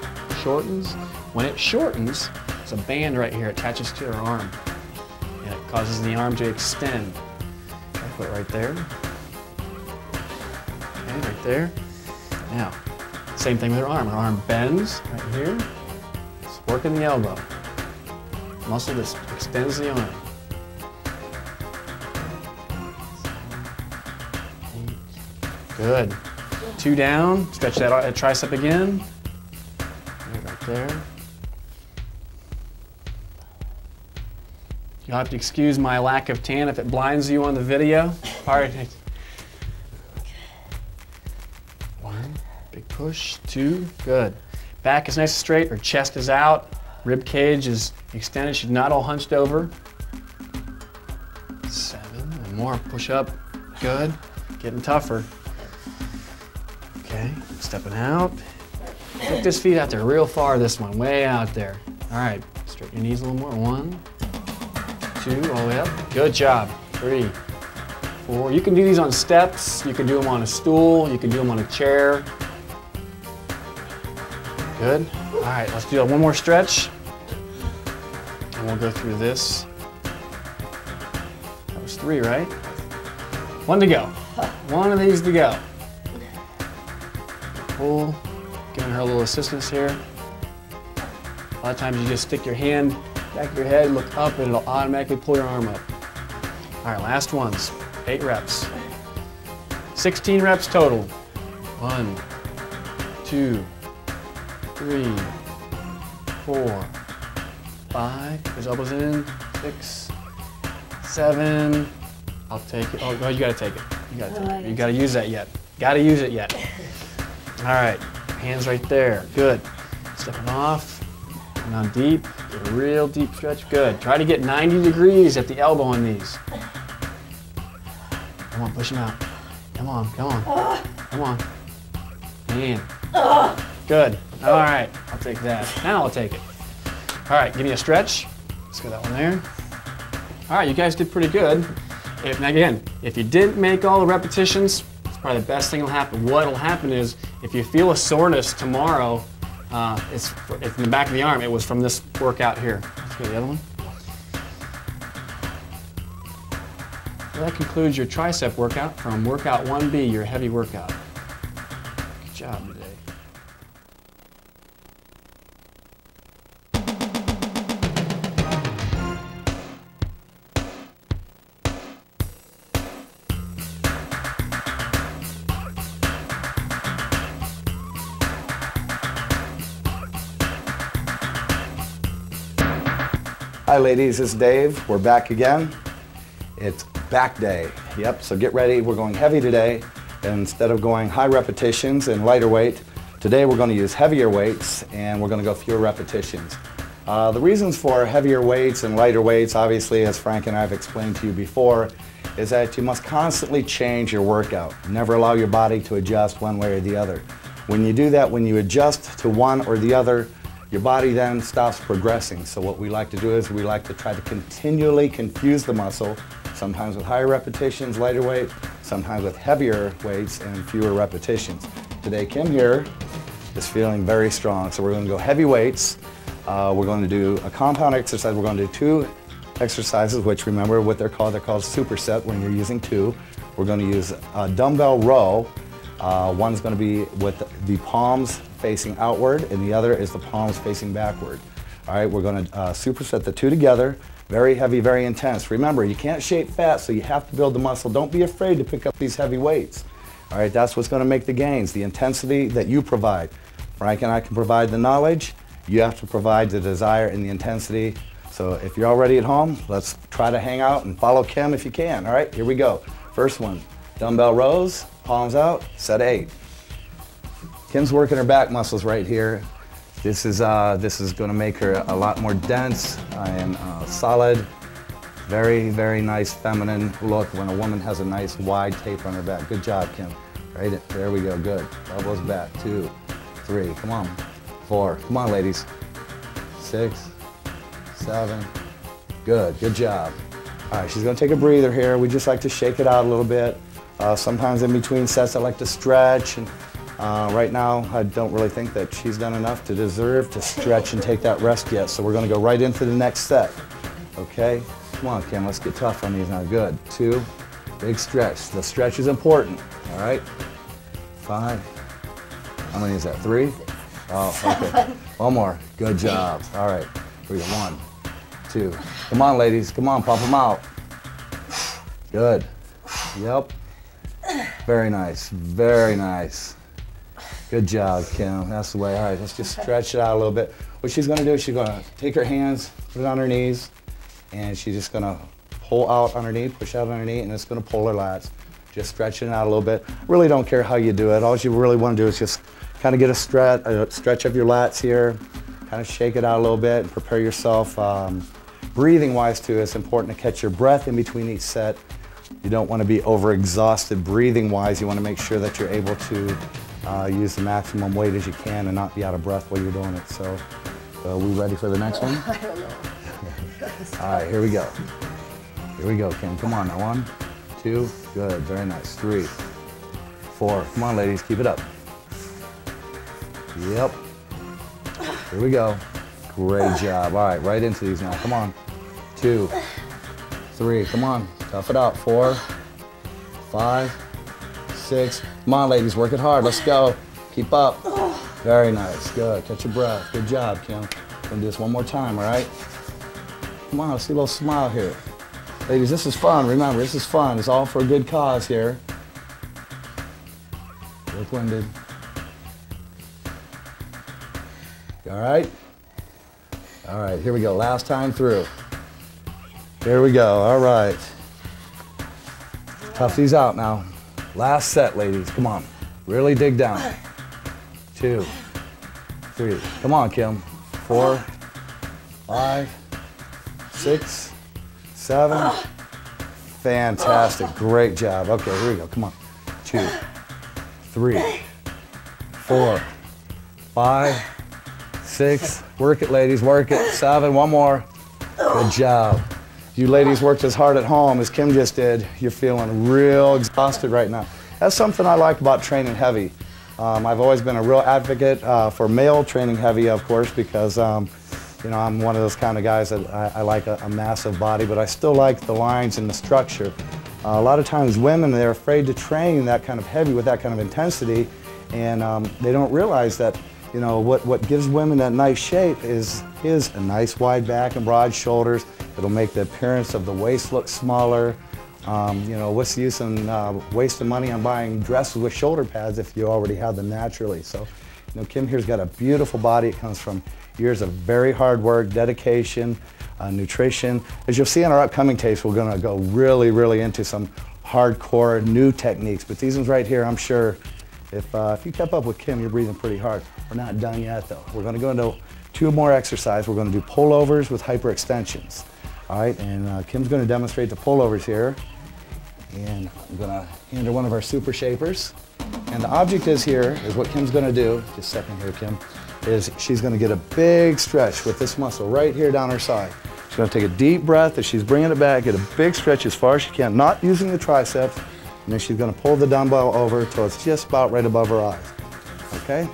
shortens. When it shortens, there's a band right here attaches to your arm. And it causes the arm to extend. Okay, put it right there. Okay, right there. Now, same thing with her arm. Her arm bends right here. It's working the elbow. Muscle that extends the arm. 8. Good. 2 down. Stretch that tricep again. Right there. You'll have to excuse my lack of tan if it blinds you on the video. All right. 1. Big push. 2. Good. Back is nice and straight. Her chest is out. Rib cage is extended. She's not all hunched over. 7. And more. Push up. Good. Getting tougher. Okay. Stepping out. Put this feet out there real far, this one. Way out there. All right. Straighten your knees a little more. 1, 2, all the way up. Good job. 3, 4. You can do these on steps. You can do them on a stool. You can do them on a chair. Good. All right, let's do one more stretch. And we'll go through this. That was 3, right? 1 to go. 1 of these to go. Pull. Giving her a little assistance here. A lot of times you just stick your hand back of your head, look up, and it'll automatically pull your arm up. All right, last ones. 8 reps. 16 reps total. 1, 2, 3, 4, 5. Put your elbows in. 6, 7. I'll take it. Oh, no, you gotta take it. You gotta take it. You gotta use that yet. Gotta use it yet. All right, hands right there. Good. Stepping off. Coming on deep. Get a real deep stretch. Good. Try to get 90 degrees at the elbow on these. Come on, push them out. Come on, come on. Come on. Man. Good. All right, I'll take that. Now I'll take it. All right, give me a stretch. Let's get that one there. All right, you guys did pretty good. Again, if you didn't make all the repetitions, it's probably the best thing that'll happen. What'll happen is, if you feel a soreness tomorrow, it's in the back of the arm. It was from this workout here. Let's go to the other one. So that concludes your tricep workout from workout 1B, your heavy workout. Good job today. Hi ladies, it's Dave. We're back again. It's back day. Yep, so get ready. We're going heavy today. Instead of going high repetitions and lighter weight, today we're going to use heavier weights and we're going to go fewer repetitions. The reasons for heavier weights and lighter weights, obviously, as Frank and I have explained to you before, is that you must constantly change your workout. Never allow your body to adjust one way or the other. When you do that, when you adjust to one or the other, your body then stops progressing. So what we like to do is we like to try to continually confuse the muscle, sometimes with higher repetitions, lighter weight, sometimes with heavier weights and fewer repetitions. Today, Kim here is feeling very strong. So we're going to go heavy weights. We're going to do a compound exercise. We're going to do 2 exercises, which remember what they're called superset when you're using 2. We're going to use a dumbbell row. One's going to be with the palms facing outward, and the other is the palms facing backward. All right, we're going to superset the 2 together. Very heavy, very intense. Remember, you can't shape fat, so you have to build the muscle. Don't be afraid to pick up these heavy weights. All right, that's what's going to make the gains, the intensity that you provide. Frank and I can provide the knowledge. You have to provide the desire and the intensity. So if you're already at home, let's try to hang out and follow Kim if you can. All right, here we go. First one, dumbbell rows, palms out, set 8. Kim's working her back muscles right here. This is going to make her a lot more dense and solid. Very, very nice feminine look when a woman has a nice wide taper on her back. Good job, Kim. Right, there we go, good. Elbows back, 2, 3, come on. 4, come on, ladies. 6, 7, good job. All right, she's gonna take a breather here. We just like to shake it out a little bit. Sometimes in between sets, I like to stretch. And right now, I don't really think that she's done enough to deserve to stretch and take that rest yet. So we're gonna go right into the next set, okay? Come on, Kim, let's get tough on these now. Good, 2, big stretch. The stretch is important, all right? 5, how many is that, 3? Oh, okay. One more, good job. All right, here we go, 1, 2. Come on, ladies, come on, pump them out. Good, yep. Very nice, very nice. Good job, Kim, that's the way. All right, let's just stretch it out a little bit. What she's gonna do is she's gonna take her hands, put it on her knees, and she's just gonna pull out underneath, push out underneath, and it's gonna pull her lats. Just stretching it out a little bit. Really don't care how you do it. All you really wanna do is just kind of get a stretch of your lats here, kind of shake it out a little bit and prepare yourself. Breathing wise too, it's important to catch your breath in between each set. You don't wanna be over-exhausted breathing wise. You wanna make sure that you're able to use the maximum weight as you can and not be out of breath while you're doing it. So, are we ready for the next one? I don't know. All right, here we go. Here we go, Kim. Come on now. 1, 2, good, very nice. 3, 4. Come on, ladies, keep it up. Yep. Here we go. Great job. All right, right into these now. Come on. 2, 3. Come on. Tough it out. 4, 5, 6. Come on, ladies, work it hard. Let's go. Keep up. Very nice. Good. Catch your breath. Good job, Kim. Gonna do this one more time, all right? Come on, let's see a little smile here. Ladies, this is fun. Remember, this is fun. It's all for a good cause here. Look winded. All right? All right, here we go. Last time through. Here we go. All right. Tough these out now. Last set, ladies. Come on. Really dig down. 2, 3. Come on, Kim. 4, 5, 6, 7. Fantastic. Great job. Okay, here we go. Come on. 2, 3, 4, 5, 6. Work it, ladies. Work it. 7. One more. Good job. You ladies worked as hard at home as Kim just did. You're feeling real exhausted right now. That's something I like about training heavy. I've always been a real advocate for male training heavy, of course, because you know, I'm one of those kind of guys that I like a massive body, but I still like the lines and the structure. A lot of times women, they're afraid to train that kind of heavy with that kind of intensity, and they don't realize that, you know, what gives women that nice shape is a nice wide back and broad shoulders. It'll make the appearance of the waist look smaller. You know, what's the use in wasting money on buying dresses with shoulder pads if you already have them naturally? So, you know, Kim here's got a beautiful body. It comes from years of very hard work, dedication, nutrition. As you'll see in our upcoming tapes, we're gonna go really, really into some hardcore new techniques. But these ones right here, I'm sure if you kept up with Kim, you're breathing pretty hard. We're not done yet though. We're gonna go into 2 more exercises. We're gonna do pullovers with hyperextensions. All right, and Kim's gonna demonstrate the pullovers here. And I'm gonna hand her one of our super shapers. And the object is here, is what Kim's gonna do, just a second here, Kim, is she's gonna get a big stretch with this muscle right here down her side. She's gonna take a deep breath as she's bringing it back, get a big stretch as far as she can, not using the triceps, and then she's gonna pull the dumbbell over till it's just about right above her eyes. Okay?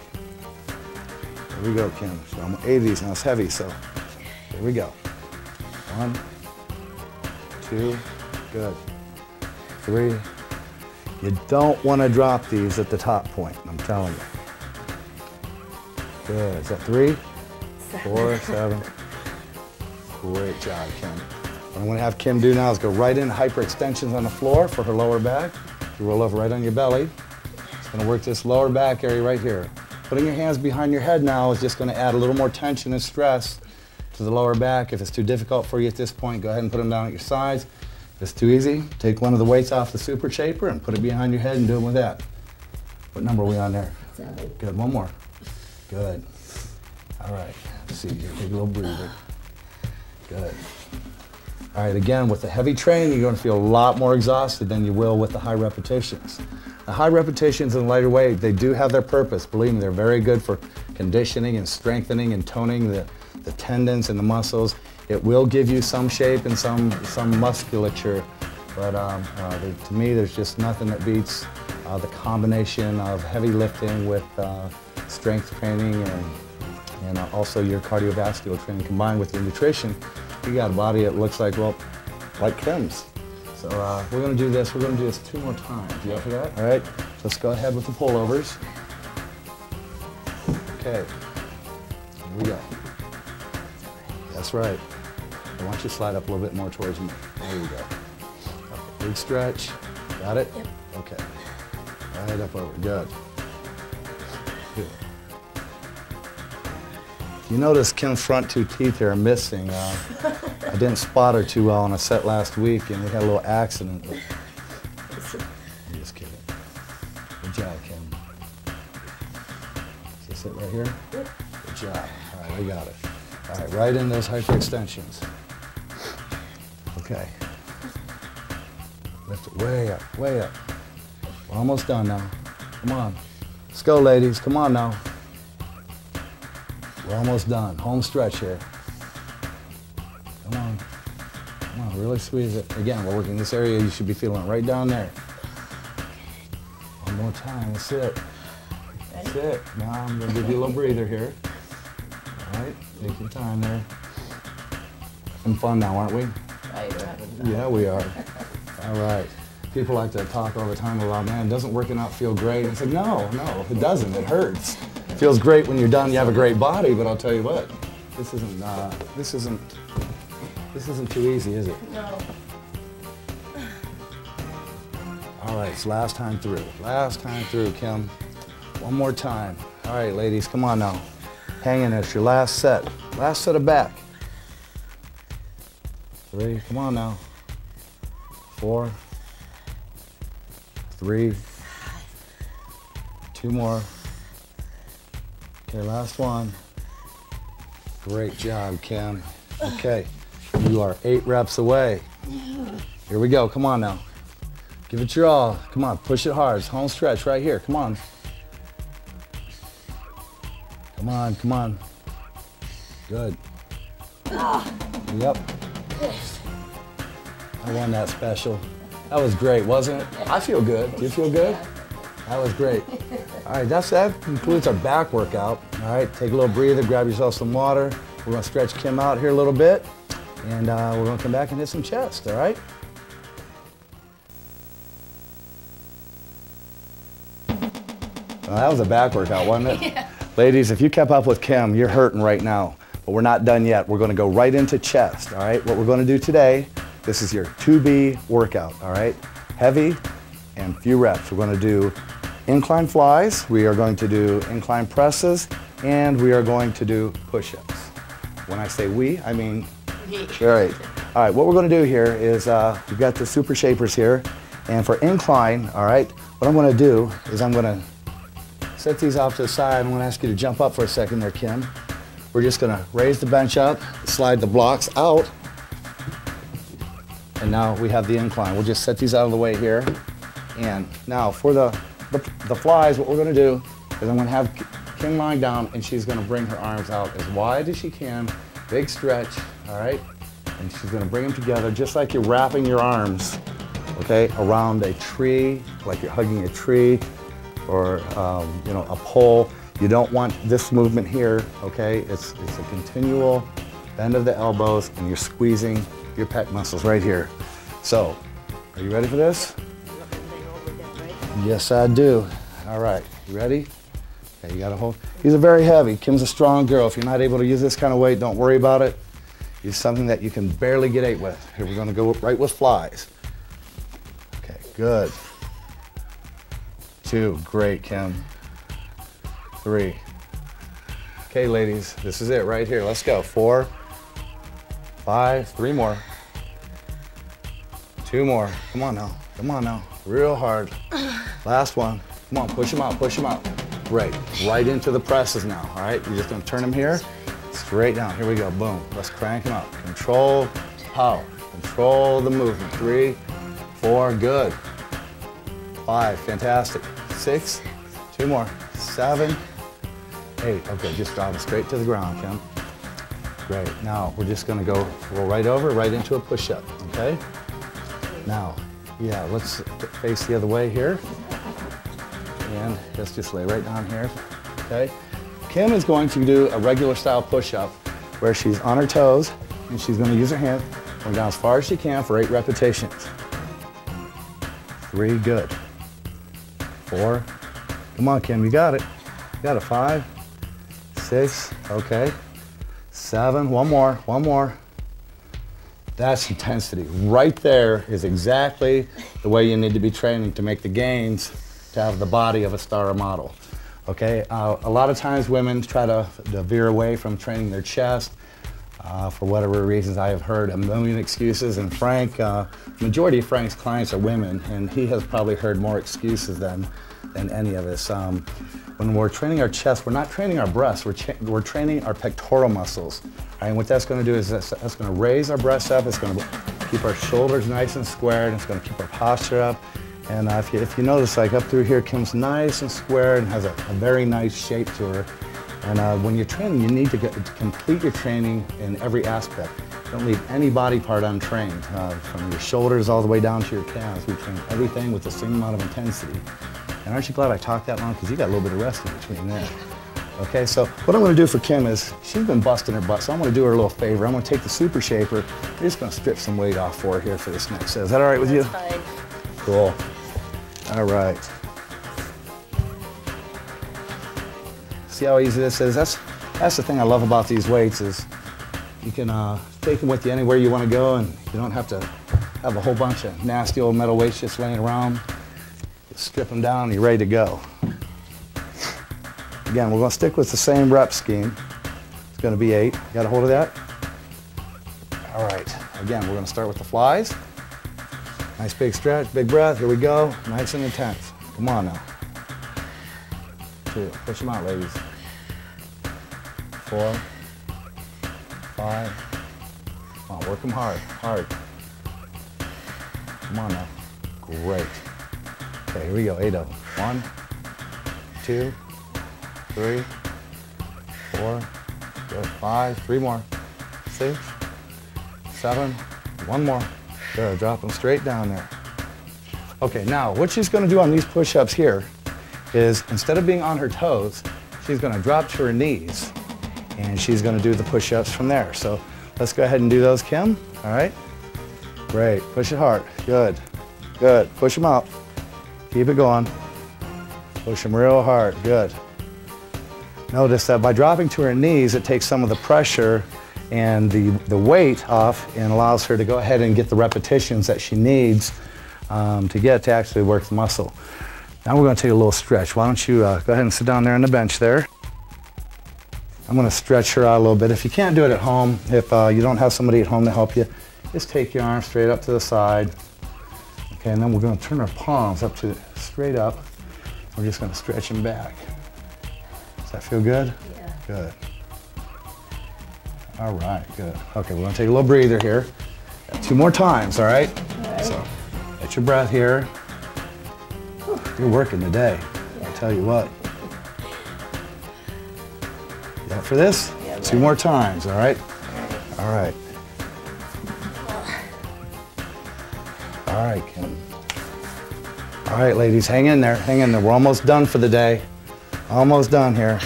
Here we go, Kim. So I'm 8 of these now, it's heavy, so here we go. 1, 2, good. 3. You don't want to drop these at the top point, I'm telling you. Good, is that 3, 4, 7. Great job, Kim. What I'm going to have Kim do now is go right in hyperextensions on the floor for her lower back. You roll over right on your belly. It's going to work this lower back area right here. Putting your hands behind your head now is just going to add a little more tension and stress to the lower back. If it's too difficult for you at this point, go ahead and put them down at your sides. If it's too easy, take one of the weights off the super shaper and put it behind your head and do it with that. What number are we on there? 7. Good, one more. Good. All right, let's see here, take a little breather. Good. All right, again, with the heavy training, you're going to feel a lot more exhausted than you will with the high repetitions. The high repetitions and lighter weight, they do have their purpose. Believe me, they're very good for conditioning and strengthening and toning the tendons and the muscles. It will give you some shape and some musculature, but to me, there's just nothing that beats the combination of heavy lifting with strength training and also your cardiovascular training combined with your nutrition. You got a body that looks like, well, like Kim's. So we're going to do this. We're going to do this 2 more times. You up for that? All right. Let's go ahead with the pullovers. Okay. Here we go. That's right. I want you to slide up a little bit more towards me. There you go. Okay. Big stretch. Got it? Yep. Okay. Right up over. Good. Good. You notice Kim's front 2 teeth here are missing. I didn't spot her too well on a set last week, and we had a little accident. I'm just kidding. Good job, Kim. Does this sit right here? Yep. Good job. All right, we got it. All right, right in those hyperextensions. Okay. Lift it way up, way up. We're almost done now. Come on. Let's go, ladies. Come on now. We're almost done. Home stretch here. Come on. Come on, really squeeze it. Again, we're working this area. You should be feeling it right down there. One more time. That's it. That's it. Now I'm going to give you a little breather here. All right. Take your time there. Having fun now, aren't we? Right, we're having fun. Yeah, we are. All right. People like to talk all the time about, man, doesn't working out feel great? It's like, no, it doesn't. It hurts. It feels great when you're done. You have a great body, but I'll tell you what, this isn't too easy, is it? No. All right, it's last time through. Last time through, Kim. One more time. All right, ladies, come on now. Hang in there. It's your last set. Last set of back. 3, come on now. 4, 3, 2 more. Okay, last one. Great job, Kim. Okay, you are 8 reps away. Here we go, come on now. Give it your all. Come on, push it hard. It's home stretch right here, come on. Come on, come on. Good. Yep. I won that special. That was great, wasn't it? I feel good. Do you feel good? That was great. All right, that concludes our back workout. All right, take a little breather, grab yourself some water. We're gonna stretch Kim out here a little bit, and we're gonna come back and hit some chest, all right? Well, that was a back workout, wasn't it? Yeah. Ladies, if you kept up with Kim, you're hurting right now, but we're not done yet. We're gonna go right into chest, all right? What we're gonna do today, this is your 2B workout, all right? Heavy and few reps. We're gonna do incline flies, we are going to do incline presses, and we are going to do push-ups. When I say we, I mean Me. all right. All right, what we're going to do here is we've got the super shapers here, and for incline, all right, what I'm going to do is I'm going to set these off to the side. I'm going to ask you to jump up for a second there, Kim. We're just going to raise the bench up, slide the blocks out, and now we have the incline. We'll just set these out of the way here. And now for the flies, what we're going to do is I'm going to have Kim lying down, and she's going to bring her arms out as wide as she can. Big stretch, all right? And she's going to bring them together just like you're wrapping your arms, okay, around a tree, like you're hugging a tree or, you know, a pole. You don't want this movement here, okay? It's a continual bend of the elbows and you're squeezing your pec muscles right here. So, are you ready for this? Yes, I do. All right, you ready? Okay, you gotta hold. These are very heavy. Kim's a strong girl. If you're not able to use this kind of weight, don't worry about it. Use something that you can barely get 8 with. Here, we're gonna go right with flies. Okay, good. 2, great, Kim. 3. Okay, ladies, this is it right here. Let's go. 4, 5, 3 more. 2 more. Come on now. Come on now. Real hard. Last one. Come on, push them out, push them out. Great. Right into the presses now, all right? You're just gonna turn them here, straight down. Here we go, boom. Let's crank them out. Control, power. Control the movement. 3, 4, good. 5, fantastic. 6, 2 more. 7, 8. Okay, just drop it straight to the ground, Kim. Great. Now, we're just gonna go roll right over, right into a push-up, okay? Now, yeah, let's face the other way here. And let's just lay right down here, okay? Kim is going to do a regular style push-up where she's on her toes and she's gonna use her hand, going down as far as she can for 8 repetitions. 3, good. 4, come on, Kim, you got it. You got it, 5, 6, okay. 7, one more. That's intensity. Right there is exactly the way you need to be training to make the gains to have the body of a star model. Okay, a lot of times women try to veer away from training their chest for whatever reasons. I have heard a million excuses, and Frank, majority of Frank's clients are women, and he has probably heard more excuses than any of us. When we're training our chest, we're not training our breasts, we're training our pectoral muscles. Right? And what that's going to do is that's going to raise our breasts up, it's going to keep our shoulders nice and squared, and it's going to keep our posture up. And if you notice, like up through here, Kim's nice and squared and has a very nice shape to her. And when you're training, you need to complete your training in every aspect. Don't leave any body part untrained. From your shoulders all the way down to your calves, we train everything with the same amount of intensity. And aren't you glad I talked that long? Because you got a little bit of rest in between there. Okay, so what I'm going to do for Kim is, she's been busting her butt, so I'm going to do her a little favor. I'm going to take the Super Shaper. I'm just going to strip some weight off for her here for this next set. Is that all right with you? That's fine. Cool. All right. See how easy this is? That's the thing I love about these weights is you can take them with you anywhere you want to go, and you don't have to have a whole bunch of nasty old metal weights just laying around. Just strip them down and you're ready to go. Again, we're going to stick with the same rep scheme. It's going to be 8. You got a hold of that? All right. Again, we're going to start with the flies. Nice big stretch, big breath. Here we go. Nice and intense. Come on now. 2. Push them out, ladies. 4, 5. Come on, work them hard, hard. Come on now. Great. Okay, here we go. 8 of them. 1, 2, 3, 4, good. 5, 3 more. 6, 7, 1 more. Good, drop them straight down there. Okay, now what she's gonna do on these push-ups here is, instead of being on her toes, she's gonna drop to her knees and she's gonna do the push-ups from there. So let's go ahead and do those, Kim, all right? Great, push it hard, good, good. Push them out, keep it going. Push them real hard, good. Notice that by dropping to her knees, it takes some of the pressure and the weight off and allows her to go ahead and get the repetitions that she needs to actually work the muscle. Now we're going to take a little stretch. Why don't you go ahead and sit down there on the bench there. I'm going to stretch her out a little bit. If you can't do it at home, if you don't have somebody at home to help you, just take your arms straight up to the side. Okay, and then we're going to turn our palms up to straight up. We're just going to stretch them back. Does that feel good? Yeah. Good. All right, good. Okay, we're gonna take a little breather here. 2 more times, all right? All right. So, get your breath here. You're working today, I'll tell you what. You up for this? Yeah, 2 more times, all right? All right. All right, Kim. All right, ladies, hang in there, hang in there. We're almost done for the day. Almost done here.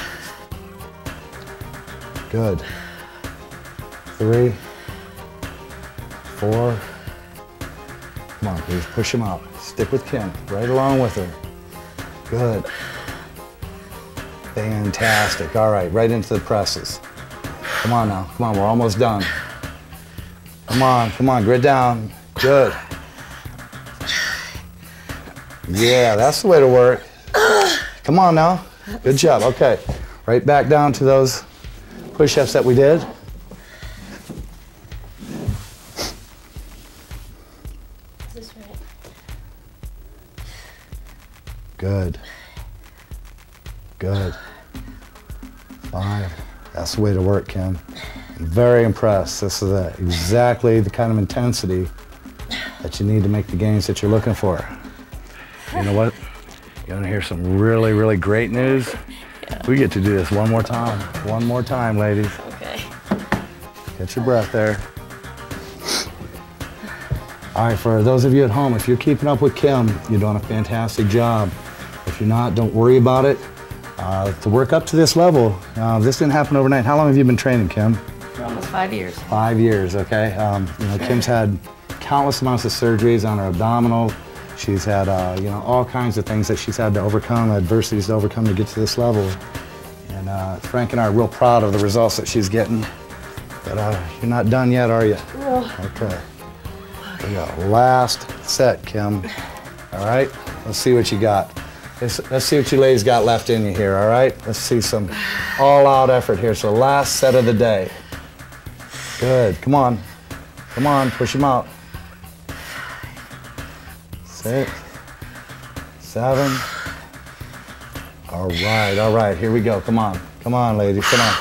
Good. 3, 4. Come on, please push him out. Stick with Kim, right along with her. Good. Fantastic. All right, right into the presses. Come on now, come on, we're almost done. Come on, grit down. Good. Yeah, that's the way to work. Come on now. Good job, okay. Right back down to those push-ups that we did. Is this right? Good. Good. 5. That's the way to work, Kim. I'm very impressed. This is exactly the kind of intensity that you need to make the gains that you're looking for. You know what? You want to hear some really, really great news? Yeah. We get to do this one more time. One more time, ladies. Okay. Get your breath there. All right, for those of you at home, if you're keeping up with Kim, you're doing a fantastic job. If you're not, don't worry about it. To work up to this level, this didn't happen overnight. How long have you been training, Kim? For almost 5 years. 5 years, okay. You know, Kim's had countless amounts of surgeries on her abdominal. She's had, you know, all kinds of things that she's had to overcome, adversities to overcome to get to this level. And Frank and I are real proud of the results that she's getting. But you're not done yet, are you? No. Okay. We got last set, Kim. All right, let's see what you got. Let's see what you ladies got left in you here, all right? Let's see some all-out effort here. So last set of the day. Good, come on. Come on, push them out. 6, 7. All right, here we go. Come on, ladies, come on.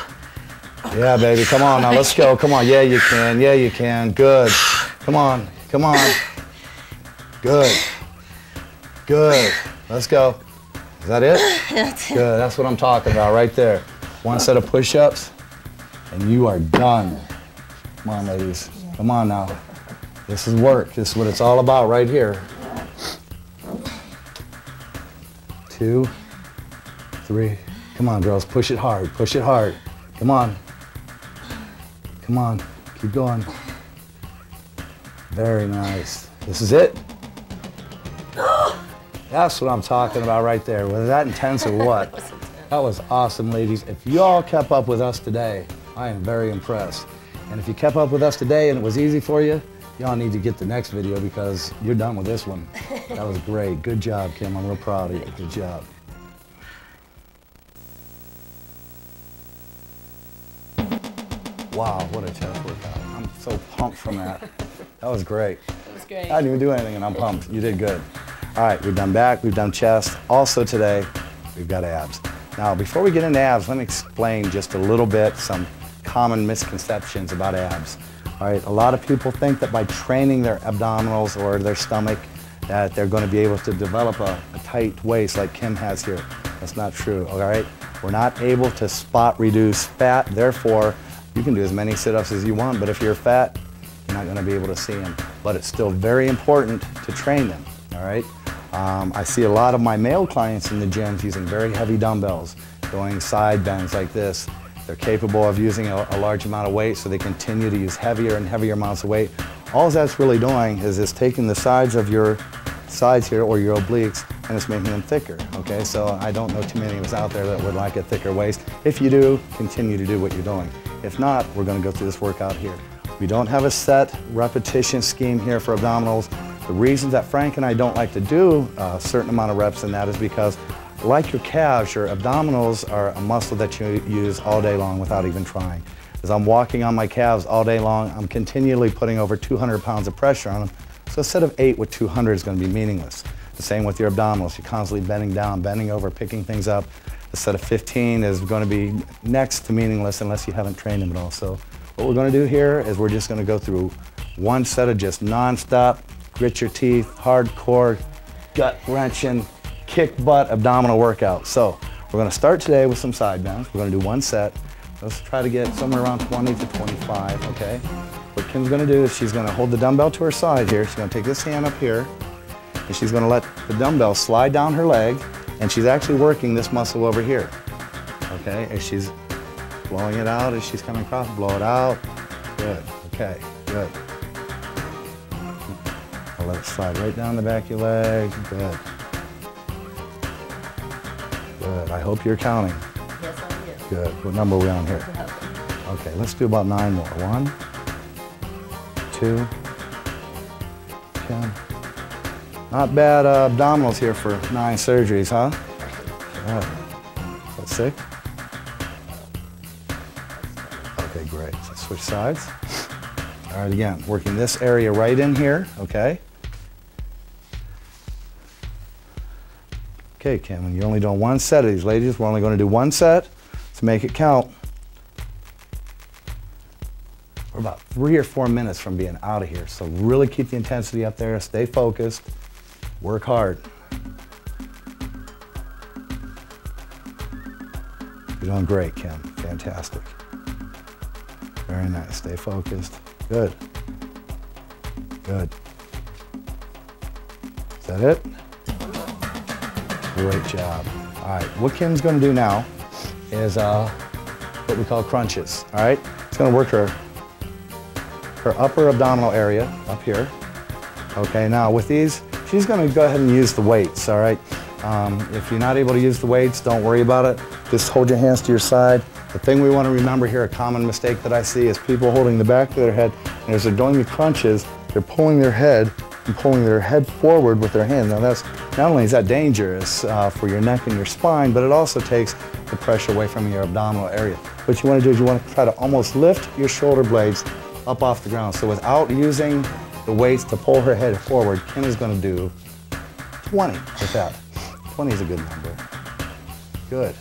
Yeah, baby, come on now, let's go. Come on, yeah, you can. Good. Come on. Good. Let's go. Is that it? That's it. Good, that's what I'm talking about right there. One set of push-ups, and you are done. Come on, ladies. Come on now. This is work. This is what it's all about right here. 2, 3. Come on, girls. Push it hard. Push it hard. Come on. Come on. Keep going. Very nice. This is it. That's what I'm talking about right there. Was that intense or what? That was awesome, ladies. If you all kept up with us today, I am very impressed. And if you kept up with us today and it was easy for you, y'all need to get the next video because you're done with this one. That was great. Good job, Kim. I'm real proud of you. Good job. Wow, what a chest workout. I'm so pumped from that. That was great. That was great. I didn't even do anything and I'm pumped. You did good. All right, we've done back, we've done chest. Also today, we've got abs. Now, before we get into abs, let me explain just a little bit some common misconceptions about abs. All right, a lot of people think that by training their abdominals or their stomach that they're going to be able to develop a tight waist like Kim has here. That's not true, all right? We're not able to spot reduce fat, therefore, you can do as many sit-ups as you want, but if you're fat, you're not going to be able to see them. But it's still very important to train them, all right? I see a lot of my male clients in the gyms using very heavy dumbbells, doing side bends like this. They're capable of using a large amount of weight, so they continue to use heavier and heavier amounts of weight. All that's really doing is taking the sides of your sides here, or your obliques, and it's making them thicker, okay? So I don't know too many of us out there that would like a thicker waist. If you do, continue to do what you're doing. If not, we're gonna go through this workout here. We don't have a set repetition scheme here for abdominals. The reason that Frank and I don't like to do a certain amount of reps in that is because, like your calves, your abdominals are a muscle that you use all day long without even trying. As I'm walking on my calves all day long, I'm continually putting over 200 pounds of pressure on them. So a set of 8 with 200 is going to be meaningless. The same with your abdominals. You're constantly bending down, bending over, picking things up. A set of 15 is going to be next to meaningless unless you haven't trained them at all. So what we're going to do here is we're just going to go through one set of just non-stop, grit your teeth, hardcore, gut-wrenching, kick butt abdominal workout. So we're going to start today with some side bends. We're going to do one set. Let's try to get somewhere around 20 to 25, okay? What Kim's going to do is she's going to hold the dumbbell to her side here. She's going to take this hand up here, and she's going to let the dumbbell slide down her leg. And she's actually working this muscle over here. Okay, as she's blowing it out, as she's coming across, blow it out. Good, okay, good. I'll let it slide right down the back of your leg. Good. Good, I hope you're counting. Yes, I am. Good, what number are we on here? Okay, let's do about 9 more. 1, 2, 10. Not bad abdominals here for 9 surgeries, huh? Yeah. That's 6. Okay, great. So switch sides. All right, again, working this area right in here, okay? Okay, Kim, and you're only doing 1 set of these, ladies. We're only going to do 1 set to make it count. We're about 3 or 4 minutes from being out of here, so really keep the intensity up there, stay focused, work hard. You're doing great, Kim. Fantastic. Very nice. Stay focused. Good. Good. Is that it? Great job. All right, what Kim's going to do now is what we call crunches. All right, it's going to work her upper abdominal area up here. Okay, now with these, she's going to go ahead and use the weights. All right, if you're not able to use the weights, don't worry about it. Just hold your hands to your side. The thing we want to remember here, a common mistake that I see is people holding the back of their head, and as they're doing the crunches, they're pulling their head and pulling their head forward with their hand. Now that's, not only is that dangerous for your neck and your spine, but it also takes the pressure away from your abdominal area. What you want to do is you want to try to almost lift your shoulder blades up off the ground. So without using the weights to pull her head forward, Kim is going to do 20 with that. 20 is a good number. Good.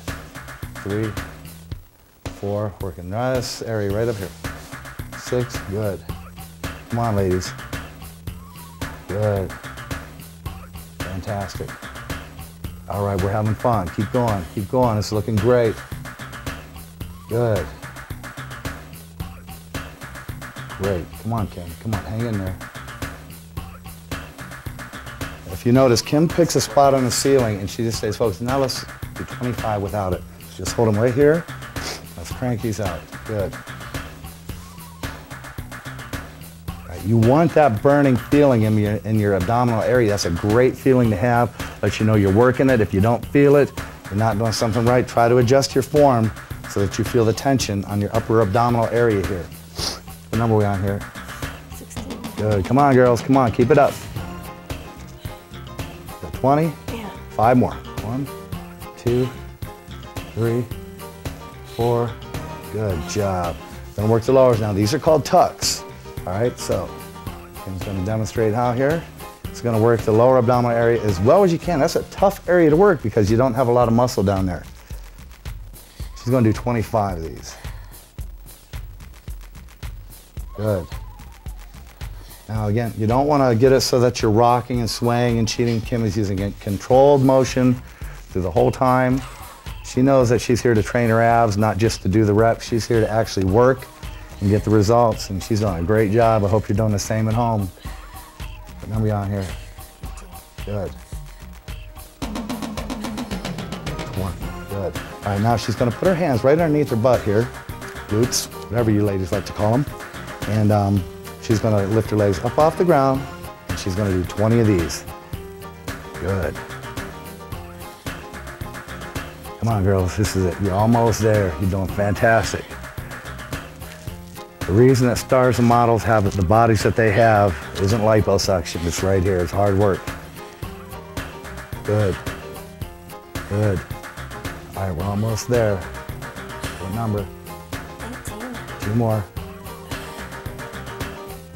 3, 4, working this area right up here. 6, good. Come on, ladies. Good. Fantastic. All right, we're having fun. Keep going, keep going. It's looking great. Good. Great. Come on, Kim. Come on, hang in there. If you notice, Kim picks a spot on the ceiling and she just stays focused. Now let's do 25 without it. Just hold them right here. Let's crank these out. Good. Right, you want that burning feeling in your abdominal area. That's a great feeling to have. Let you know you're working it. If you don't feel it, you're not doing something right. Try to adjust your form so that you feel the tension on your upper abdominal area here. What number are we on here? 16. Good. Come on, girls. Come on. Keep it up. Got 20? Yeah. 5 more. 1, 2, 3, 4. Good job. Gonna work the lowers now. These are called tucks. All right, so Kim's gonna demonstrate how here. It's gonna work the lower abdominal area as well as you can. That's a tough area to work because you don't have a lot of muscle down there. She's gonna do 25 of these. Good. Now again, you don't wanna get it so that you're rocking and swaying and cheating. Kim is using a controlled motion through the whole time. She knows that she's here to train her abs, not just to do the reps. She's here to actually work and get the results, and she's doing a great job. I hope you're doing the same at home. What number are you on here? Good. 1, good. All right, now she's gonna put her hands right underneath her butt here, glutes, whatever you ladies like to call them, and she's gonna lift her legs up off the ground, and she's gonna do 20 of these. Good. Come on, girls, this is it. You're almost there. You're doing fantastic. The reason that stars and models have the bodies that they have isn't liposuction. It's right here. It's hard work. Good. Good. All right, we're almost there. What number? 18. 2 more.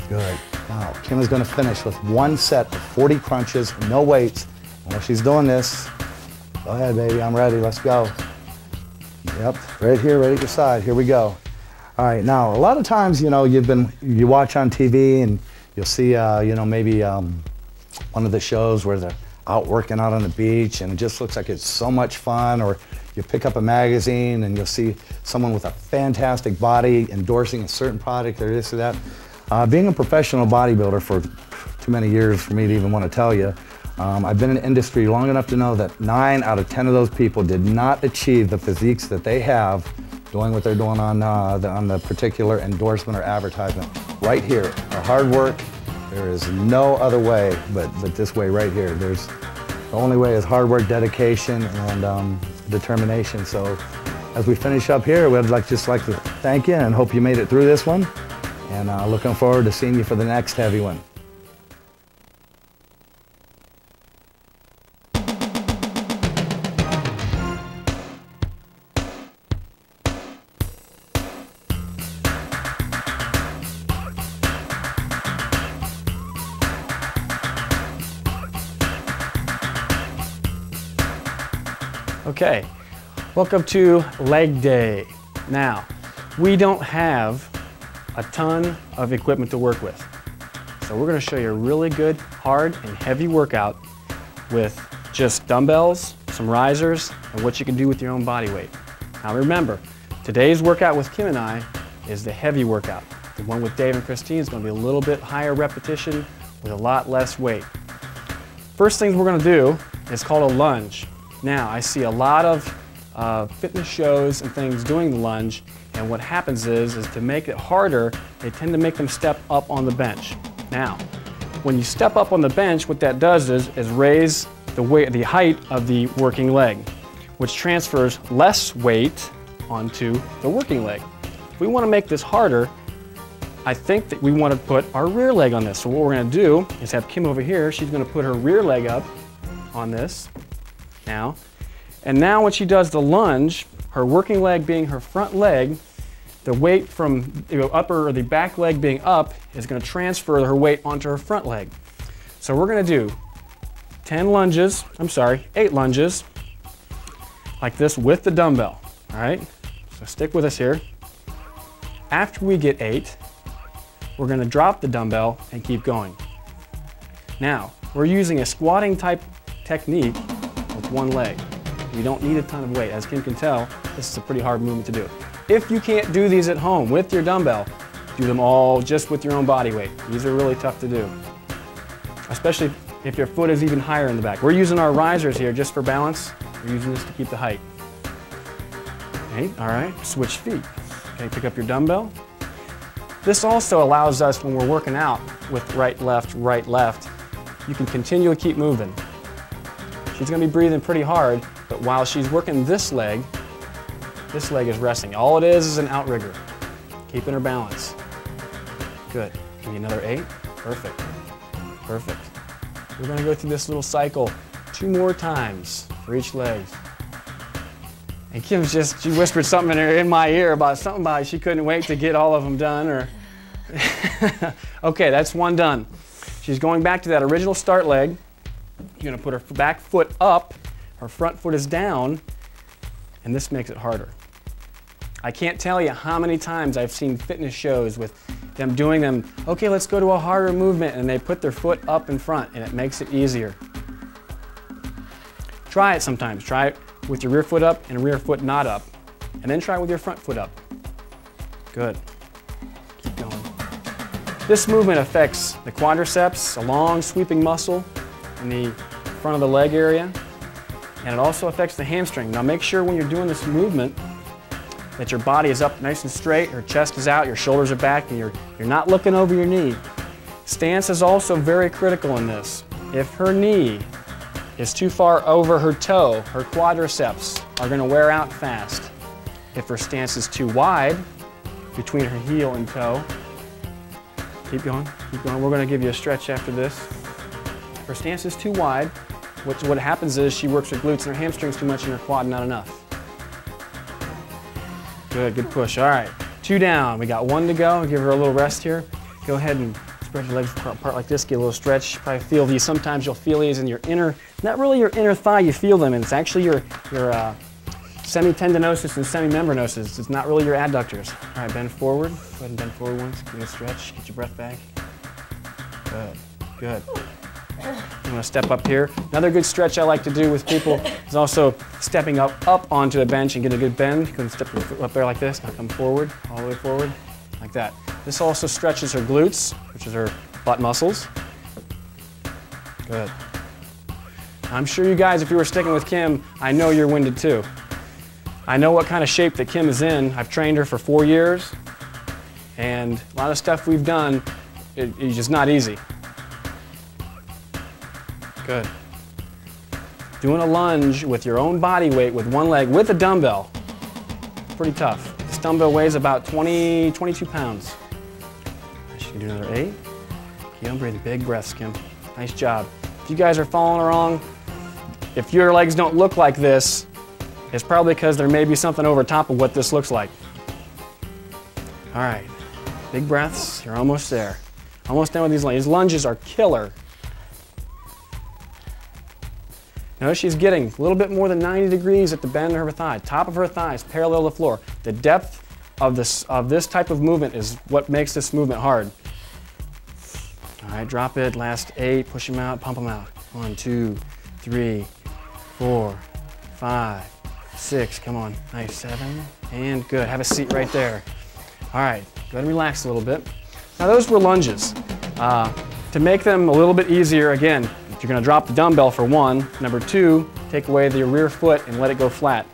Good. Now, Kim is going to finish with 1 set of 40 crunches, no weights. And while she's doing this, go ahead, baby. I'm ready. Let's go. Yep, right here, right at your side. Here we go. All right, now, a lot of times, you know, you watch on TV and you'll see, you know, maybe one of the shows where they're out working out on the beach and it just looks like it's so much fun, or you pick up a magazine and you'll see someone with a fantastic body endorsing a certain product or this or that. Being a professional bodybuilder for too many years for me to even want to tell you, I've been in the industry long enough to know that 9 out of 10 of those people did not achieve the physiques that they have doing what they're doing on the particular endorsement or advertisement. Right here, the hard work, there is no other way but this way right here. The only way is hard work, dedication, and determination. So as we finish up here, we'd just like to thank you and hope you made it through this one. And looking forward to seeing you for the next heavy one. Okay, welcome to leg day. Now, we don't have a ton of equipment to work with. So we're gonna show you a really good, hard, and heavy workout with just dumbbells, some risers, and what you can do with your own body weight. Now remember, today's workout with Kim and I is the heavy workout. The one with Dave and Christine is gonna be a little bit higher repetition with a lot less weight. First thing we're gonna do is called a lunge. Now, I see a lot of fitness shows and things doing the lunge, and what happens is to make it harder, they tend to make them step up on the bench. Now, when you step up on the bench, what that does is raise the height of the working leg, which transfers less weight onto the working leg. If we want to make this harder, I think that we want to put our rear leg on this. So what we're going to do is have Kim over here. She's going to put her rear leg up on this. Now, and now when she does the lunge, her working leg being her front leg, the weight from the upper or the back leg being up is going to transfer her weight onto her front leg. So we're going to do 8 lunges like this with the dumbbell. All right, so stick with us here. After we get 8, we're going to drop the dumbbell and keep going. Now, we're using a squatting type technique with one leg. You don't need a ton of weight. As Kim can tell, this is a pretty hard movement to do. If you can't do these at home with your dumbbell, do them all just with your own body weight. These are really tough to do, especially if your foot is even higher in the back. We're using our risers here just for balance. We're using this to keep the height. Okay, all right, switch feet. Okay, pick up your dumbbell. This also allows us, when we're working out with right, left, you can continually keep moving. She's going to be breathing pretty hard, but while she's working this leg is resting. All it is an outrigger, keeping her balance. Good. Give me another 8. Perfect. Perfect. We're going to go through this little cycle 2 more times for each leg. And Kim she whispered something in my ear about something about she couldn't wait to get all of them done. Or okay, that's one done. She's going back to that original start leg. You're going to put her back foot up, her front foot is down, and this makes it harder. I can't tell you how many times I've seen fitness shows with them doing them, okay, let's go to a harder movement, and they put their foot up in front, and it makes it easier. Try it sometimes. Try it with your rear foot up and rear foot not up, and then try it with your front foot up. Good. Keep going. This movement affects the quadriceps, a long sweeping muscle in the front of the leg area, and it also affects the hamstring. Now make sure when you're doing this movement that your body is up nice and straight, your chest is out, your shoulders are back, and you're not looking over your knee. Stance is also very critical in this. If her knee is too far over her toe, her quadriceps are going to wear out fast. If her stance is too wide between her heel and toe, keep going, keep going. We're going to give you a stretch after this. If her stance is too wide, what happens is she works her glutes and her hamstrings too much and her quad not enough. Good, good push. All right, 2 down. We got 1 to go. Give her a little rest here. Go ahead and spread your legs apart like this. Get a little stretch. Probably feel these. Sometimes you'll feel these in your inner, not really your inner thigh. You feel them, and it's actually your semitendinosus and semimembranosus. It's not really your adductors. All right, bend forward. Go ahead and bend forward once. Give it a stretch. Get your breath back. Good, good. You want to step up here. Another good stretch I like to do with people is also stepping up onto a bench and get a good bend. You can step your foot up there like this. Now come forward, all the way forward, like that. This also stretches her glutes, which is her butt muscles. Good. I'm sure you guys, if you were sticking with Kim, I know you're winded too. I know what kind of shape that Kim is in. I've trained her for 4 years, and a lot of stuff we've done is just not easy. Good. Doing a lunge with your own body weight with one leg with a dumbbell, pretty tough. This dumbbell weighs about 22 pounds. She can do another 8. Keep on breathing, big breaths, Kim. Nice job. If you guys are following along, if your legs don't look like this, it's probably because there may be something over top of what this looks like. All right, big breaths, you're almost there. Almost done with these lunges. These lunges are killer. Notice she's getting a little bit more than 90 degrees at the bend of her thigh. Top of her thigh is parallel to the floor. The depth of this type of movement is what makes this movement hard. All right, drop it, last 8, push them out, pump them out. 1, 2, 3, 4, 5, 6, come on, nice, 7, and good, have a seat right there. All right, go ahead and relax a little bit. Now those were lunges. To make them a little bit easier, again, you're gonna drop the dumbbell for 1. Number 2, take away the rear foot and let it go flat.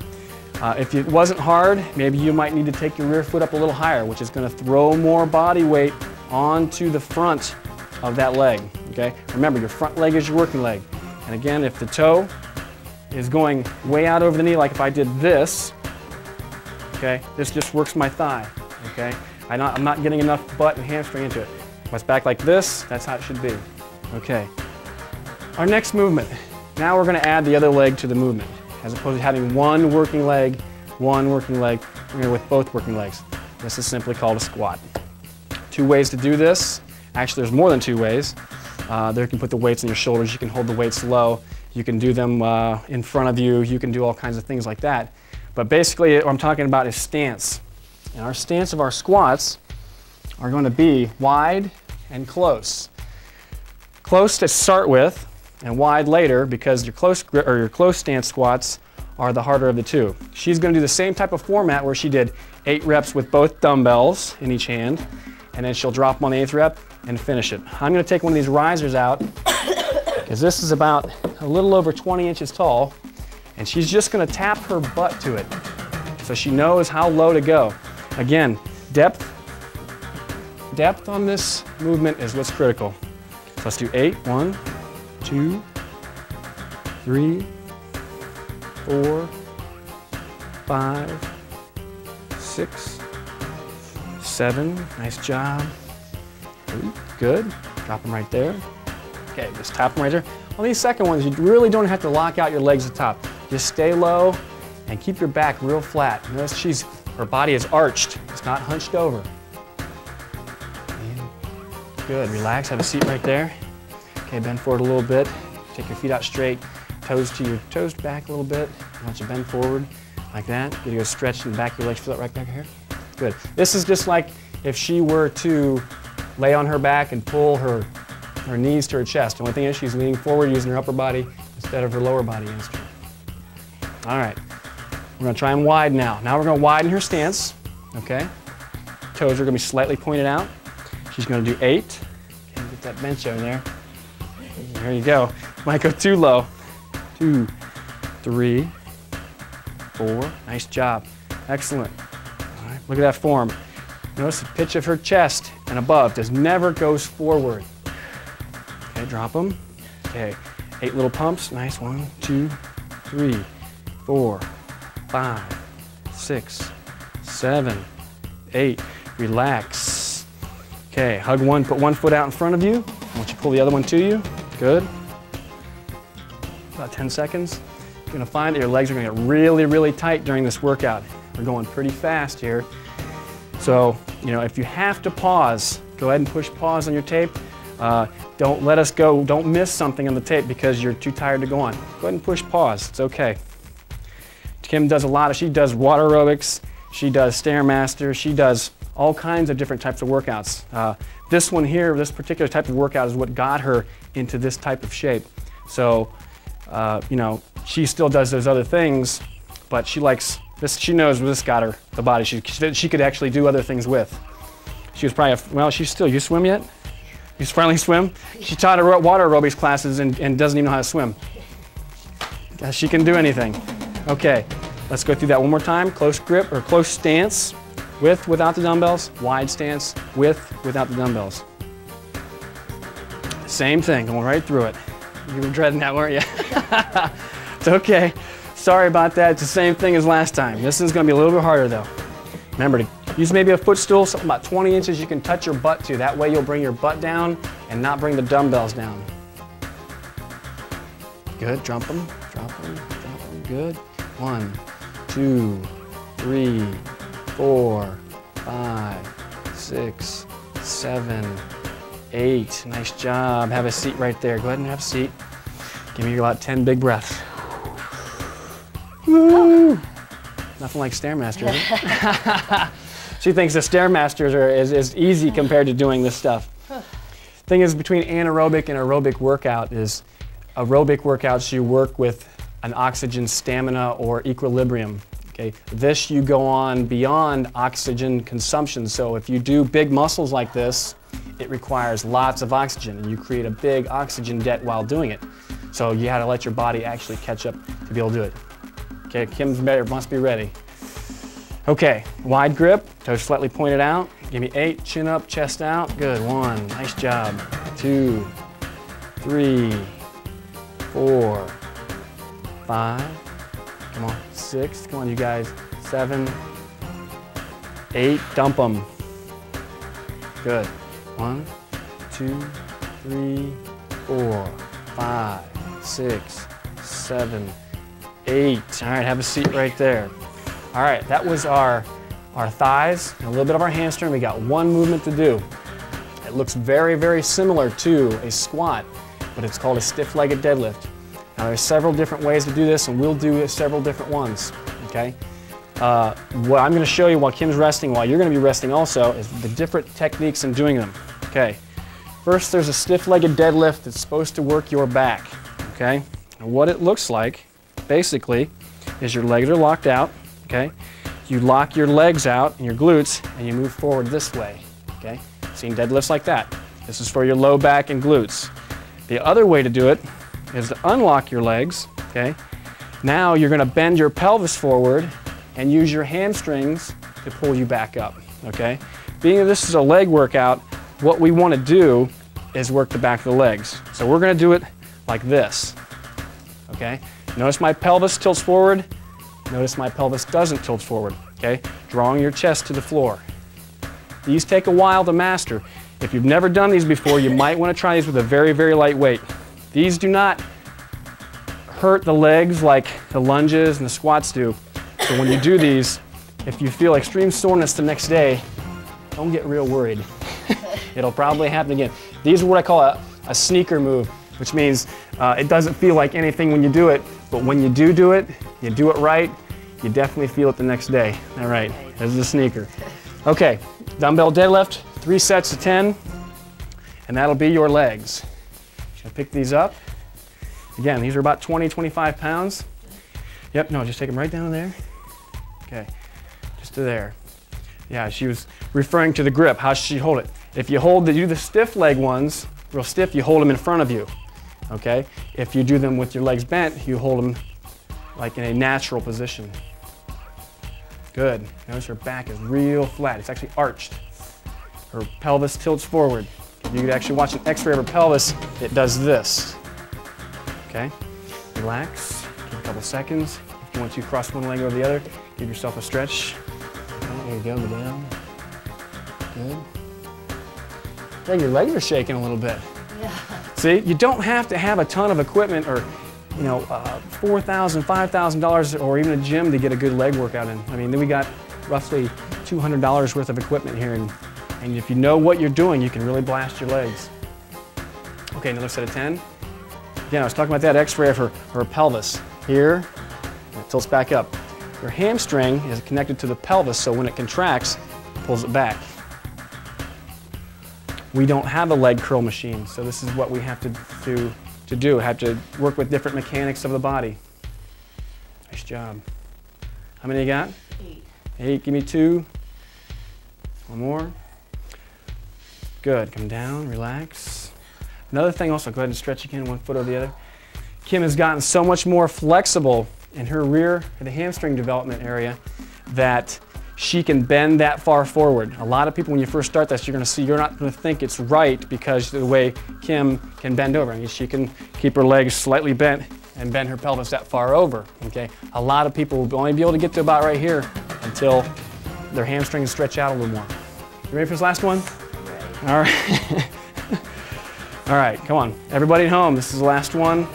If it wasn't hard, maybe you might need to take your rear foot up a little higher, which is gonna throw more body weight onto the front of that leg, okay? Remember, your front leg is your working leg. And again, if the toe is going way out over the knee, like if I did this, okay, this just works my thigh, okay? I'm not getting enough butt and hamstring into it. If it's back like this, that's how it should be, okay? Our next movement, now we're gonna add the other leg to the movement. As opposed to having one working leg, we're gonna with both working legs. This is simply called a squat. 2 ways to do this. Actually, there's more than 2 ways. There you can put the weights on your shoulders, you can hold the weights low, you can do them in front of you, you can do all kinds of things like that. But basically, what I'm talking about is stance. And our stance of our squats are going to be wide and close. Close to start with, and wide later, because your close stance squats are the harder of the 2. She's going to do the same type of format where she did 8 reps with both dumbbells in each hand, and then she'll drop them on the 8th rep and finish it. I'm going to take one of these risers out, because this is about a little over 20 inches tall, and she's just going to tap her butt to it, so she knows how low to go. Again, depth on this movement is what's critical. So let's do 8, 1, 2, 3, 4, 5, 6, 7. Nice job. 8, good. Drop them right there. Okay, just tap them right there. On these second ones, you really don't have to lock out your legs at the top. Just stay low and keep your back real flat. Notice her body is arched. It's not hunched over. And good. Relax. Have a seat right there. Okay, bend forward a little bit. Take your feet out straight. Toes back a little bit. I want you to bend forward like that. You go stretch and back your legs. Feel that right back here. Good. This is just like if she were to lay on her back and pull her knees to her chest. The only thing is she's leaning forward using her upper body instead of her lower body against her. All right. We're going to try them wide now. Now we're going to widen her stance. Okay. Toes are going to be slightly pointed out. She's going to do 8. Okay, get that bench over there. There you go. Might go too low. 2, 3, 4. Nice job. Excellent. All right, look at that form. Notice the pitch of her chest and above never goes forward. Okay, drop them. Okay, 8 little pumps. Nice. 1, 2, 3, 4, 5, 6, 7, 8. Relax. Okay, hug one. Put one foot out in front of you. I want you to pull the other one to you. Good. About 10 seconds. You're going to find that your legs are going to get really, really tight during this workout. We're going pretty fast here. So, if you have to pause, go ahead and push pause on your tape. Don't let us go. Don't miss something on the tape because you're too tired to go on. Go ahead and push pause. It's okay. Kim does she does water aerobics, she does Stairmaster, she does all kinds of different types of workouts. This one here, this particular type of workout is what got her into this type of shape. So, she still does those other things, but she likes this. She knows this got her the body she could actually do other things with. She was probably, you swim yet? You finally swim? She taught her water aerobics classes and doesn't even know how to swim. She can do anything. Okay, let's go through that one more time. Close grip or close stance, with, without the dumbbells. Wide stance, with, without the dumbbells. Same thing, going right through it. You were dreading that, weren't you? It's okay. Sorry about that. It's the same thing as last time. This is going to be a little bit harder though. Remember to use maybe a footstool, something about 20 inches you can touch your butt to. That way you'll bring your butt down and not bring the dumbbells down. Good, drop them, drop them, drop them, good. 1, 2, 3, 4, 5, 6, 7, 8. Nice job. Have a seat right there. Go ahead and have a seat. Give me about 10 big breaths. Woo! Nothing like Stairmaster, is it? She thinks the Stairmasters is easy compared to doing this stuff. Thing is, between anaerobic and aerobic workout is aerobic workouts you work with an oxygen stamina or equilibrium. Okay? This you go on beyond oxygen consumption. So if you do big muscles like this, it requires lots of oxygen and you create a big oxygen debt while doing it. So you had to let your body actually catch up to be able to do it. Okay, Kim's must be ready. Okay, wide grip, toes slightly pointed out. Give me 8, chin up, chest out. Good, 1, nice job. 2, 3, 4, 5, come on, 6, come on you guys, 7, 8, dump them. Good, 1, 2, 3, 4, 5, 6, 7, 8. All right, have a seat right there. All right, that was our thighs and a little bit of our hamstring. We got one movement to do. It looks very, very similar to a squat, but it's called a stiff-legged deadlift. Now there's several different ways to do this, and we'll do several different ones, okay? What I'm gonna show you while Kim's resting, while you're gonna be resting also, is the different techniques in doing them, okay? First, there's a stiff-legged deadlift that's supposed to work your back, okay? And what it looks like, basically, is your legs are locked out, okay? You lock your legs out and your glutes, and you move forward this way, okay? Seeing deadlifts like that. This is for your low back and glutes. The other way to do it is to unlock your legs, okay? Now you're gonna bend your pelvis forward and use your hamstrings to pull you back up, okay? Being that this is a leg workout, what we wanna do is work the back of the legs. So we're gonna do it like this, okay? Notice my pelvis tilts forward. Notice my pelvis doesn't tilt forward, okay? Drawing your chest to the floor. These take a while to master. If you've never done these before, you might want to try these with a very, very light weight. These do not hurt the legs like the lunges and the squats do. So when you do these, if you feel extreme soreness the next day, don't get real worried. It'll probably happen again. These are what I call a sneaker move, which means it doesn't feel like anything when you do it, but when you do it, you do it right, you definitely feel it the next day. All right, there's the sneaker. Okay, dumbbell deadlift, 3 sets of 10, and that'll be your legs. Just gonna pick these up. Again, these are about 20, 25 pounds. Yep, no, just take them right down there. Okay, just to there. Yeah, she was referring to the grip. How should she hold it? If you do the stiff leg ones, real stiff, you hold them in front of you. Okay? If you do them with your legs bent, you hold them like in a natural position. Good. Notice her back is real flat. It's actually arched. Her pelvis tilts forward. If you could actually watch an x-ray of her pelvis, it does this. Okay? Relax. Give it a couple seconds. If you want to cross one leg over the other, give yourself a stretch. There you go, go down. Good. Yeah, your legs are shaking a little bit. Yeah. See, you don't have to have a ton of equipment or, you know, $4,000, $5,000 or even a gym to get a good leg workout in. I mean, then we got roughly $200 worth of equipment here, and if you know what you're doing, you can really blast your legs. Okay, another set of 10. Again, I was talking about that x-ray of her pelvis. Here, it tilts back up. Your hamstring is connected to the pelvis, so when it contracts, it pulls it back. We don't have a leg curl machine, so this is what we have to do. Have to work with different mechanics of the body. Nice job. How many you got? 8. 8, give me 2. One more. Good, come down, relax. Another thing also, go ahead and stretch again, one foot over the other. Kim has gotten so much more flexible in her rear, the hamstring development area, that she can bend that far forward. A lot of people, when you first start this, you're not going to think it's right because of the way Kim can bend over. I mean, she can keep her legs slightly bent and bend her pelvis that far over. Okay, a lot of people will only be able to get to about right here until their hamstrings stretch out a little more. You ready for this last one? Ready. All right. All right, come on. Everybody at home, this is the last one.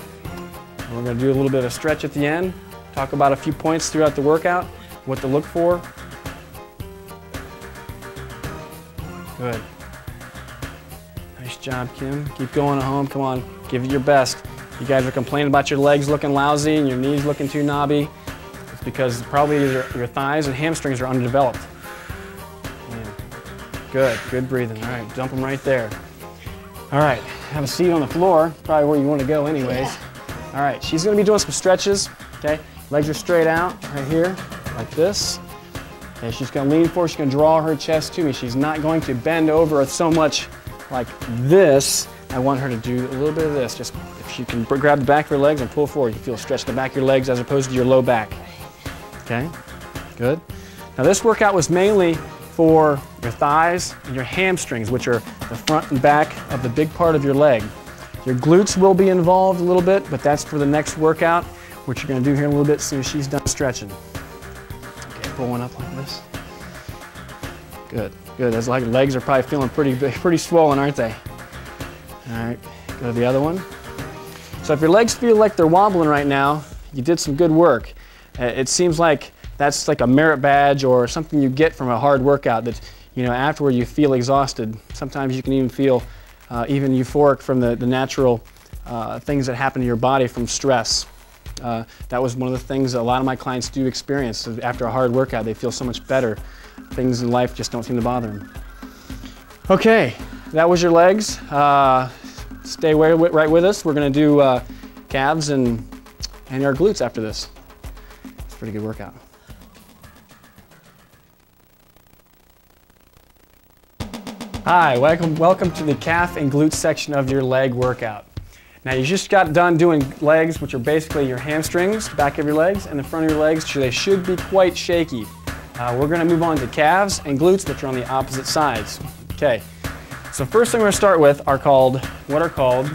We're going to do a little bit of stretch at the end, talk about a few points throughout the workout, what to look for. Good. Nice job, Kim. Keep going at home. Come on, give it your best. You guys are complaining about your legs looking lousy and your knees looking too knobby. It's because probably your thighs and hamstrings are underdeveloped. Yeah. Good, good breathing. All right, dump them right there. All right, have a seat on the floor, probably where you want to go anyways. Yeah. All right, she's going to be doing some stretches, okay? Legs are straight out right here, like this. Okay, she's going to lean forward, she's going to draw her chest to me. She's not going to bend over so much like this. I want her to do a little bit of this. Just if she can grab the back of her legs and pull forward, you feel stretch the back of your legs as opposed to your low back. Okay, good. Now this workout was mainly for your thighs and your hamstrings, which are the front and back of the big part of your leg. Your glutes will be involved a little bit, but that's for the next workout, which you're going to do here in a little bit as soon as she's done stretching. Okay, pull one up like this. Good, good. That's like legs are probably feeling pretty swollen, aren't they? All right, go to the other one. So if your legs feel like they're wobbling right now, you did some good work. It seems like that's like a merit badge or something you get from a hard workout that, you know, afterward you feel exhausted. Sometimes you can even feel even euphoric from the natural things that happen to your body from stress. That was one of the things that a lot of my clients do experience. After a hard workout, they feel so much better. Things in life just don't seem to bother them. Okay, that was your legs. Stay right with us. We're going to do calves and our glutes after this. It's a pretty good workout. Hi, welcome to the calf and glute section of your leg workout. Now you just got done doing legs, which are basically your hamstrings, back of your legs, and the front of your legs. They should be quite shaky. We're going to move on to calves and glutes, which are on the opposite sides. Okay, so first thing we're going to start with are what are called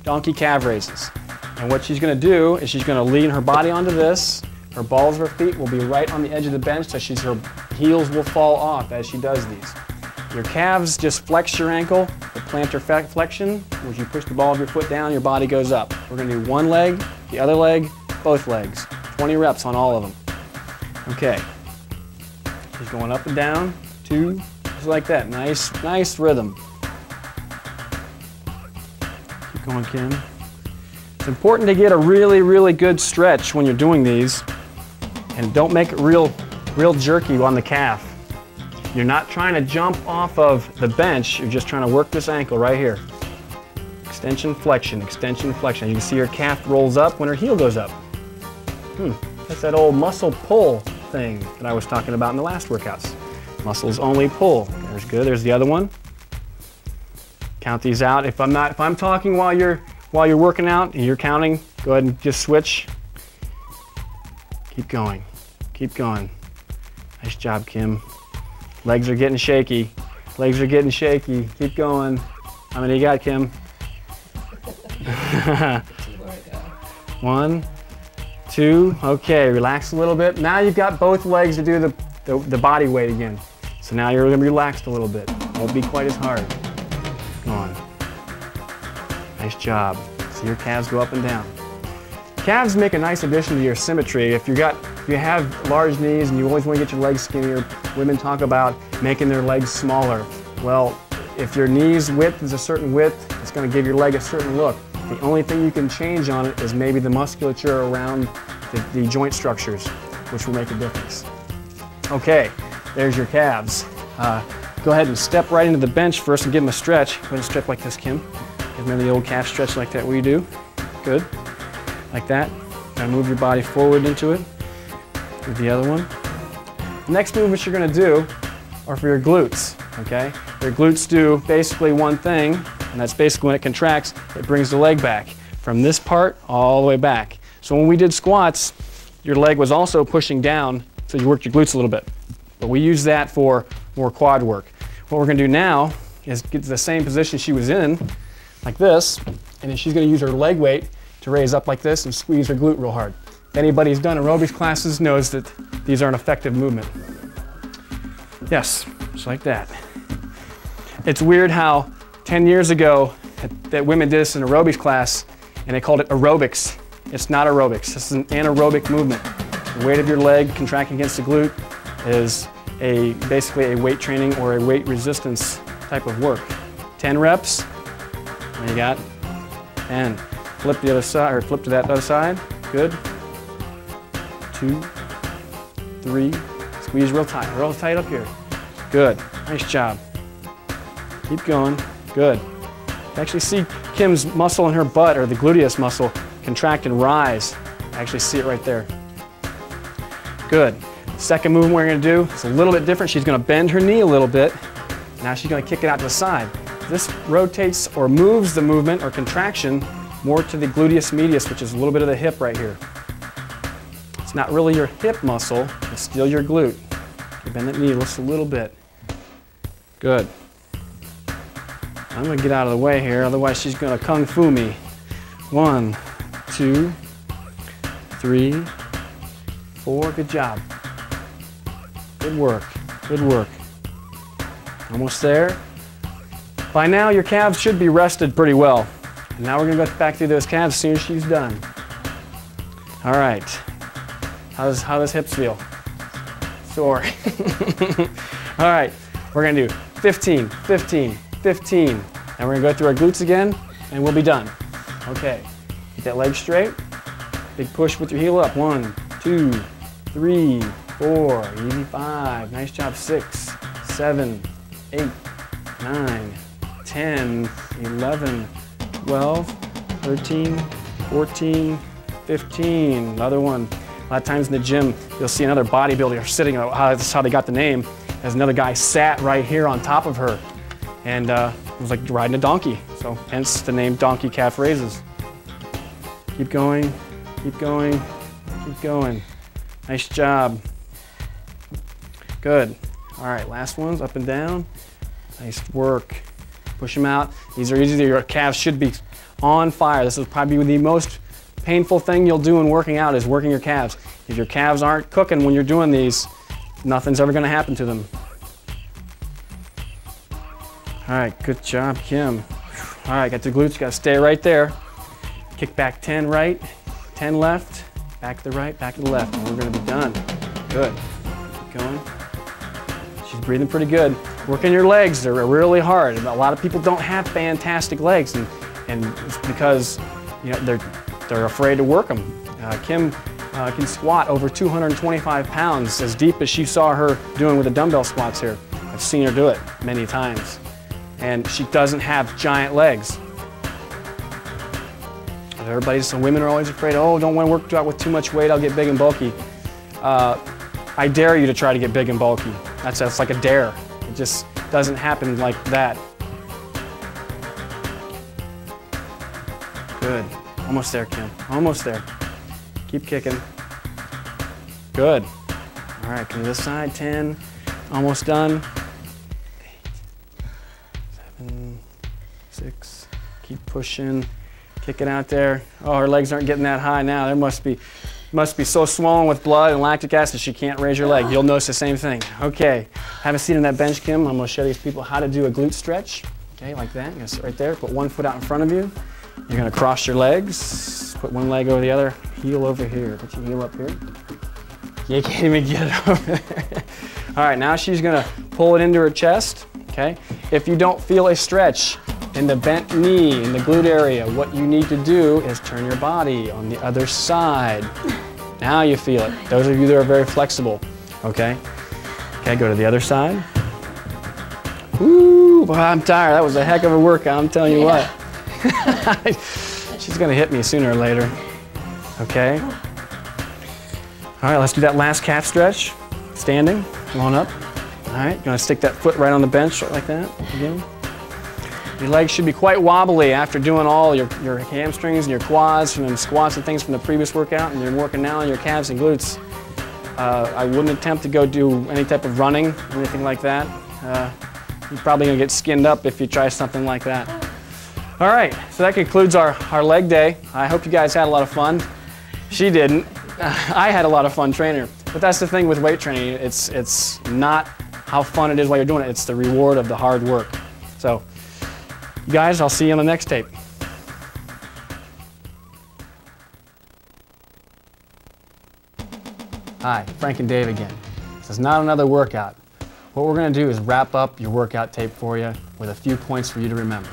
donkey calf raises. And what she's going to do is she's going to lean her body onto this. Her balls of her feet will be right on the edge of the bench, so her heels will fall off as she does these. Your calves, just flex your ankle, the plantar flexion. As you push the ball of your foot down, your body goes up. We're going to do one leg, the other leg, both legs. 20 reps on all of them. Okay. She's going up and down, 2, just like that. Nice rhythm. Keep going, Kim. It's important to get a really good stretch when you're doing these, and don't make it real jerky on the calf. You're not trying to jump off of the bench, you're just trying to work this ankle right here. Extension, flexion, extension, flexion. You can see her calf rolls up when her heel goes up. That's that old muscle pull thing that I was talking about in the last workouts. Muscles only pull. There's good, there's the other one. Count these out. If I'm talking while you're working out and you're counting, go ahead and just switch. Keep going, keep going. Nice job, Kim. Legs are getting shaky. Legs are getting shaky. Keep going. How many you got, Kim? 1, 2. Okay, relax a little bit. Now you've got both legs to do the body weight again. So now you're going to be relaxed a little bit. Won't be quite as hard. Come on. Nice job. See your calves go up and down. Calves make a nice addition to your symmetry. If you have large knees and you always want to get your legs skinnier, women talk about making their legs smaller. Well, if your knee's width is a certain width, it's going to give your leg a certain look. The only thing you can change on it is maybe the musculature around the joint structures, which will make a difference. Okay, there's your calves. Go ahead and step right into the bench first and give them a stretch. Go ahead and stretch like this, Kim. Give them the old calf stretch like that we do. Good. Like that. Now move your body forward into it. With the other one. The next movements you're going to do are for your glutes. Okay? Your glutes do basically one thing, and that's basically when it contracts, it brings the leg back. from this part all the way back. So when we did squats, your leg was also pushing down, so you worked your glutes a little bit. But we use that for more quad work. What we're gonna do now is get to the same position she was in, like this, and then she's gonna use her leg weight to raise up like this and squeeze her glute real hard. If anybody's done aerobics classes knows that these are an effective movement. Yes, just like that. It's weird how 10 years ago that women did this in aerobics class and they called it aerobics. It's not aerobics, this is an anaerobic movement. The weight of your leg contracting against the glute is basically a weight training or a weight resistance type of work. 10 reps, there you got 10. Flip the other side, or flip to that other side, good. 2, 3, squeeze real tight up here. Good, nice job. Keep going, good. You actually see Kim's muscle in her butt, or the gluteus muscle, contract and rise. I actually see it right there. Good. Second movement we're gonna do is a little bit different. She's gonna bend her knee a little bit. Now she's gonna kick it out to the side. This rotates or moves the movement or contraction more to the gluteus medius, which is a little bit of the hip right here. It's not really your hip muscle, it's still your glute. You bend that knee just a little bit. Good. I'm gonna get out of the way here, otherwise she's gonna kung fu me. 1, 2, 3, 4, good job. Good work, good work. Almost there. By now your calves should be rested pretty well. And now we're gonna go back through those calves as soon as she's done. All right, how does hips feel? Sore. All right, we're gonna do 15, 15, 15. And we're gonna go through our glutes again and we'll be done. Okay, get that leg straight. Big push with your heel up. 1, 2, 3, 4, easy 5, nice job 6, 7, 8, 9, 10, 11, 12, 13, 14, 15, another one. A lot of times in the gym, you'll see another bodybuilder sitting, that's how they got the name, as another guy sat right here on top of her. And it was like riding a donkey, so hence the name donkey calf raises. Keep going, keep going, keep going. Nice job. Good. All right, last ones, up and down. Nice work. Push them out. These are easy. Your calves should be on fire. This is probably the most painful thing you'll do in working out is working your calves. If your calves aren't cooking when you're doing these, nothing's ever gonna happen to them. All right, good job, Kim. All right, got the glutes, gotta stay right there. Kick back 10 right, 10 left, back to the right, back to the left, and we're gonna be done. Good, keep going. She's breathing pretty good. Working your legs, they're really hard. A lot of people don't have fantastic legs, and it's because they're afraid to work them. Kim can squat over 225 pounds, as deep as she saw her doing with the dumbbell squats here. I've seen her do it many times. And she doesn't have giant legs. So women are always afraid, oh, don't want to work out with too much weight, I'll get big and bulky. I dare you to try to get big and bulky. That's like a dare. It just doesn't happen like that. Good. Almost there, Kim. Almost there. Keep kicking. Good. All right, come to this side. 10. Almost done. 8, 7, 6. Keep pushing. Kick it out there. Oh, her legs aren't getting that high now. There must be so swollen with blood and lactic acid she can't raise your leg. You'll notice the same thing. Okay. Have a seat on that bench, Kim. I'm going to show these people how to do a glute stretch. Okay, like that. You're going to sit right there. Put one foot out in front of you. You're going to cross your legs. Put one leg over the other. Heel over here. Put your heel up here. You can't even get it over there. All right, now she's going to pull it into her chest. Okay. If you don't feel a stretch in the bent knee, in the glute area, what you need to do is turn your body on the other side. Now you feel it. Those of you that are very flexible, okay? Okay, go to the other side. Woo, boy, I'm tired. That was a heck of a workout, I'm telling you what. She's gonna hit me sooner or later. Okay. All right, let's do that last calf stretch. Standing, come on up. All right, gonna stick that foot right on the bench like that again. Your legs should be quite wobbly after doing all your hamstrings and your quads from the squats and things from the previous workout, and you're working now on your calves and glutes. I wouldn't attempt to go do any type of running or anything like that. You're probably going to get skinned up if you try something like that. All right, so that concludes our leg day. I hope you guys had a lot of fun. She didn't. I had a lot of fun training her. But that's the thing with weight training. It's not how fun it is while you're doing it. It's the reward of the hard work. So, you guys, I'll see you on the next tape. Hi, Frank and Dave again. This is not another workout. What we're going to do is wrap up your workout tape for you with a few points for you to remember.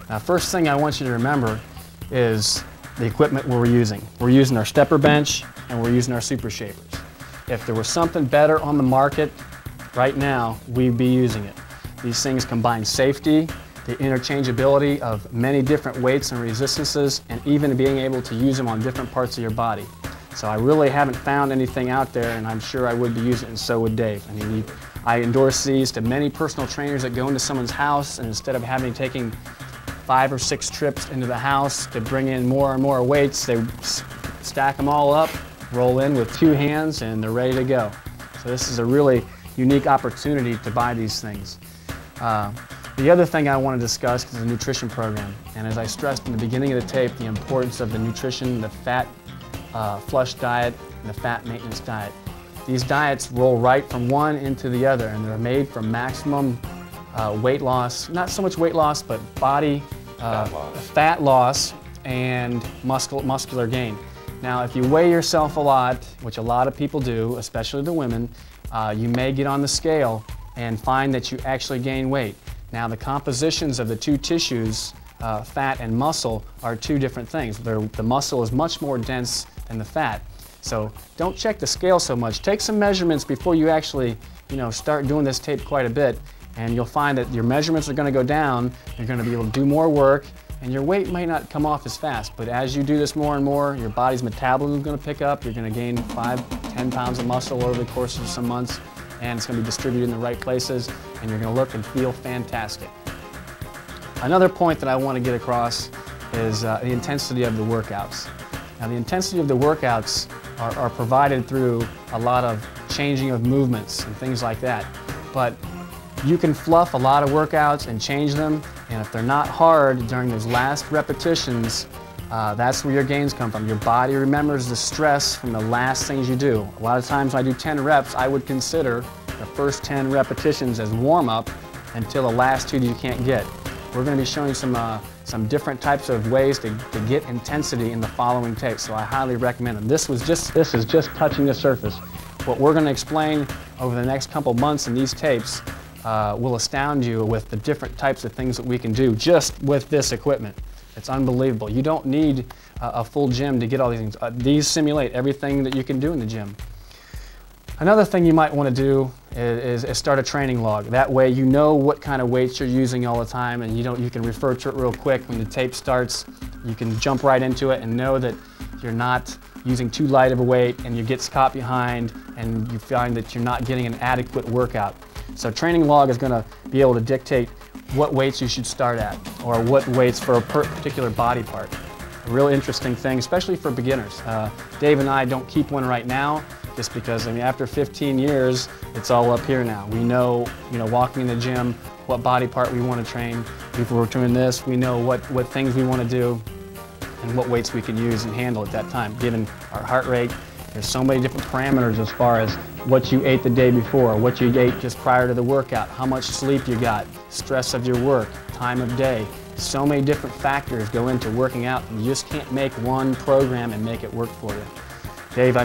Now, first thing I want you to remember is the equipment we're using. We're using our stepper bench and we're using our super shapers. If there was something better on the market right now, we'd be using it. These things combine safety, the interchangeability of many different weights and resistances, and even being able to use them on different parts of your body. So I really haven't found anything out there, and I'm sure I would be using it, and so would Dave. I mean, I endorse these to many personal trainers that go into someone's house, and instead of taking 5 or 6 trips into the house to bring in more and more weights, they stack them all up, roll in with 2 hands, and they're ready to go. So this is a really unique opportunity to buy these things. The other thing I want to discuss is the nutrition program. And as I stressed in the beginning of the tape, the importance of the nutrition, the fat flush diet, and the fat maintenance diet. These diets roll right from one into the other, and they're made for maximum weight loss, not so much weight loss, but body fat loss and muscular gain. Now, if you weigh yourself a lot, which a lot of people do, especially the women, you may get on the scale and find that you actually gain weight. Now, the compositions of the 2 tissues, fat and muscle, are 2 different things. The muscle is much more dense than the fat. So don't check the scale so much. Take some measurements before you actually, start doing this tape quite a bit, and you'll find that your measurements are going to go down. You're going to be able to do more work, and your weight might not come off as fast. But as you do this more and more, your body's metabolism is going to pick up. You're going to gain 5, 10 pounds of muscle over the course of some months, and it's going to be distributed in the right places, and you're going to look and feel fantastic. Another point that I want to get across is the intensity of the workouts. Now, the intensity of the workouts are provided through a lot of changing of movements and things like that. But you can fluff a lot of workouts and change them, and if they're not hard during those last repetitions, that's where your gains come from. Your body remembers the stress from the last things you do. A lot of times when I do 10 reps, I would consider the first 10 repetitions as warm-up until the last 2 you can't get. We're going to be showing some different types of ways to get intensity in the following tapes, so I highly recommend them. This is just touching the surface. What we're going to explain over the next couple months in these tapes will astound you with the different types of things that we can do just with this equipment. It's unbelievable. You don't need a full gym to get all these things. These simulate everything that you can do in the gym. Another thing you might want to do is start a training log. That way you know what kind of weights you're using all the time, and you can refer to it real quick when the tape starts. You can jump right into it and know that you're not using too light of a weight and you get caught behind and you find that you're not getting an adequate workout. So training log is going to be able to dictate what weights you should start at, or what weights for a particular body part. A real interesting thing, especially for beginners. Dave and I don't keep one right now, just because after 15 years, it's all up here now. We know, walking in the gym, what body part we want to train. If we're doing this, we know what things we want to do and what weights we can use and handle at that time, given our heart rate. There's so many different parameters as far as what you ate the day before, what you ate just prior to the workout, how much sleep you got, stress of your work, time of day. So many different factors go into working out, and you just can't make one program and make it work for you. Dave,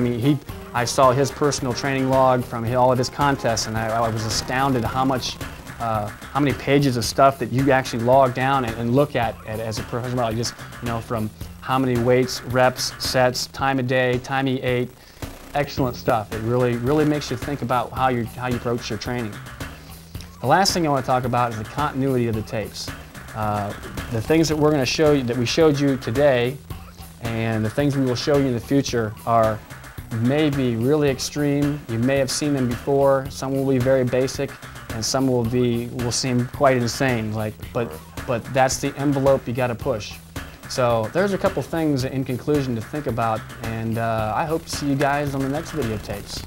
I saw his personal training log from all of his contests, and I was astounded how many pages of stuff that you actually log down and look at as a professional. Just from how many weights, reps, sets, time of day, time he ate. Excellent stuff. It really makes you think about how you approach your training. The last thing I want to talk about is the continuity of the tapes. The things that we're going to show you, that we showed you today, and the things we will show you in the future may be really extreme. You may have seen them before. Some will be very basic, and some will seem quite insane. But but that's the envelope you got to push. So there's a couple things in conclusion to think about, and I hope to see you guys on the next videotapes.